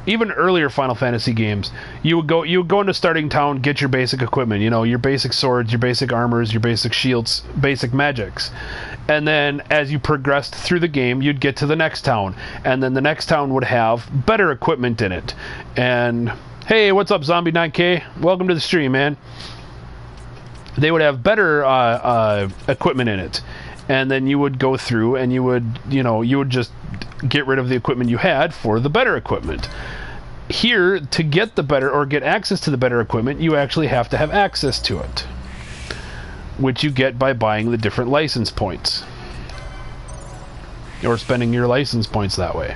even earlier Final Fantasy games, you would go into starting town, get your basic equipment, you know, your basic swords, your basic armors, your basic shields, basic magics. And then as you progressed through the game, you'd get to the next town, and then the next town would have better equipment in it. And hey, what's up, Zombie 9K? Welcome to the stream, man. They would have better equipment in it. And then you would go through and you would just get rid of the equipment you had for the better equipment. Here, to get the better, or get access to the better equipment, you actually have to have access to it, which you get by buying the different license points, or spending your license points that way.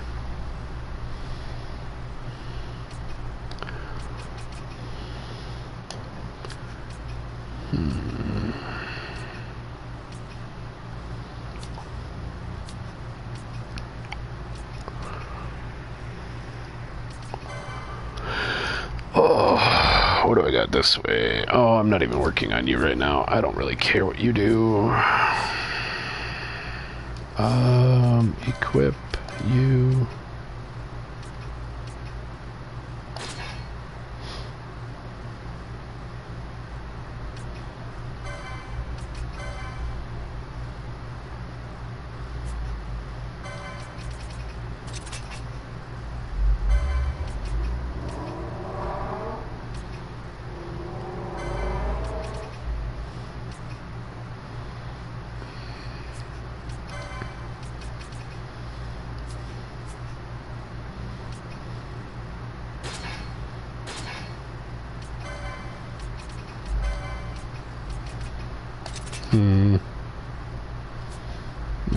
Oh. what do I got this way? Oh, I'm not even working on you right now. I don't really care what you do. Equip you.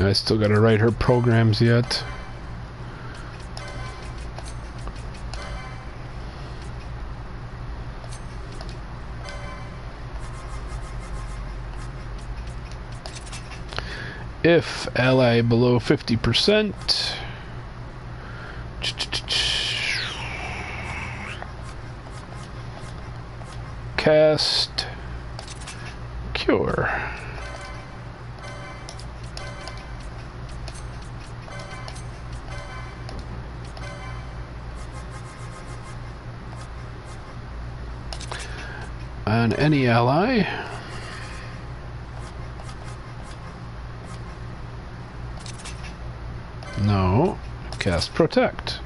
I still gotta write her programs yet. If ally below 50%, cast cure. On any ally. No. Cast protect.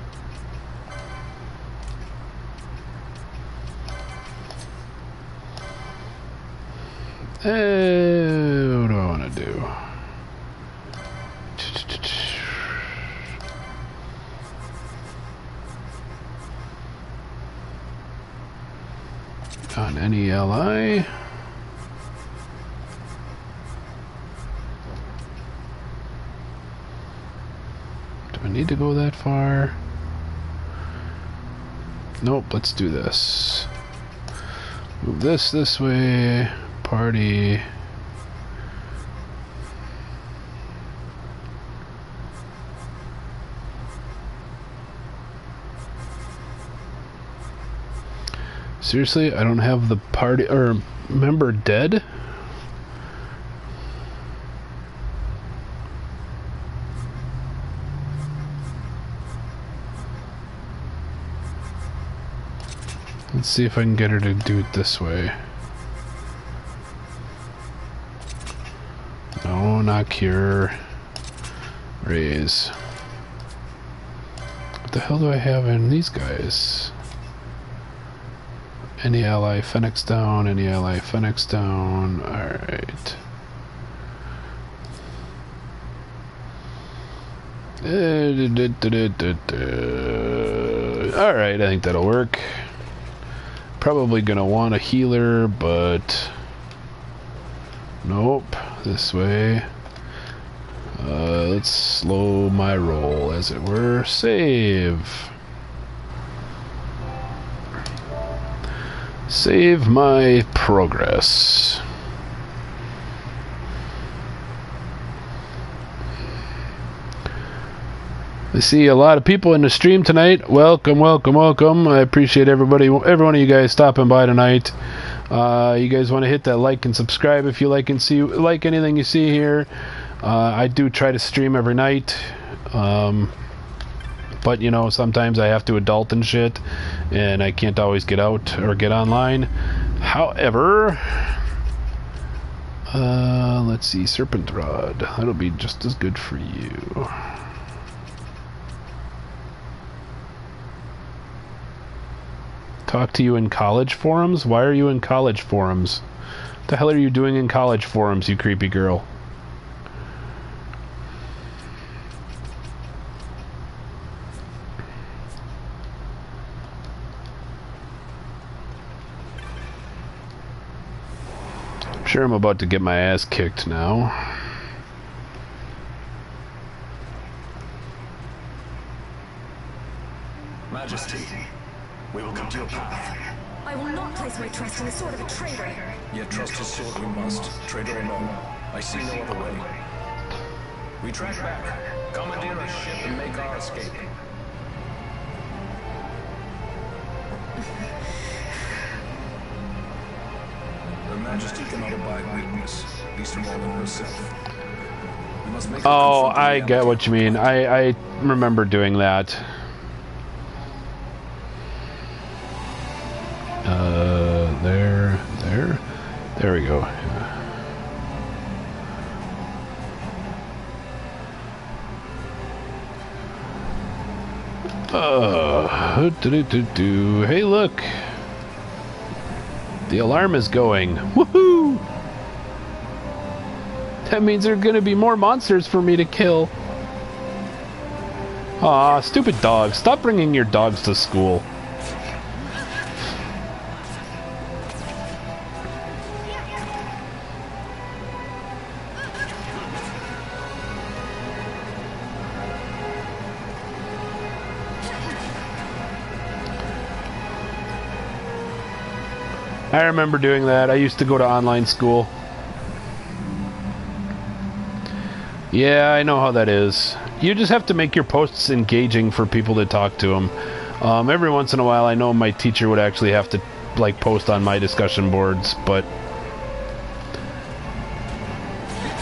What do I want to do? On any ally. Do I need to go that far? Nope, let's do this. Move this way. Party. Seriously, I don't have the party or member dead? Let's see if I can get her to do it this way. No, not cure. Raise. What the hell do I have in these guys? Any ally Phoenix down, any ally Phoenix down. Alright. Alright, I think that'll work. Probably gonna want a healer, but nope. This way. Let's slow my roll, as it were. Save. Save my progress. I see a lot of people in the stream tonight. Welcome, welcome, welcome. I appreciate every one of you guys stopping by tonight. You guys want to hit that like and subscribe if you like anything you see here. I do try to stream every night. But you know, sometimes I have to adult and shit, and I can't always get out or get online. However, let's see, Serpent Rod. That'll be just as good for you. Talk to you in college forums? Why are you in college forums? What the hell are you doing in college forums, you creepy girl? I'm sure I'm about to get my ass kicked now. Majesty, we will come to your path. I will not place my trust in the sword of a traitor. Yet trust his sword we must, traitor or no. I see no other way. We track back, commandeer a ship, and make our escape. Majesty cannot abide weakness, least of all in herself. We must make her Oh, confront the I get reality. what you mean. I remember doing that. There we go. Hey, look! The alarm is going. Woohoo! That means there are gonna be more monsters for me to kill. Aw, stupid dogs. Stop bringing your dogs to school. I remember doing that. I used to go to online school. Yeah, I know how that is. You just have to make your posts engaging for people to talk to them. Every once in a while, I know my teacher would actually have to like post on my discussion boards, but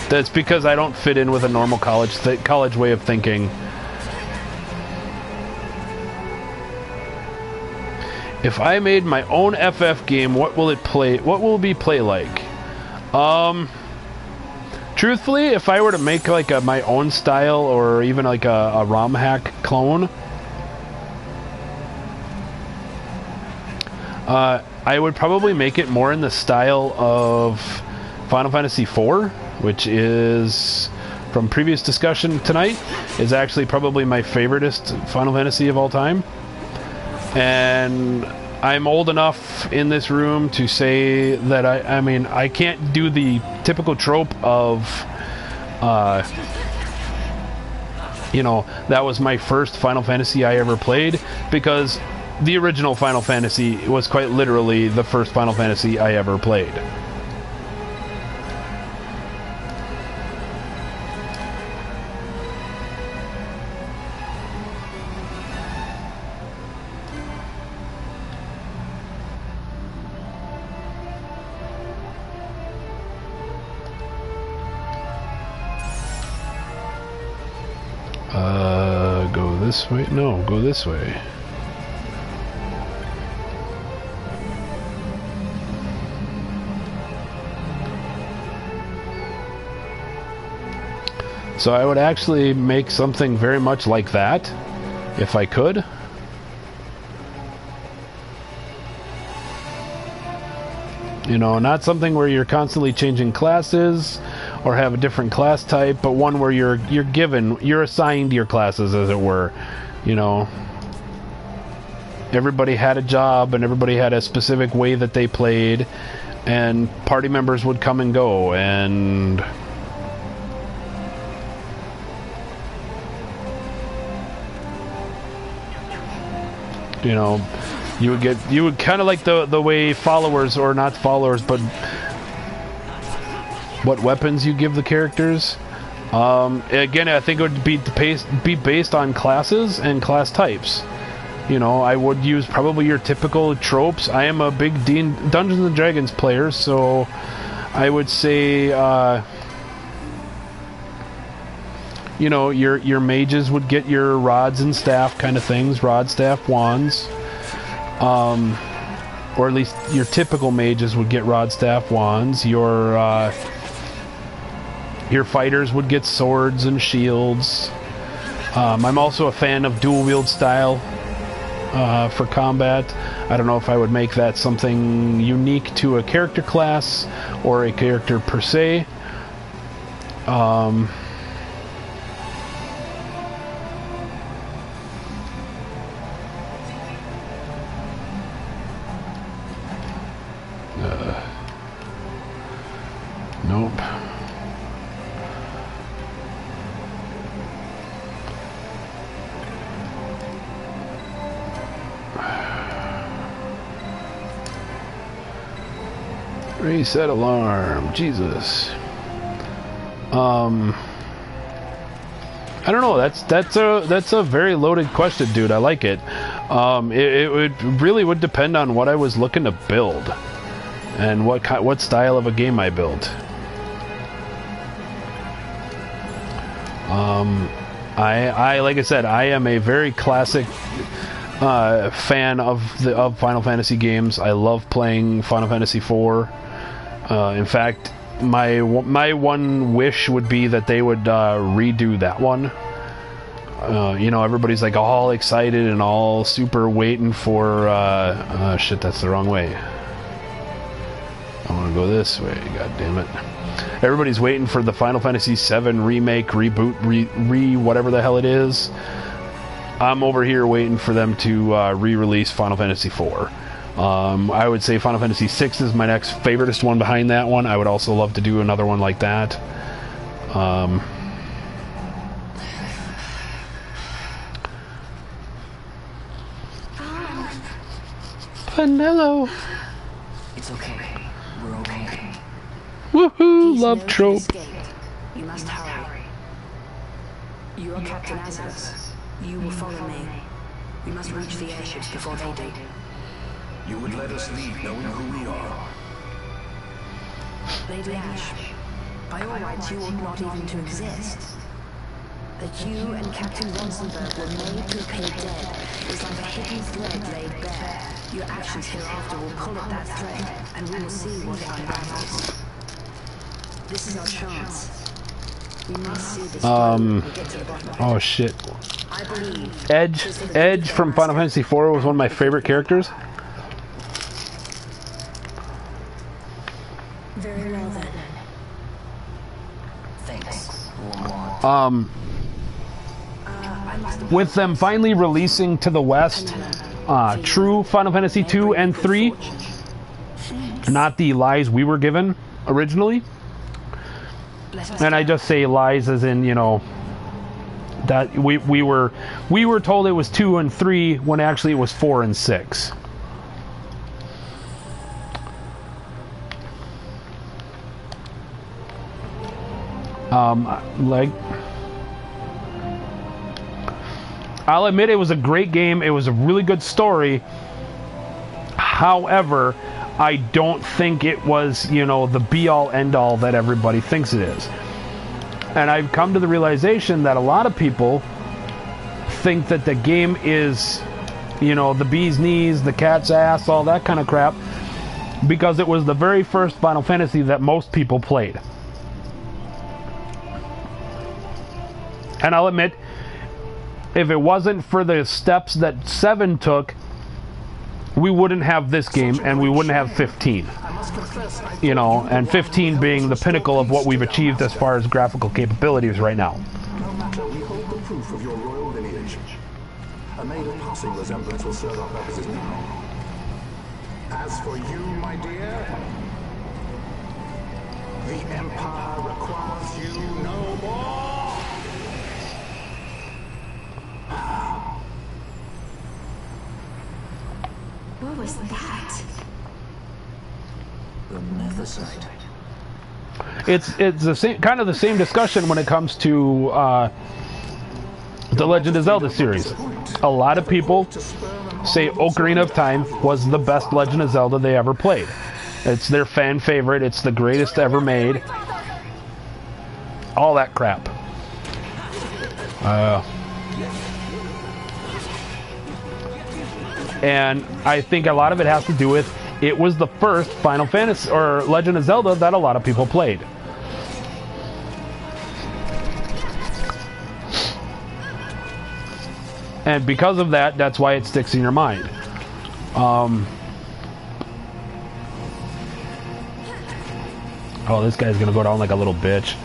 that's because I don't fit in with a normal college way of thinking. If I made my own FF game, what will it play? What will it be play like? Truthfully, if I were to make like my own style or even like a ROM hack clone, I would probably make it more in the style of Final Fantasy IV, which is, from previous discussion tonight, is actually probably my favoriteest Final Fantasy of all time. And I'm old enough in this room to say that I mean, I can't do the typical trope of, you know, that was my first Final Fantasy I ever played, because the original Final Fantasy was quite literally the first Final Fantasy I ever played. Go this way? No, go this way. So I would actually make something very much like that, if I could. You know, not something where you're constantly changing classes or have a different class type, but one where you're assigned your classes, as it were. You know, everybody had a job and everybody had a specific way that they played, and party members would come and go, and you know, you would kind of like the way followers, or not followers, but what weapons you give the characters. Again, I think it would be based on classes and class types. You know, I would use probably your typical tropes. I am a big Dungeons and Dragons player, so I would say, you know, your mages would get your rods and staff kind of things, rod, staff, wands. Or at least your typical mages would get rod, staff, wands. Your fighters would get swords and shields. I'm also a fan of dual wield style for combat. I don't know if I would make that something unique to a character class or a character per se. Nope. Reset alarm. Jesus. I don't know. That's a very loaded question, dude. I like it. It really would depend on what I was looking to build. and what style of a game I built. I like I said, I am a very classic fan of Final Fantasy games. I love playing Final Fantasy IV. In fact, my one wish would be that they would redo that one. You know, everybody's like all excited and all super waiting for shit, that's the wrong way. I want to go this way, god damn it. Everybody's waiting for the Final Fantasy VII remake, reboot, whatever the hell it is. I'm over here waiting for them to re-release Final Fantasy IV. I would say Final Fantasy VI is my next favoritist one behind that one. I would also love to do another one like that. Vanilla. It's okay. We're okay. Woohoo! He's Love known to trope. escape. You must hurry. You are Captain Azulus. You will follow me. We must reach the airships before they do. You would let us leave knowing who we are. Lady Ash, by all rights you ought not even to exist. That you and Captain Ronsenberg were made to appear dead is like a hidden thread laid bare. Your actions hereafter will pull at that thread, and we will see what it unravels. This is our chance. We must see this and get to the bottom of it. Oh shit. I believe Edge from Final Fantasy IV was one of my favorite characters. very well then. Thanks. With them finally releasing to the West true Final Fantasy II and III, not the lies we were given originally. And I just say lies as in, you know, that we were told it was 2 and 3 when actually it was 4 and 6. Like, I'll admit it was a great game. It was a really good story. However, I don't think it was, you know, the be-all, end-all that everybody thinks it is. And I've come to the realization that a lot of people think that the game is, you know, the bee's knees, the cat's ass, all that kind of crap, because it was the very first Final Fantasy that most people played. And I'll admit, if it wasn't for the steps that 7 took, we wouldn't have this game, and we wouldn't have 15. You know, and 15 being the pinnacle of what we've achieved as far as graphical capabilities right now. No matter, we hold the proof of your royal lineage. A mere passing resemblance will serve our purposes now. As for you, my dear, the Empire requires you no more. What was that? The Nephesite. It's the same kind of the same discussion when it comes to the Legend of Zelda series. A lot of people say Ocarina of Time was the best Legend of Zelda they ever played. It's their fan favorite. It's the greatest ever made. All that crap. And I think a lot of it has to do with it was the first Final Fantasy or Legend of Zelda that a lot of people played. And because of that, that's why it sticks in your mind. Oh, this guy's gonna go down like a little bitch.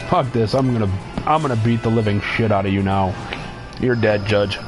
Fuck this, I'm gonna beat the living shit out of you now. You're dead, Judge.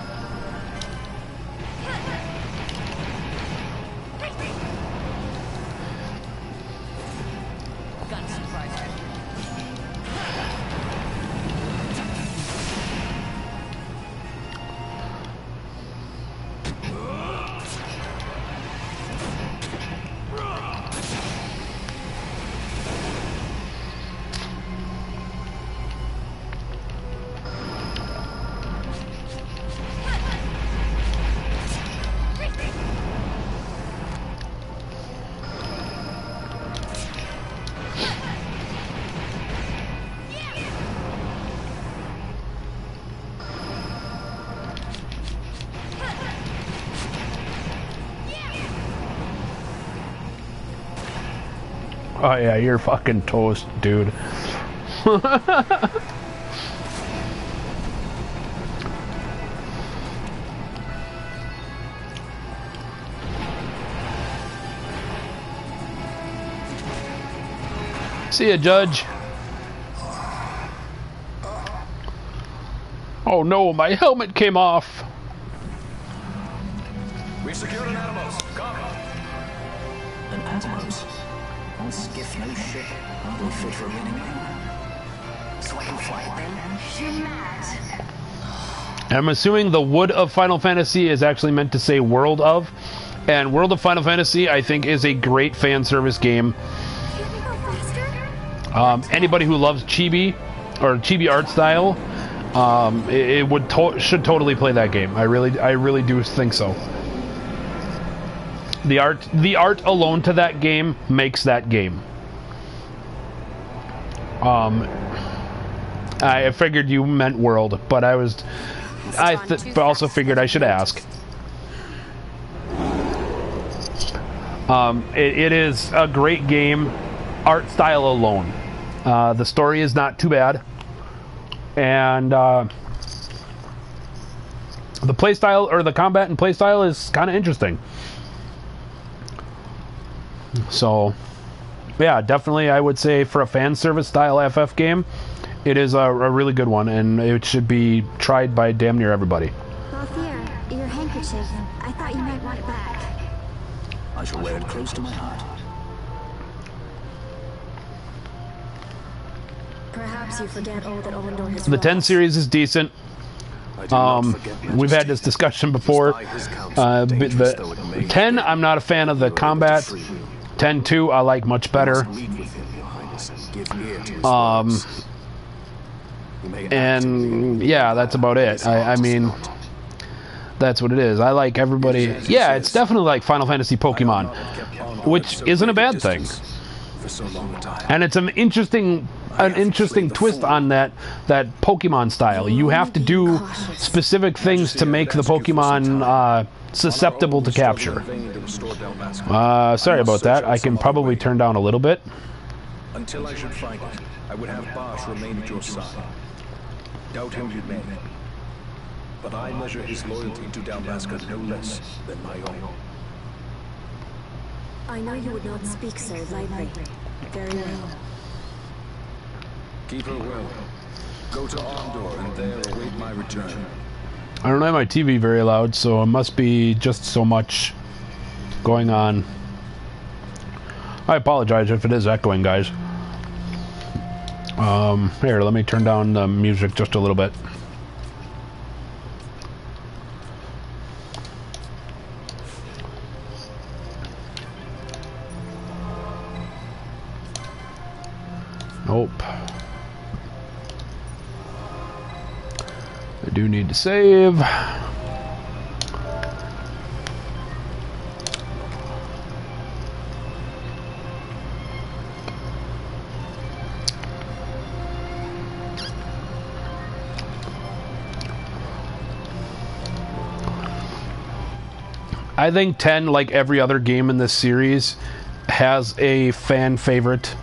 Oh yeah, you're fucking toast, dude. See ya, Judge. Oh no, my helmet came off. We've secured an Animals. Copy. An Atmos? All skiff, no ship. Hardly fit for a meeting room. So I can fly it then? You're mad. I'm assuming the wood of Final Fantasy is actually meant to say world of. And World of Final Fantasy, I think, is a great fan service game. Can we go faster? Anybody who loves chibi or chibi art style, it would should totally play that game. I really do think so. The art alone to that game makes that game. I figured you meant world, but I also figured I should ask. It is a great game, art style alone. The story is not too bad, and the playstyle or the combat and playstyle is kind of interesting. So, yeah, definitely, I would say for a fan service style FF game, it is a really good one, and it should be tried by damn near everybody. Balthier, your handkerchief. I thought you might want it back. I shall wear it close to my heart. Perhaps you forget all that Orndor has The 10 series is decent. We've had this discussion before. The 10, I'm not a fan of the combat. 10-2, I like much better. And yeah, that's about it. I mean, that's what it is. I like everybody. Yeah, it's definitely like Final Fantasy Pokemon, which isn't a bad thing. And it's an interesting twist on that Pokemon style. You have to do specific things to make the Pokemon susceptible to capture. Sorry about that. I can probably turn down a little bit. Until I should find it, I would have Bosch remain at your side. Doubt him you may. But I measure his loyalty to Dalmasca no less than my own. I know you would not speak so lightly. Very well. Keep her well. Go to Orndor and there await my return. I don't have my TV very loud, so it must be just so much going on. I apologize if it is echoing, guys. Here, let me turn down the music just a little bit. Nope. I do need to save. I think 10, like every other game in this series, has a fan favorite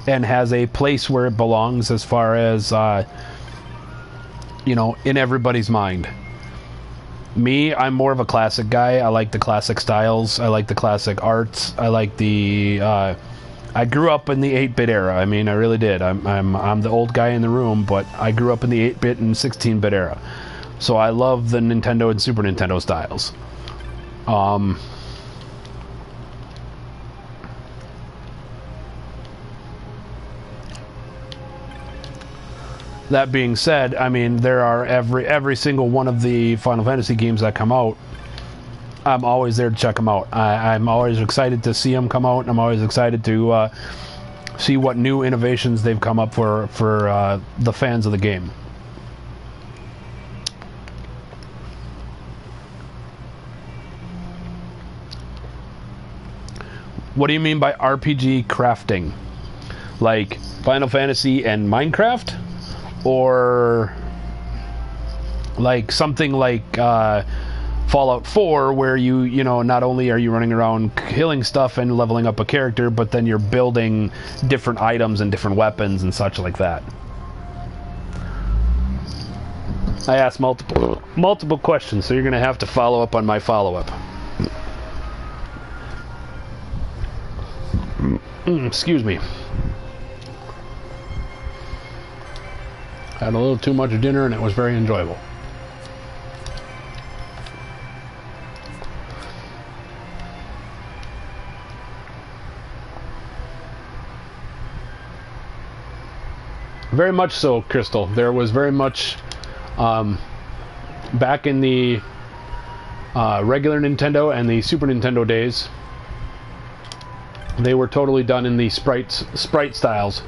and has a place where it belongs as far as, you know, in everybody's mind. Me, I'm more of a classic guy. I like the classic styles. I like the classic arts. I like the, I grew up in the 8-bit era. I mean, I really did. I'm the old guy in the room, but I grew up in the 8-bit and 16-bit era. So I love the Nintendo and Super Nintendo styles. That being said, I mean, there are every single one of the Final Fantasy games that come out, I'm always there to check them out. I'm always excited to see them come out, and I'm always excited to see what new innovations they've come up for the fans of the game. What do you mean by RPG crafting? Like Final Fantasy and Minecraft? Or like something like Fallout 4, where you know, not only are you running around killing stuff and leveling up a character, but then you're building different items and different weapons and such like that. I asked multiple questions, so you're going to have to follow up on my follow-up. Excuse me. Had a little too much dinner and it was very enjoyable. Very much so, Crystal. There was very much back in the regular Nintendo and the Super Nintendo days, they were totally done in the sprite styles.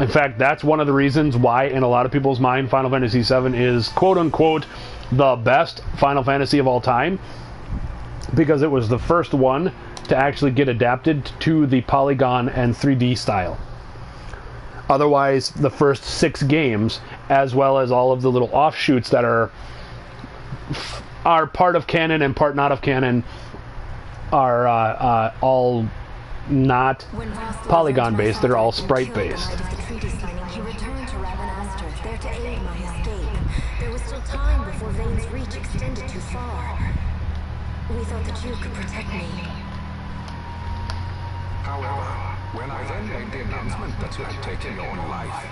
In fact, that's one of the reasons why, in a lot of people's mind, Final Fantasy VII is quote-unquote the best Final Fantasy of all time, because it was the first one to actually get adapted to the polygon and 3D style. Otherwise, the first 6 games, as well as all of the little offshoots that are part of canon and part not of canon, are all not polygon based. They're all sprite based. He returned to Ravenastor, there to aid my escape. There was still time before Vane's reach extended too far. We thought that you could protect me. However, when I then made the announcement that you had taken your own life,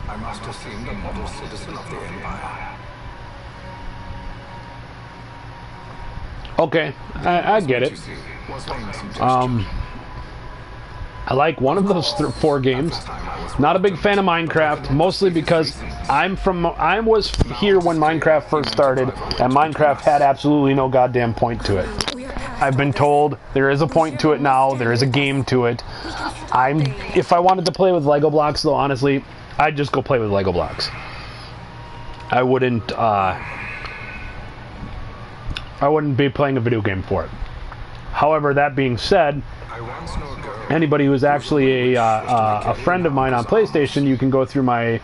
I must have seemed a model citizen of the Empire. Okay, I get it. I like one of those 4 games. Not a big fan of Minecraft, mostly because I was here when Minecraft first started, and Minecraft had absolutely no goddamn point to it. I've been told there is a point to it now. There is a game to it. If I wanted to play with Lego blocks, though, honestly, I'd just go play with Lego blocks. I wouldn't be playing a video game for it. However, that being said, anybody who's actually a friend of mine on PlayStation, you can go through my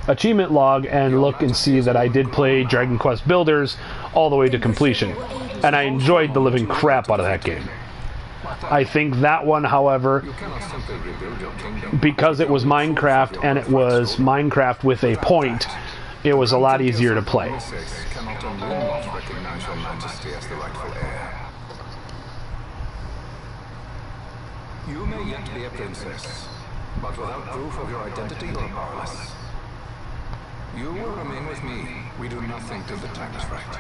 achievement log and look and see that I did play Dragon Quest Builders all the way to completion. And I enjoyed the living crap out of that game. I think that one, however, because it was Minecraft and it was Minecraft with a point, it was a lot easier to play. You may yet be a princess, but without proof of your identity, you are powerless. You will remain with me. We do nothing till the time is right.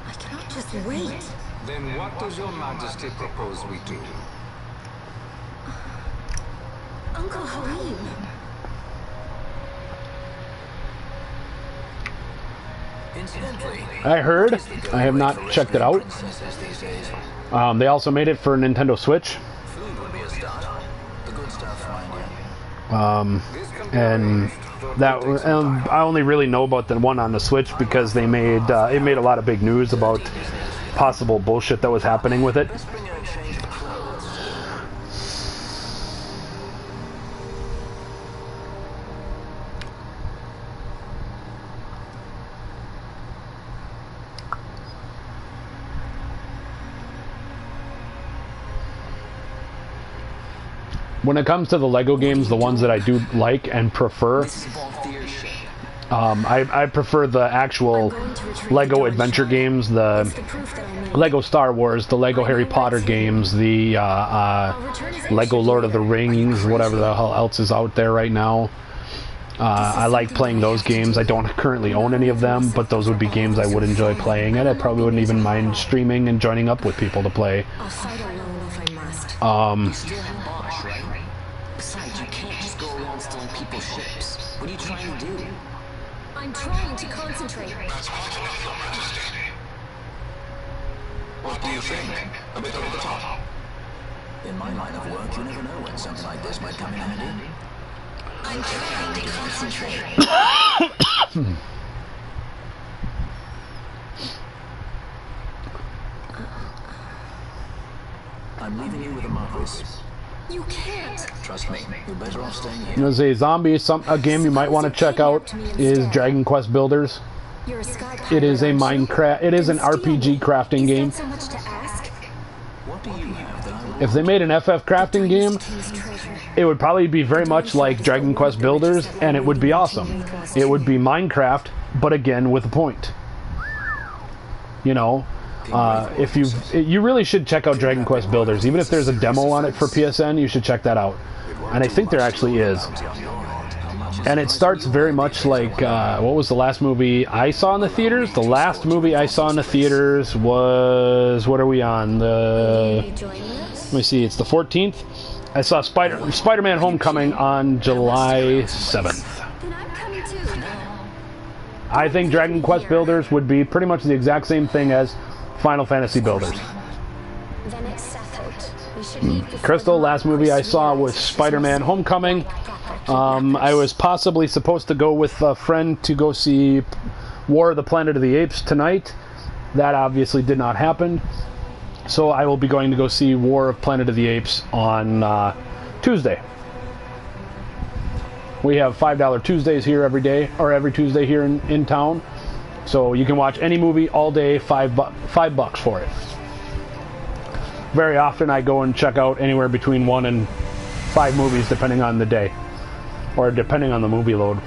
I cannot just wait. Then what does your majesty propose we do? Uncle Halim. I heard. I have not checked it out. They also made it for Nintendo Switch. And that I only really know about the one on the Switch because they made it made a lot of big news about possible bullshit that was happening with it. When it comes to the Lego games, the ones that I do like and prefer, I prefer the actual Lego adventure games, the Lego Star Wars, the Lego Harry Potter games, the Lego Lord of the Rings, whatever the hell else is out there right now. I like playing those games. I don't currently own any of them, but those would be games I would enjoy playing, and I probably wouldn't even mind streaming and joining up with people to play. I'll fight alone if I must. Besides, you can't just go around stealing people's ships. What are you trying to do? I'm trying to concentrate. That's quite enough, Your Majesty. What do you think? A bit over the top? In my line of work, you never know when something like this might come in handy. I'm trying to concentrate. I'm leaving you with a Marquis. You can't. Trust me, you're better off staying here. There's a zombie, a game you might want to check out is Dragon Quest Builders. You're a sky pirate, It is a aren't you? Minecraft. It is an RPG crafting game. Is that so much to ask? What do you have that I want? If they made an FF crafting game, King's treasure. it would probably be very much like Dragon Quest Builders, and it would be awesome. It would be Minecraft, but again with a point. You know, if you really should check out Dragon Quest Builders. Even if there's a demo on it for PSN, you should check that out. And I think there actually is. And it starts very much like, what was the last movie I saw in the theaters? The last movie I saw in the theaters was, what are we on? Let me see, it's the 14th. I saw Spider-Man Homecoming on July 7th. Then I'm coming too. I think Dragon Quest Builders would be pretty much the exact same thing as Final Fantasy Builders. Then it's settled. We should leave before Crystal, the last movie I saw was Spider-Man Homecoming. I was possibly supposed to go with a friend to go see War of the Planet of the Apes tonight. That obviously did not happen. So I will be going to go see War of Planet of the Apes on Tuesday. We have $5 Tuesdays here every day, or every Tuesday here in town. So you can watch any movie all day, $5 for it. Very often I go and check out anywhere between 1 and 5 movies depending on the day. Or depending on the movie load.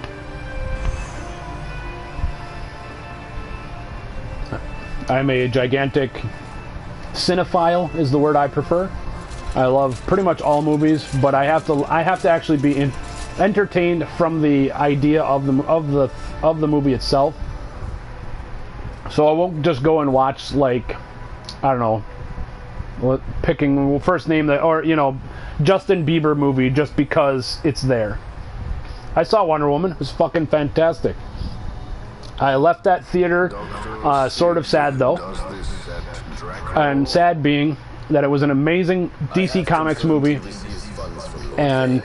I'm a gigantic cinephile is the word I prefer. I love pretty much all movies, but I have to actually be entertained from the idea of the movie itself. So I won't just go and watch, like, I don't know, picking first name that, or you know, Justin Bieber movie just because it's there. I saw Wonder Woman. It was fucking fantastic. I left that theater sort of sad though, and sad being that it was an amazing DC Comics movie, and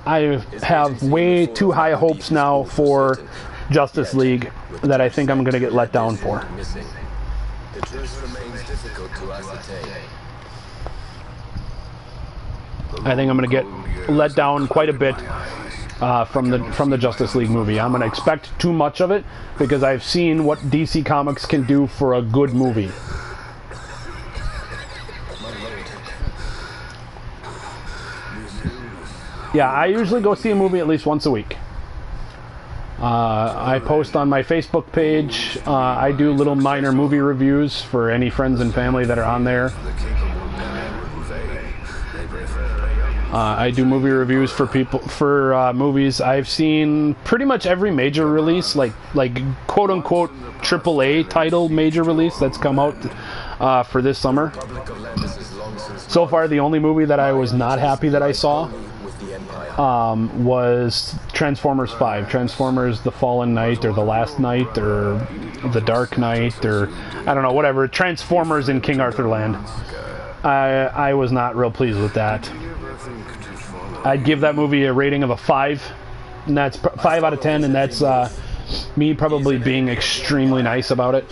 I have way too high hopes now for Justice League that I think I'm going to get let down for. The truth remains difficult to ascertain. I think I'm going to get let down quite a bit from the Justice League movie. I'm going to expect too much of it because I've seen what DC Comics can do for a good movie. Yeah, I usually go see a movie at least once a week. I post on my Facebook page. I do little minor movie reviews for any friends and family that are on there. I do movie reviews for people for movies. I've seen pretty much every major release, like quote unquote AAA title major release that's come out for this summer. So far, the only movie that I was not happy that I saw was Transformers 5, Transformers: The Fallen Knight, or The Last Knight, or The Dark Knight, or I don't know, whatever. Transformers in King Arthur Land. I was not real pleased with that. I'd give that movie a rating of a 5, and that's 5 out of 10, and that's me probably being extremely nice about it.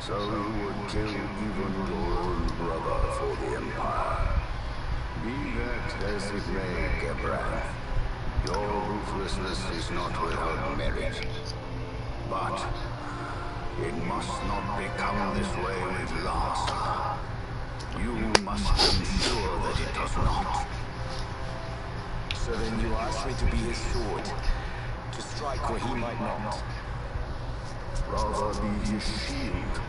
So you would kill even your own brother for the Empire. Be that as it may, Gebran, your ruthlessness is not without merit. But it must not become this way with Lance. You must ensure that it does not. So then you ask me to be his sword, to strike where he might not. Rather be his shield,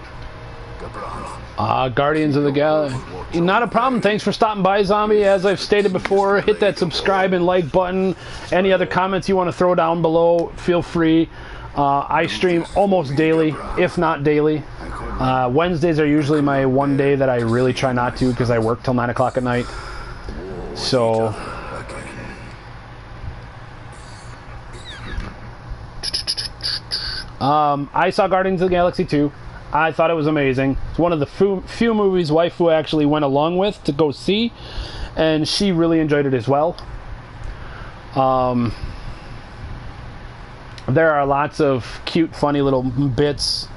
Gebran. Guardians of the Galaxy. Not a problem. Thanks for stopping by, Zombie. As I've stated before, hit that subscribe and like button. Any other comments you want to throw down below, feel free. I stream almost daily, if not daily. Wednesdays are usually my one day that I really try not to because I work till 9 o'clock at night. So I saw Guardians of the Galaxy 2. I thought it was amazing. It's one of the few movies waifu actually went along with to go see, and she really enjoyed it as well. There are lots of cute, funny little bits.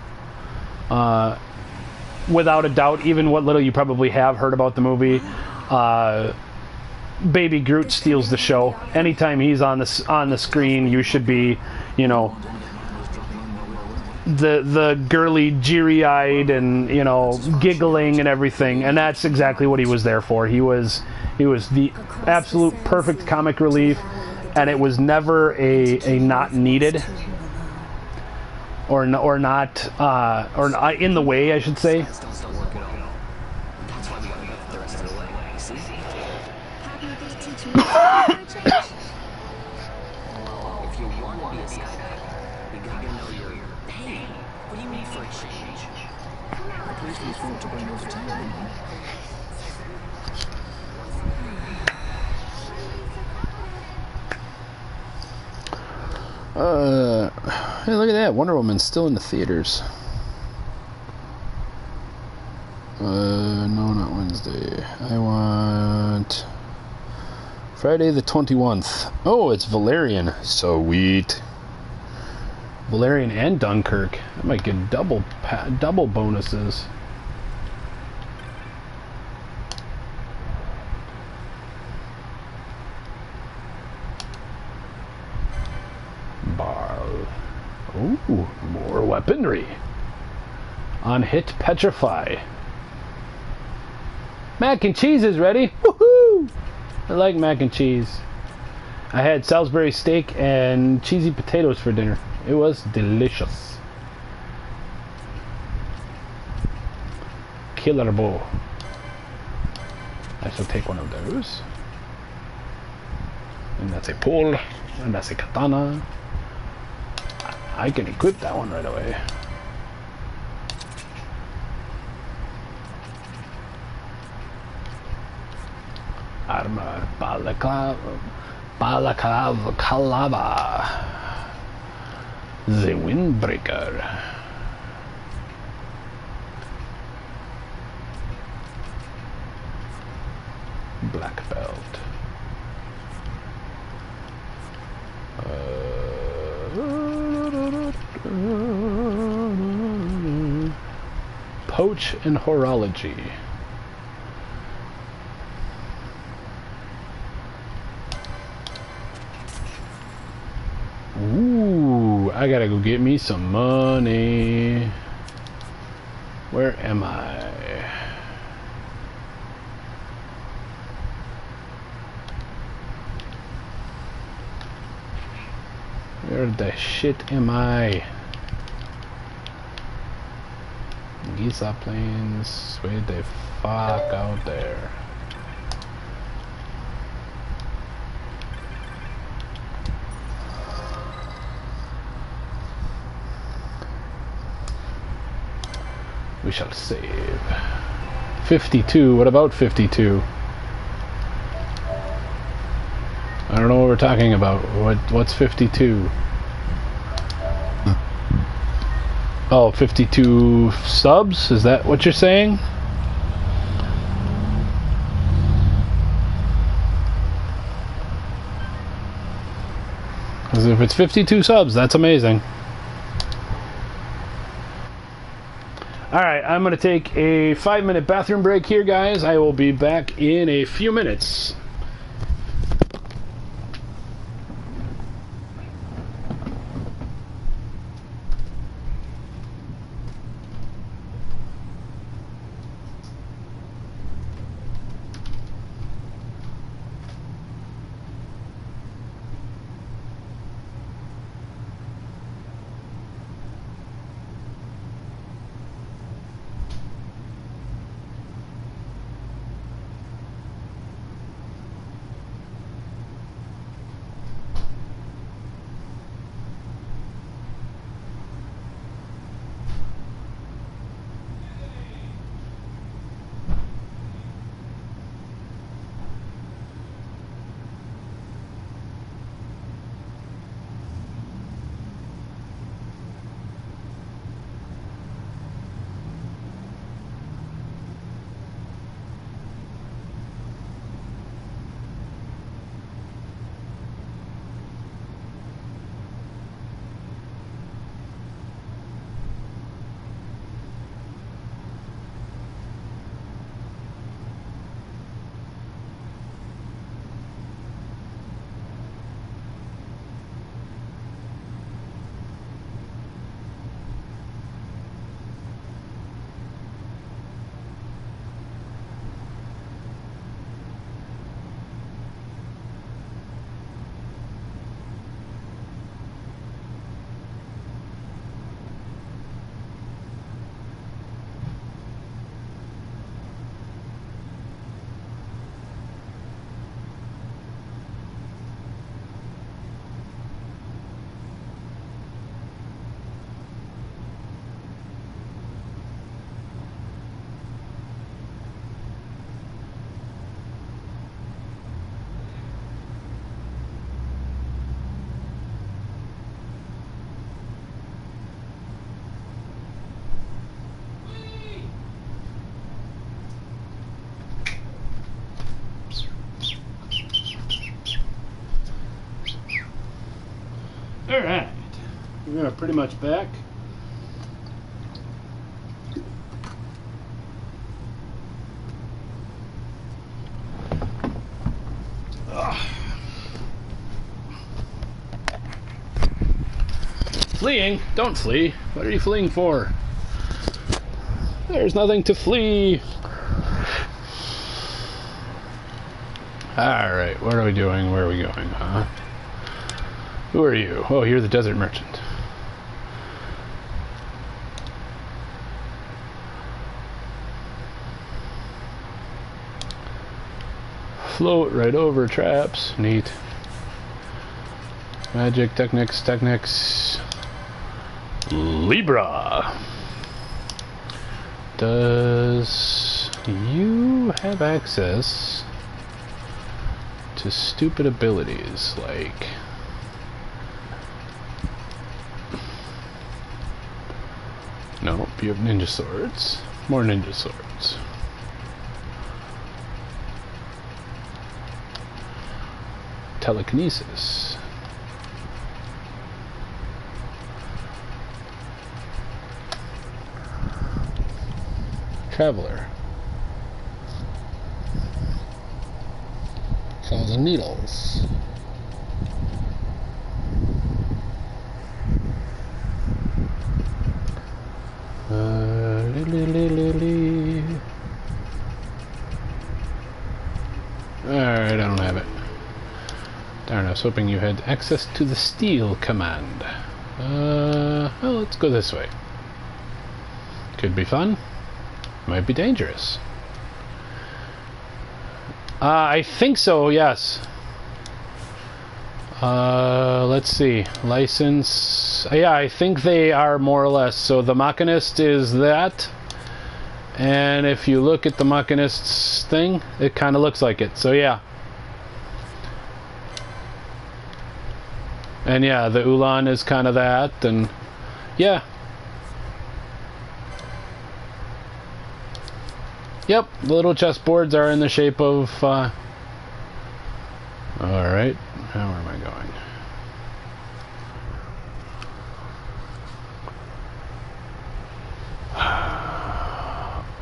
Without a doubt, even what little you probably have heard about the movie, Baby Groot steals the show. Anytime he's on the screen, you should be you know, the girly, jeery-eyed, and you know, giggling and everything. And that's exactly what he was there for. He was the absolute perfect comic relief, and it was never a not needed or not in the way, I should say. Hey, look at that. Wonder Woman's still in the theaters. No, not Wednesday. I want Friday the 21st. Oh, it's Valerian. Sweet. Valerian and Dunkirk. I might get double bonuses. Ooh, more weaponry. On hit, petrify. Mac and cheese is ready. Woohoo! I like mac and cheese. I had Salisbury steak and cheesy potatoes for dinner. It was delicious. Killer bow. I shall take one of those. And that's a pole. And that's a katana. I can equip that one right away. Armor Balaclava. The Windbreaker. Black belt. Poach and horology. Ooh, I gotta go get me some money. Where am I? Where the shit am I? Giza plains, way the fuck out there. We shall save. 52, what about 52? I don't know what we're talking about. What's 52? Oh, 52 subs? Is that what you're saying? Because if it's 52 subs, that's amazing. Alright, I'm going to take a 5-minute bathroom break here, guys. I will be back in a few minutes. Alright. We're pretty much back. Fleeing? Don't flee. What are you fleeing for? There's nothing to flee. Alright, what are we doing? Where are we going, huh? Who are you? Oh, you're the desert merchant. Float right over traps. Neat. Magic, techniques. Libra. Does you have access to stupid abilities like nope, you have ninja swords. More ninja swords. Telekinesis. Traveler. Thousand needles. Alright, I don't have it. Darn, I was hoping you had access to the steel command. Well, let's go this way. Could be fun. Might be dangerous. I think so, yes. Let's see. License. Yeah, I think they are more or less. So the Machinist is that. And if you look at the Machinist's thing, it kind of looks like it. So yeah. And yeah, the Ulan is kind of that. And yeah. Yep, the little chessboards are in the shape of, Alright, now where am I going?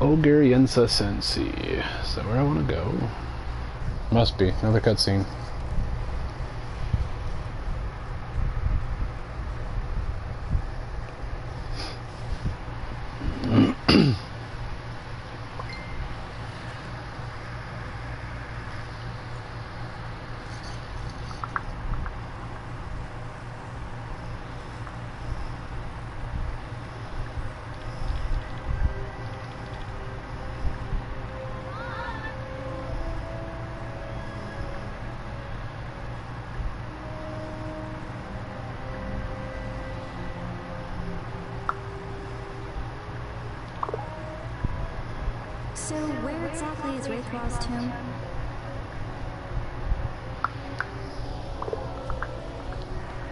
Ogre Yensa Sensi. Is that where I want to go? Must be. Another cutscene. So, where exactly is Wraithwall's tomb?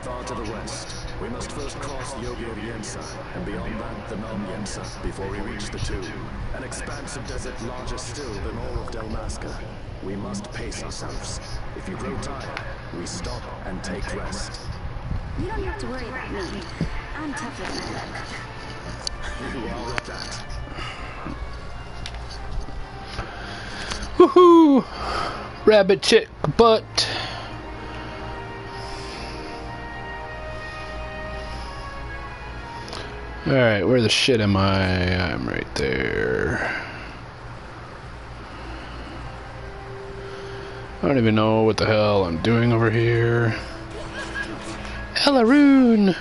Far to the west. We must first cross Yogi of Yensa, and beyond that, the Mount Yensa, before we reach the tomb. An expanse of desert larger still than all of Dalmasca. We must pace ourselves. If you grow tired, we stop and take rest. You don't have to worry about me. I'm tougher than I look. You are at that. Woohoo! Rabbit chick butt. Alright, where the shit am I? I'm right there. I don't even know what the hell I'm doing over here. Elaroon!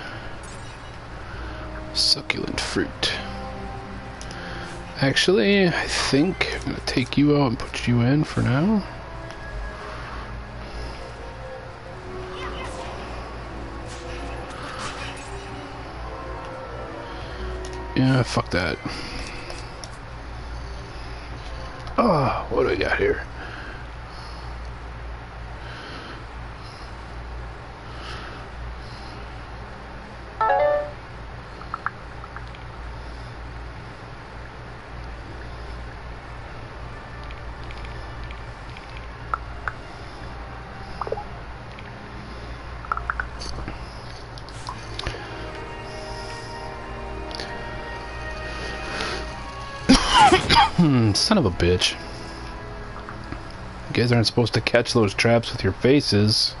Succulent fruit. Actually, I think I'm gonna take you out and put you in for now. Yeah, fuck that. Oh, what do I got here? Son of a bitch. You guys aren't supposed to catch those traps with your faces.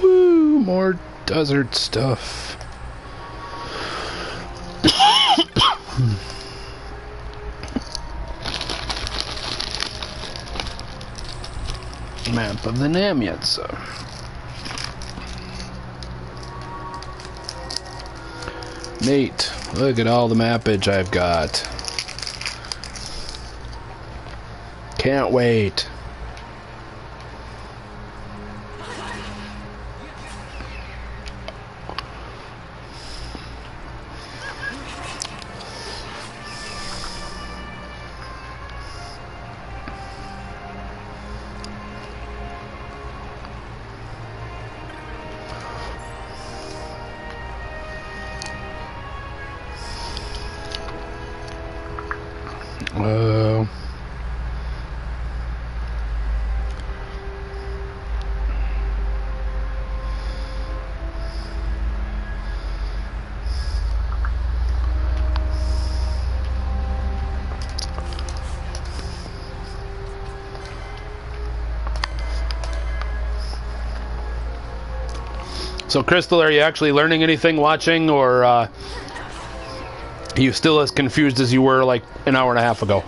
Woo, more desert stuff. Map of the Namyetsa. Neat. Look at all the mappage I've got. Can't wait. So, Crystal, are you actually learning anything watching, or are you still as confused as you were like an hour and a half ago?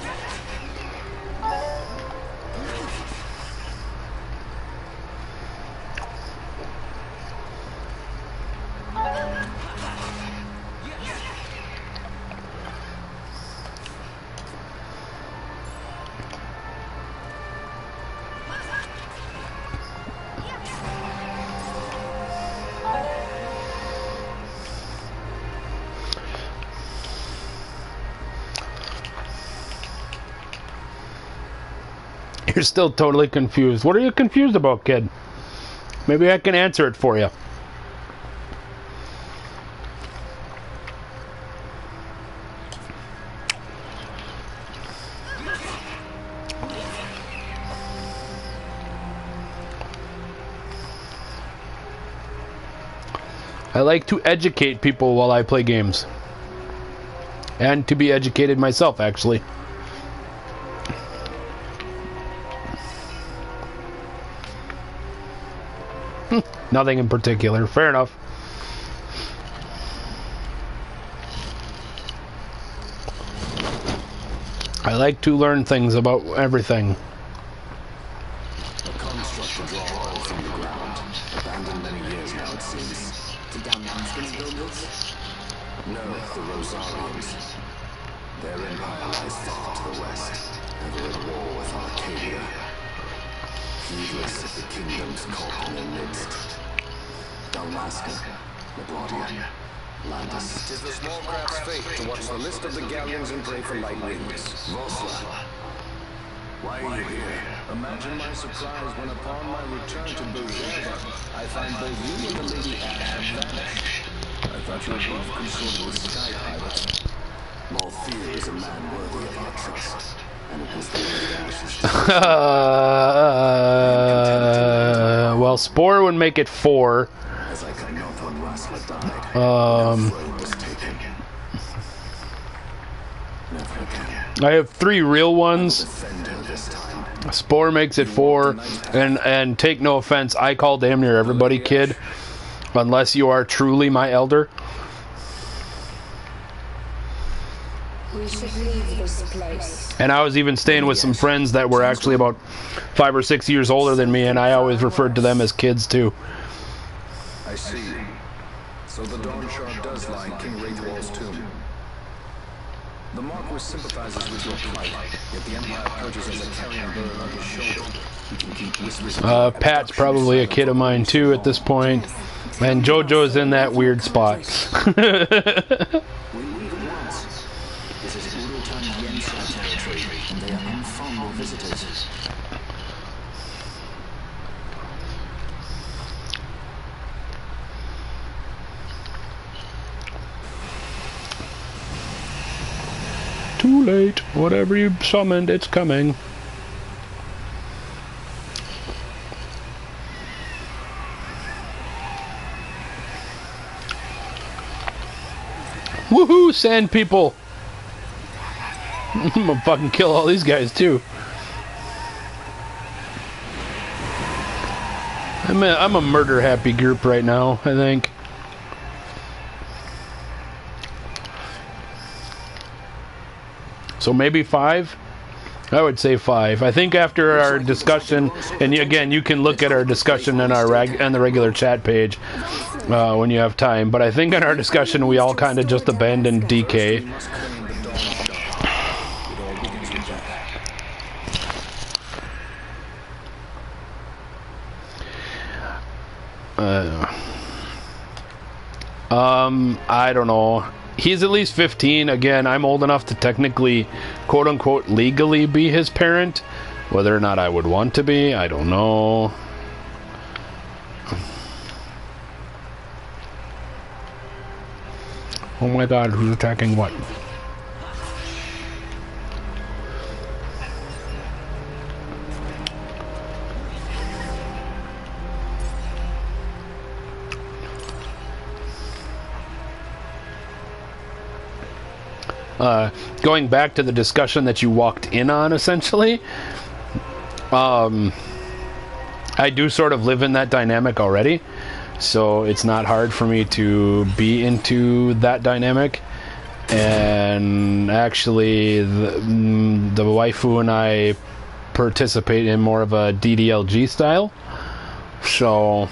You're still totally confused. What are you confused about, kid? Maybe I can answer it for you. I like to educate people while I play games. And to be educated myself, actually. Nothing in particular. Fair enough. I like to learn things about everything. A construct to draw oil from the ground. Abandoned many years now, it seems. To down mountains build this? No, the Rosarians. Their empire lies far to the west, ever at war with Arcadia. Heedless of the kingdoms caught in their midst. Dalmasca, LaGuardia, Landis. Tis the small craft's fate to watch the list of the galleons and pray for light wings. Vosla, why are you here? Imagine my surprise when upon my return to Bujeva, I find both you and the Lady Ash have vanished. I thought you were both consorted with sky pirates. Malthir is a man worthy of our trust, and it was the Lady Ash's Well, Spore would make it 4. as I could not when Rasla died. Um, Throne was taken. Never again. I have 3 real ones. Defend her this time. Spore makes it 4, and take no offense, I call damn near everybody kid, unless you are truly my elder. We should leave this place. And I was even staying with some friends that were actually about 5 or 6 years older than me, and I always referred to them as kids too. I see. So the Dawn Shard does lie in King Wraithwall's tomb. The Marquis sympathizes with your plight, yet the Empire purges as a carrying bird on his shoulder. He can keep whispers. Pat's probably a kid of mine too at this point, and JoJo's in that weird spot. We leave at once. This is Urutan Yensha territory, and they are unfamiliar visitors. Too late. Whatever you summoned, it's coming. Woohoo, sand people! I'm gonna fucking kill all these guys too. I'm a murder happy group right now, I think. So maybe 5? I would say 5. I think after our discussion, and again, you can look at our discussion in our the regular chat page when you have time. But I think in our discussion, we all kind of just abandoned DK. I don't know. He's at least 15. Again, I'm old enough to technically, quote-unquote, legally be his parent. Whether or not I would want to be, I don't know. Oh my god, who's attacking what? Going back to the discussion that you walked in on, essentially, I do sort of live in that dynamic already, so it's not hard for me to be into that dynamic. And actually, the waifu and I participate in more of a DDLG style, so